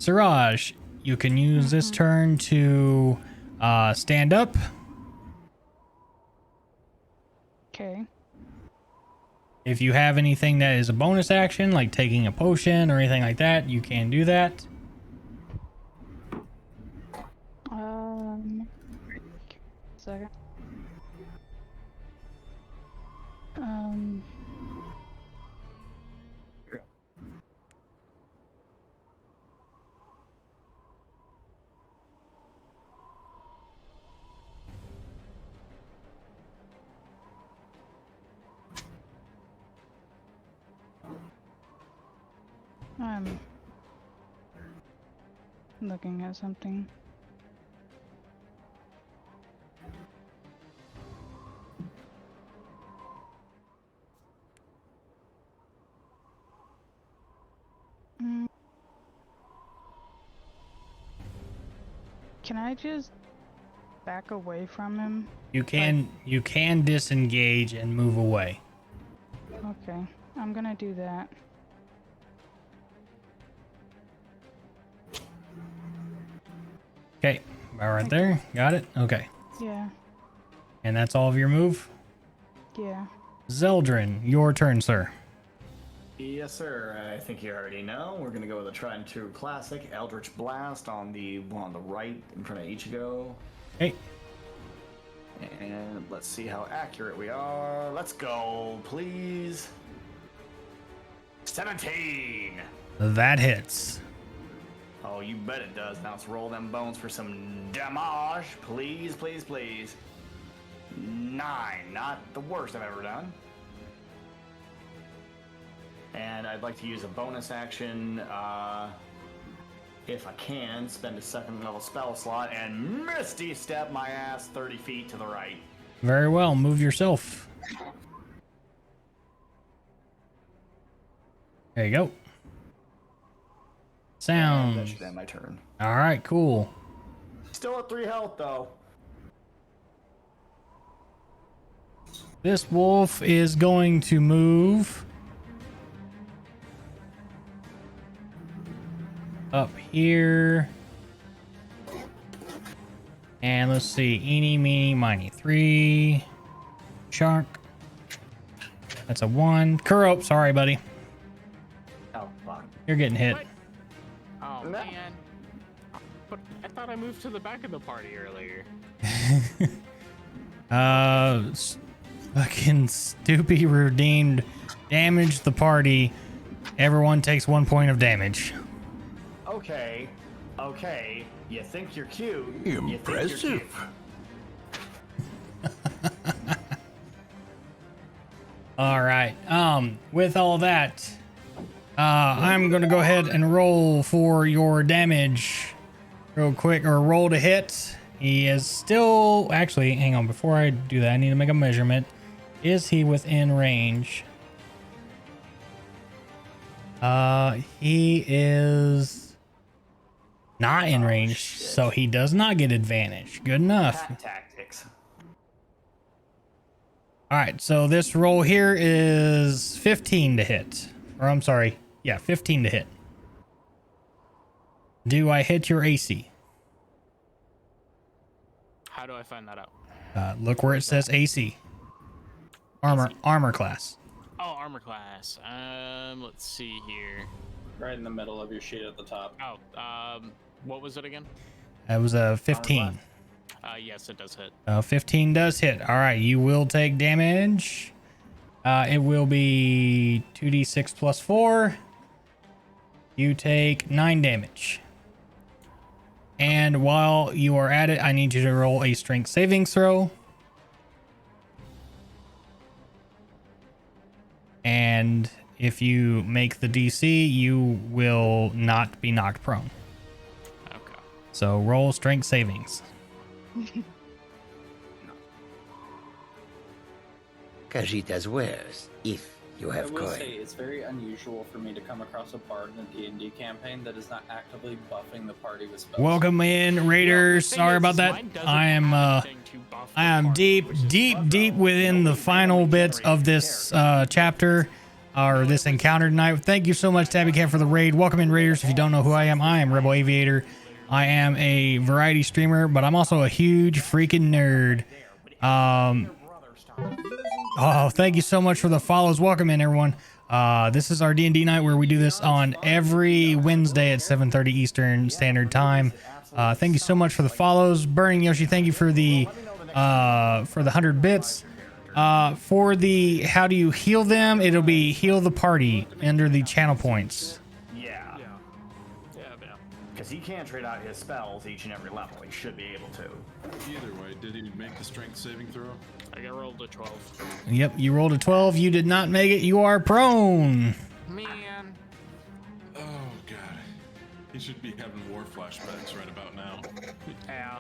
Siraj, you can use this turn to stand up. Okay. If you have anything that is a bonus action, like taking a potion or anything like that, you can do that. Second. I'm looking at something. Can I just back away from him? You can disengage and move away. Okay, I'm gonna do that. Okay, right there. Got it? Okay. Yeah, And that's all of your move? yeah. Zeldrin, your turn, sir. Yes, sir. I think you already know. We're gonna go with a tried and true classic, Eldritch Blast on the one on the right in front of Ichigo. Hey. And let's see how accurate we are. Let's go, please. 17. That hits. Oh, you bet it does. Now let's roll them bones for some damage. Please, please, please. 9. Not the worst I've ever done. And I'd like to use a bonus action, if I can, spend a second level spell slot and Misty Step my ass 30 feet to the right. Very well. Move yourself. There you go. That Sounds. should end my turn. All right, cool. Still at 3 health, though. This wolf is going to move up here. And let's see. Eeny, meeny, miny. 3. Shark. That's a 1. Kurop, sorry, buddy. Oh, fuck. You're getting hit. What? Oh, man. But I thought I moved to the back of the party earlier. Fucking Stoopy redeemed. Damage the party. Everyone takes 1 point of damage. Okay. Okay. You think you're cute. Impressive. All right. With all that, I'm gonna go ahead and roll for your damage real quick, or roll to hit. He is still, actually, hang on, before I do that, I need to make a measurement. Is he within range? He is not in range, so he does not get advantage. Good enough. Tactics. All right, so this roll here is 15 to hit. Or I'm sorry, yeah, 15 to hit. Do I hit your AC? How do I find that out? Look where it says AC. Armor class. Oh, armor class. Let's see here. Right in the middle of your sheet at the top. Oh, what was it again? That was a 15. Yes, it does hit. 15 does hit. All right, you will take damage. It will be 2d6 plus 4. You take 9 damage. And while you are at it, I need you to roll a strength savings throw. And if you make the DC, you will not be knocked prone. Okay. So roll strength savings. Kajita's wares, if you have I will coin. say it's very unusual for me to come across a bard in a D&D campaign that is not actively buffing the party with spells. Welcome in, Raiders. Sorry about that. I am deep within the final bits of this chapter. or this encounter tonight. Thank you so much, Tabby Cat, for the raid. Welcome in, Raiders. If you don't know who I am Rebel Aviator. I am a variety streamer, but I'm also a huge freaking nerd. Oh, thank you so much for the follows. Welcome in, everyone. This is our D&D night where we do this on every Wednesday at 7:30 Eastern Standard Time. Thank you so much for the follows. Burning Yoshi, thank you for the 100 bits. For the how do you heal them? It'll be heal the party under the channel points. Yeah. Because he can't trade out his spells each and every level. He should be able to. Either way, did he make the strength saving throw? I got rolled a 12. Yep, you rolled a 12. You did not make it. You are prone. Man. Oh god, he should be having war flashbacks right about now. Yeah.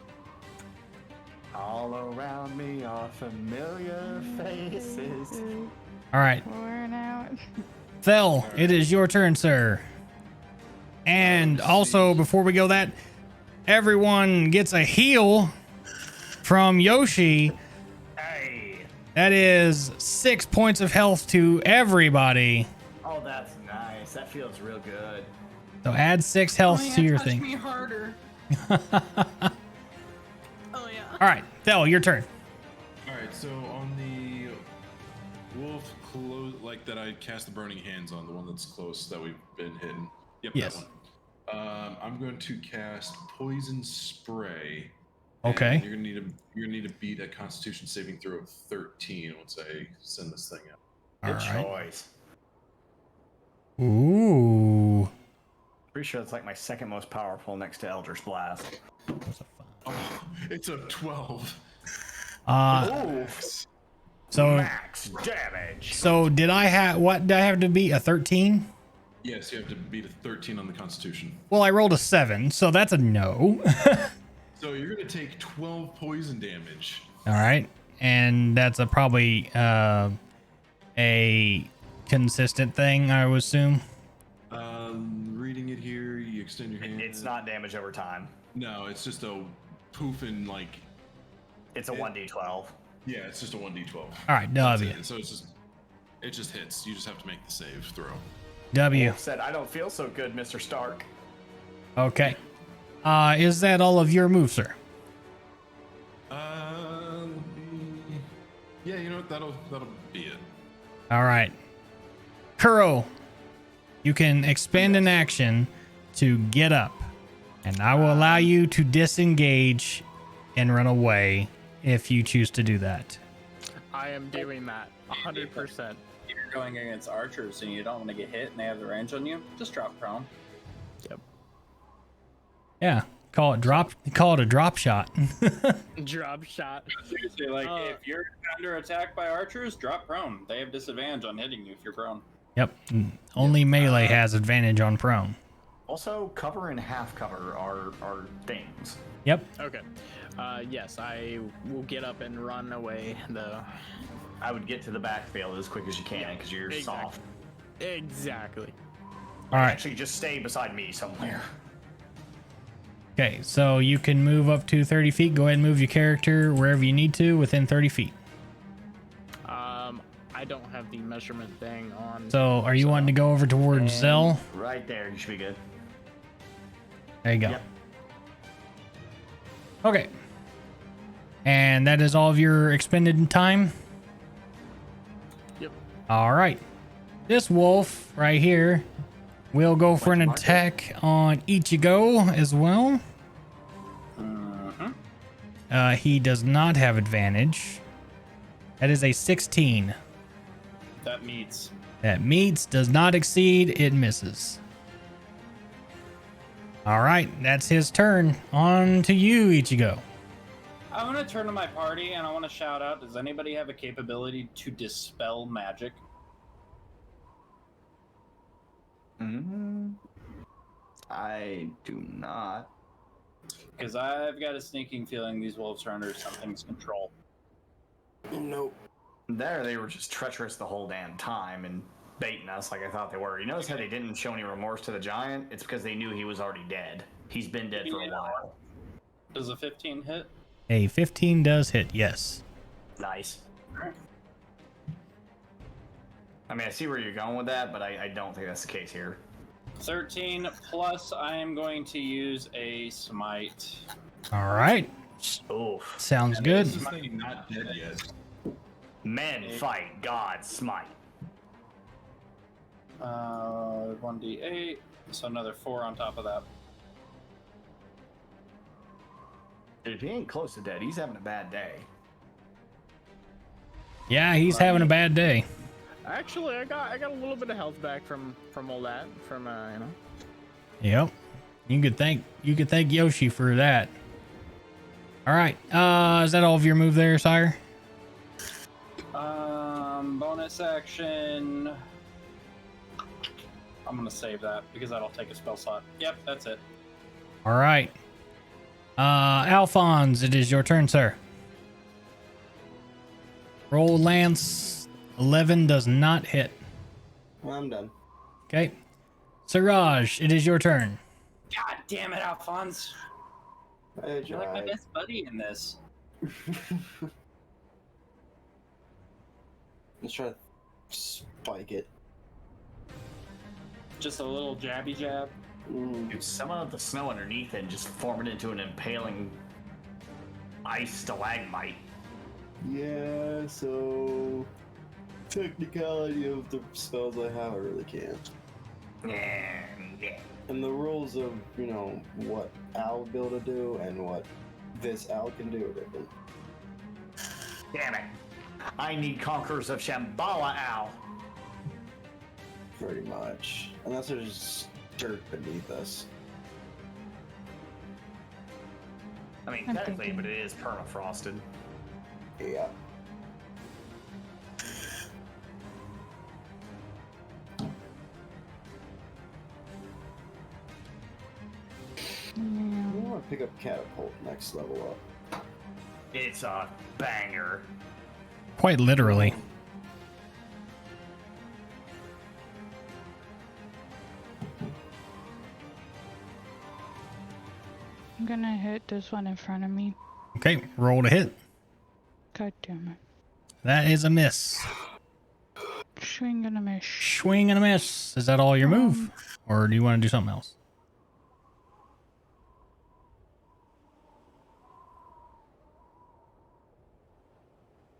All around me are familiar faces. All right. Worn out. Thel, it is your turn, sir. And also, before we go that, everyone gets a heal from Yoshi. Hey. That is 6 points of health to everybody. Oh, that's nice. That feels real good. So add 6 health to your thing. Me harder. Oh yeah. All right, Thel, your turn. All right, so on the wolf close, like that, I cast the burning hands on the one that's close that we've been hitting. Yep, Yes. that one. I'm going to cast poison spray. Okay. And you're gonna need to beat a Constitution saving throw of 13 once I send this thing out. All Good right. choice. Ooh. Pretty sure it's like my second most powerful next to Eldritch Blast. Oh, it's a 12. Ooh. So Max damage. So did I have what? Did I have to beat a 13? Yes, you have to beat a 13 on the Constitution. Well, I rolled a 7, so that's a no. So you're gonna take 12 poison damage. All right, and that's a probably a consistent thing, I would assume. Reading it here, you extend your hand. It's not damage over time. No, it's just a poof and like. It's a 1d12. Yeah, it's just a 1d12. All right, That's W. it. So it just hits. You just have to make the save throw. W. Wolf said, "I don't feel so good, Mr. Stark." Okay. Is that all of your moves, sir? Yeah, you know what? That'll be it. All right. Kuro, you can expend an action to get up, and I will allow you to disengage and run away if you choose to do that. I am doing that 100%. If you're going against archers and you don't want to get hit and they have the range on you, just drop prone. Yep. Yeah. Call it a drop shot. Drop shot. Seriously, like if you're under attack by archers, drop prone. They have disadvantage on hitting you if you're prone. Yep. Only melee has advantage on prone. Also, cover and half cover are things. Yep. Okay. Yes, I will get up and run away, though. I would get to the backfield as quick as you can because you're soft. Exactly. All right. Actually, just stay beside me somewhere. Okay, so you can move up to 30 feet. Go ahead and move your character wherever you need to within 30 feet. I don't have the measurement thing on. So are you wanting to go over towards Zell? Right there, you should be good. There you go. Yep. Okay. And that is all of your expended time? Yep. All right. This wolf right here will go for an attack on Ichigo as well. He does not have advantage. That is a 16. That meets. That meets, does not exceed, it misses. All right, that's his turn. On to you, Ichigo. I want to turn to my party and I want to shout out, does anybody have a capability to dispel magic? I do not. Because I've got a sneaking feeling these wolves are under something's control. Nope. There, they were just treacherous the whole damn time and baiting us like I thought they were. You notice how they didn't show any remorse to the giant? It's because they knew he was already dead. He's been dead for a while. Does a 15 hit? A 15 does hit, yes. Nice. I mean, I see where you're going with that, but I don't think that's the case here. 13 plus I am going to use a smite. All right. Oof. Sounds And good. This thing not dead yet. Men fight, gods smite. 1d8, so another 4 on top of that. If he ain't close to dead, he's having a bad day. Yeah, he's having a bad day. Actually, I got a little bit of health back from all that, from you know. Yep. You could thank Yoshi for that. All right. Is that all of your move there, sire? Bonus action. I'm gonna save that because that'll take a spell slot. Yep, that's it. All right. Alphonse, it is your turn, sir. Roll Lance. 11 does not hit. I'm done. Okay. Siraj, it is your turn. God damn it, Alphonse. I You're like my tried. best buddy in this. Let's try to spike it. Just a little jabby jab. Dude, summon up the snow underneath it and just form it into an impaling ice stalagmite. Yeah, so technicality of the spells I have, I really can't. Yeah. And the rules of, you know, what Al will be able to do and what this Al can do are different. Damn it. I need Conquerors of Shambhala, Al. Pretty much. Unless there's dirt beneath us. I mean, I'm technically, thinking. but it is permafrosted. Yeah. I want to pick up Catapult next level up. It's a banger. Quite literally. I'm gonna hit this one in front of me. Okay, roll to hit. God damn it. That is a miss. Swing and a miss. Swing and a miss. Is that all your move? Or do you want to do something else?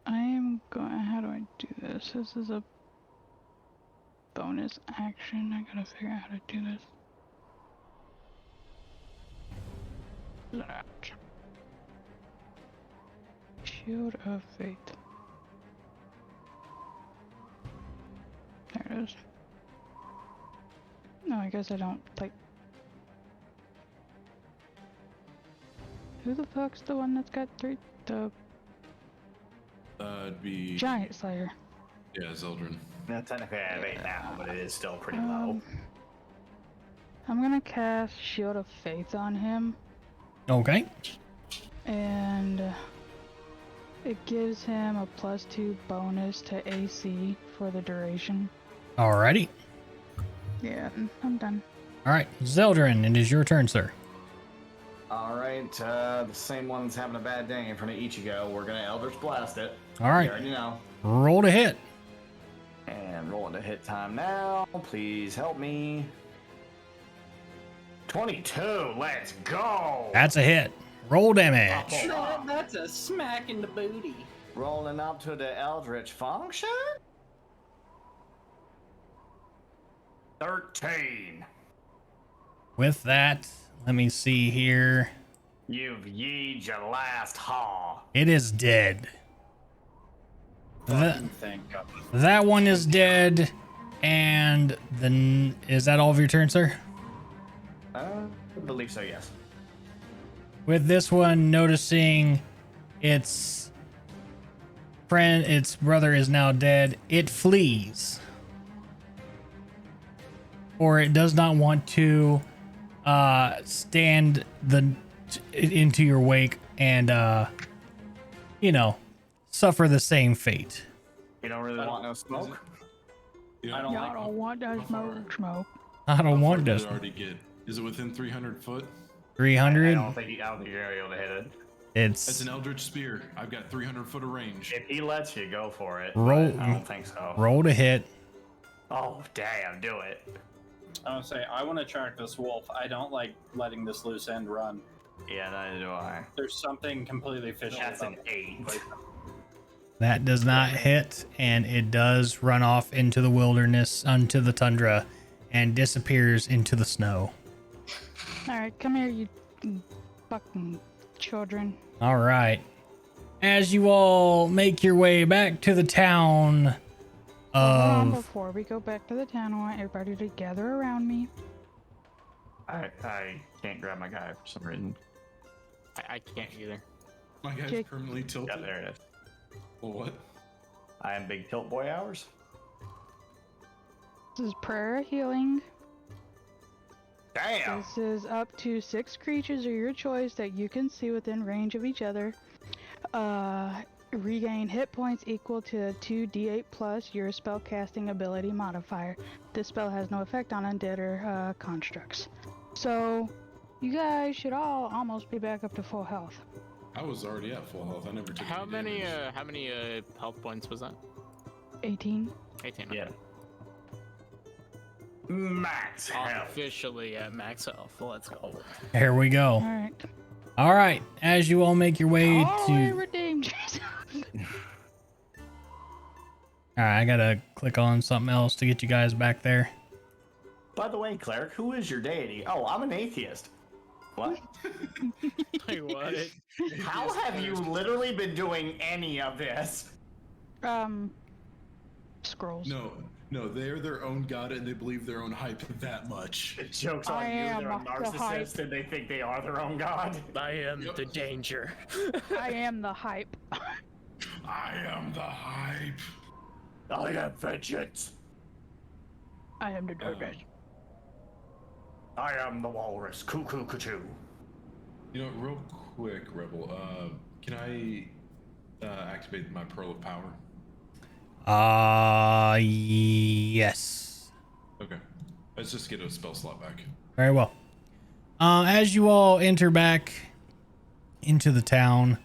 I am going. How do I do this? This is a bonus action. I gotta figure out how to do this. That. Shield of Faith. There it is. No, I guess I don't, like... Who the fuck's the one that's got three? The It'd be Giant Slayer. Yeah, Zeldrin. Yeah, technically I have 8 now, but it is still pretty low. I'm gonna cast Shield of Faith on him. Okay. And it gives him a +2 bonus to AC for the duration. Alrighty. Yeah, I'm done. All right, Zeldrin, it is your turn, sir. Alright, the same one's having a bad day in front of Ichigo. We're gonna Eldritch Blast it. All right. You already know. Roll to hit. And rolling to hit time now. Please help me. 22, let's go! That's a hit. Roll damage. That's a smack in the booty. Rolling up to the Eldritch function? 13. With that, let me see here. You've yeed your last haw. It is dead. That, Thank God. that one is dead. And then, is that all of your turn, sir? I believe so, yes. With this one, noticing its friend, its brother is now dead, it flees. Or it does not want to stand into your wake and, you know, suffer the same fate. You don't really want no smoke? Yeah, I don't Y'all don't want that smoke. I don't How want far did this. it already get? Is it within 300 foot? 300. I don't think you're able to hit it. It's It's an Eldritch Spear. I've got 300 foot of range. If he lets you, go for it. Roll- but I don't think so. roll to hit. Oh, damn, do it. I want to say, I want to track this wolf. I don't like letting this loose end run. Yeah, neither do I. There's something completely fishy. That's about an 8. That does not hit, and it does run off into the wilderness, onto the tundra, and disappears into the snow. All right, come here, you fucking children. All right. As you all make your way back to the town of... Before we go back to the town, I want everybody to gather around me. I can't grab my guy for some reason. I can't either. My guy's Jake. permanently tilted. Yeah, there it is. Well, what? I am big tilt boy hours. This is prayer healing. Damn! This is up to 6 creatures of your choice that you can see within range of each other. Regain hit points equal to 2d8 plus your spellcasting ability modifier. This spell has no effect on undead or constructs. So, you guys should all almost be back up to full health. I was already at full health. I never took How any many damage. health points was that? 18. 18. Okay. Yeah. Max health. Officially at max health. Let's go. Here we go. All right. All right. As you all make your way All to... right, redeemed. All right, I gotta click on something else to get you guys back there. By the way, cleric, who is your deity? Oh, I'm an atheist. What? Wait, what? How have you literally been doing any of this? Scrolls. No, they're their own god and they believe their own hype that much. Joke's on you, they're a the hype. narcissist and they think they are their own god. I am the danger. I am the hype. I am the hype. I am vengeance. I am the darkness. I am the walrus. Cuckoo cuckoo. You know, real quick, Rebel, can I activate my Pearl of Power? Yes. Okay. Let's just get a spell slot back. Very well. As you all enter back into the town,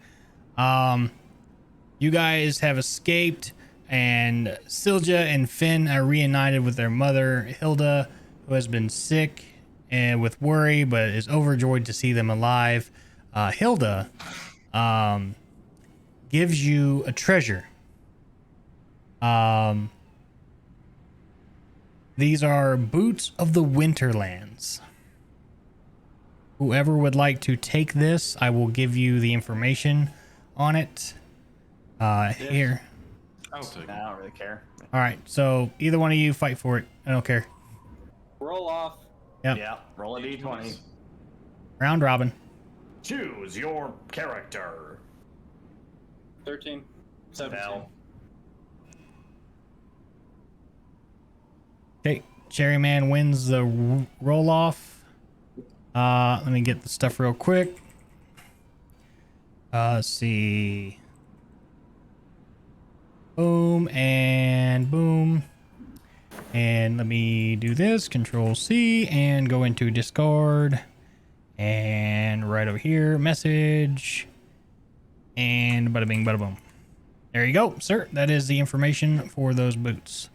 you guys have escaped, and Silja and Finn are reunited with their mother, Hilda, who has been sick and with worry, but is overjoyed to see them alive. Hilda gives you a treasure. These are boots of the Winterlands. Whoever would like to take this, I will give you the information on it. Here. I'll take it. I don't really care. All right, so either one of you fight for it. I don't care. Roll off. Yep. Yeah, roll a d20. Round robin. Choose your character. 13. 17. Hell. Okay, Cherry Man wins the roll off. Let me get the stuff real quick. Let's see. Boom and boom. And let me do this. Control C and go into Discord. And right over here, message. And bada bing, bada boom. There you go, sir. That is the information for those boots.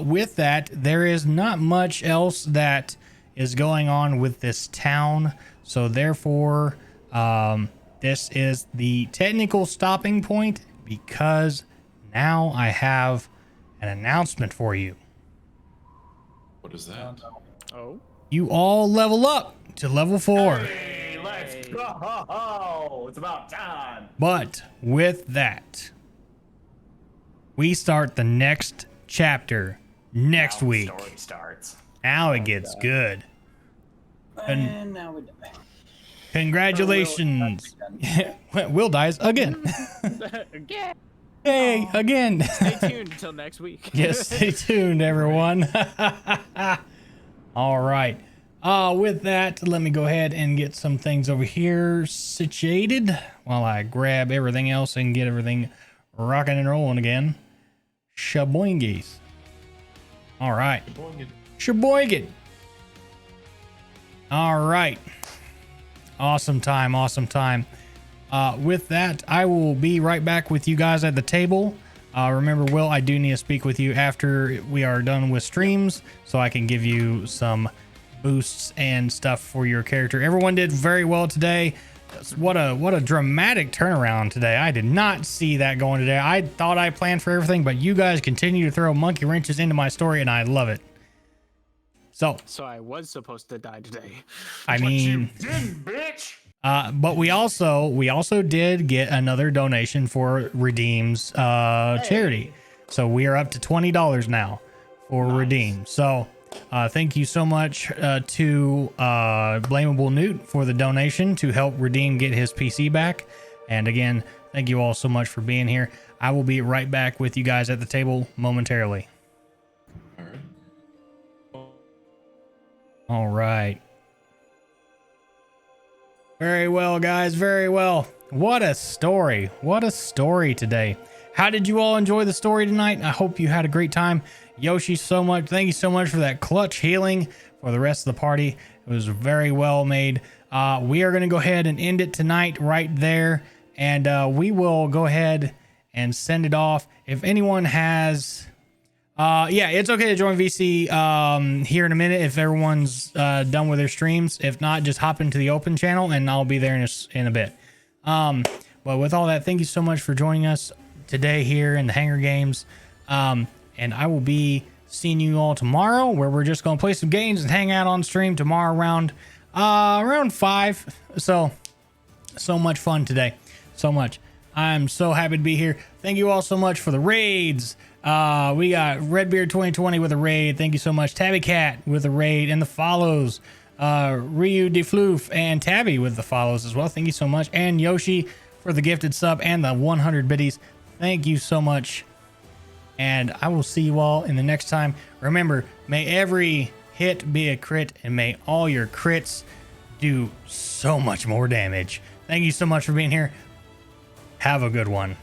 With that, there is not much else that is going on with this town. So therefore, this is the technical stopping point because now I have an announcement for you. What is that? Oh. You all level up to level 4. Hey, let's go! It's about time. But with that, we start the next chapter next Now week. The story starts. Now it gets good. And now we die. Congratulations. Will dies again. Yeah. Hey, again. Stay tuned until next week. Yes, stay tuned, everyone. All right. With that, let me go ahead and get some things over here situated while I grab everything else and get everything rocking and rolling again. Shaboingies. All right. Sheboygan. All right. Awesome time. Awesome time. With that, I will be right back with you guys at the table. Remember, Will, I do need to speak with you after we are done with streams so I can give you some boosts and stuff for your character. Everyone did very well today. What a dramatic turnaround today. I did not see that going today. I thought I planned for everything, but you guys continue to throw monkey wrenches into my story, and I love it. So I was supposed to die today. I mean, bitch. But we also did get another donation for Redeem's charity. So we are up to $20 now for Redeem. So thank you so much to Blamable Newt for the donation to help Redeem get his PC back. And again, thank you all so much for being here. I will be right back with you guys at the table momentarily. All right. Very well, guys. Very well. What a story. What a story today. How did you all enjoy the story tonight? I hope you had a great time. Yoshi, thank you so much for that clutch healing for the rest of the party. It was very well made. We are going to go ahead and end it tonight right there. And we will go ahead and send it off. If anyone has... yeah, it's okay to join VC here in a minute if everyone's done with their streams. If not, just hop into the open channel and I'll be there in a bit. But with all that, thank you so much for joining us today here in the Hangar Games. And I will be seeing you all tomorrow, where we're just going to play some games and hang out on stream tomorrow around 5. So much fun today. So much. I'm so happy to be here. Thank you all so much for the raids. We got Redbeard 2020 with a raid. Thank you so much. Tabby Cat with a raid and the follows. Ryu DeFloof and Tabby with the follows as well. Thank you so much. And Yoshi for the gifted sub and the 100 biddies. Thank you so much. And I will see you all in the next time. Remember, may every hit be a crit and may all your crits do so much more damage. Thank you so much for being here. Have a good one.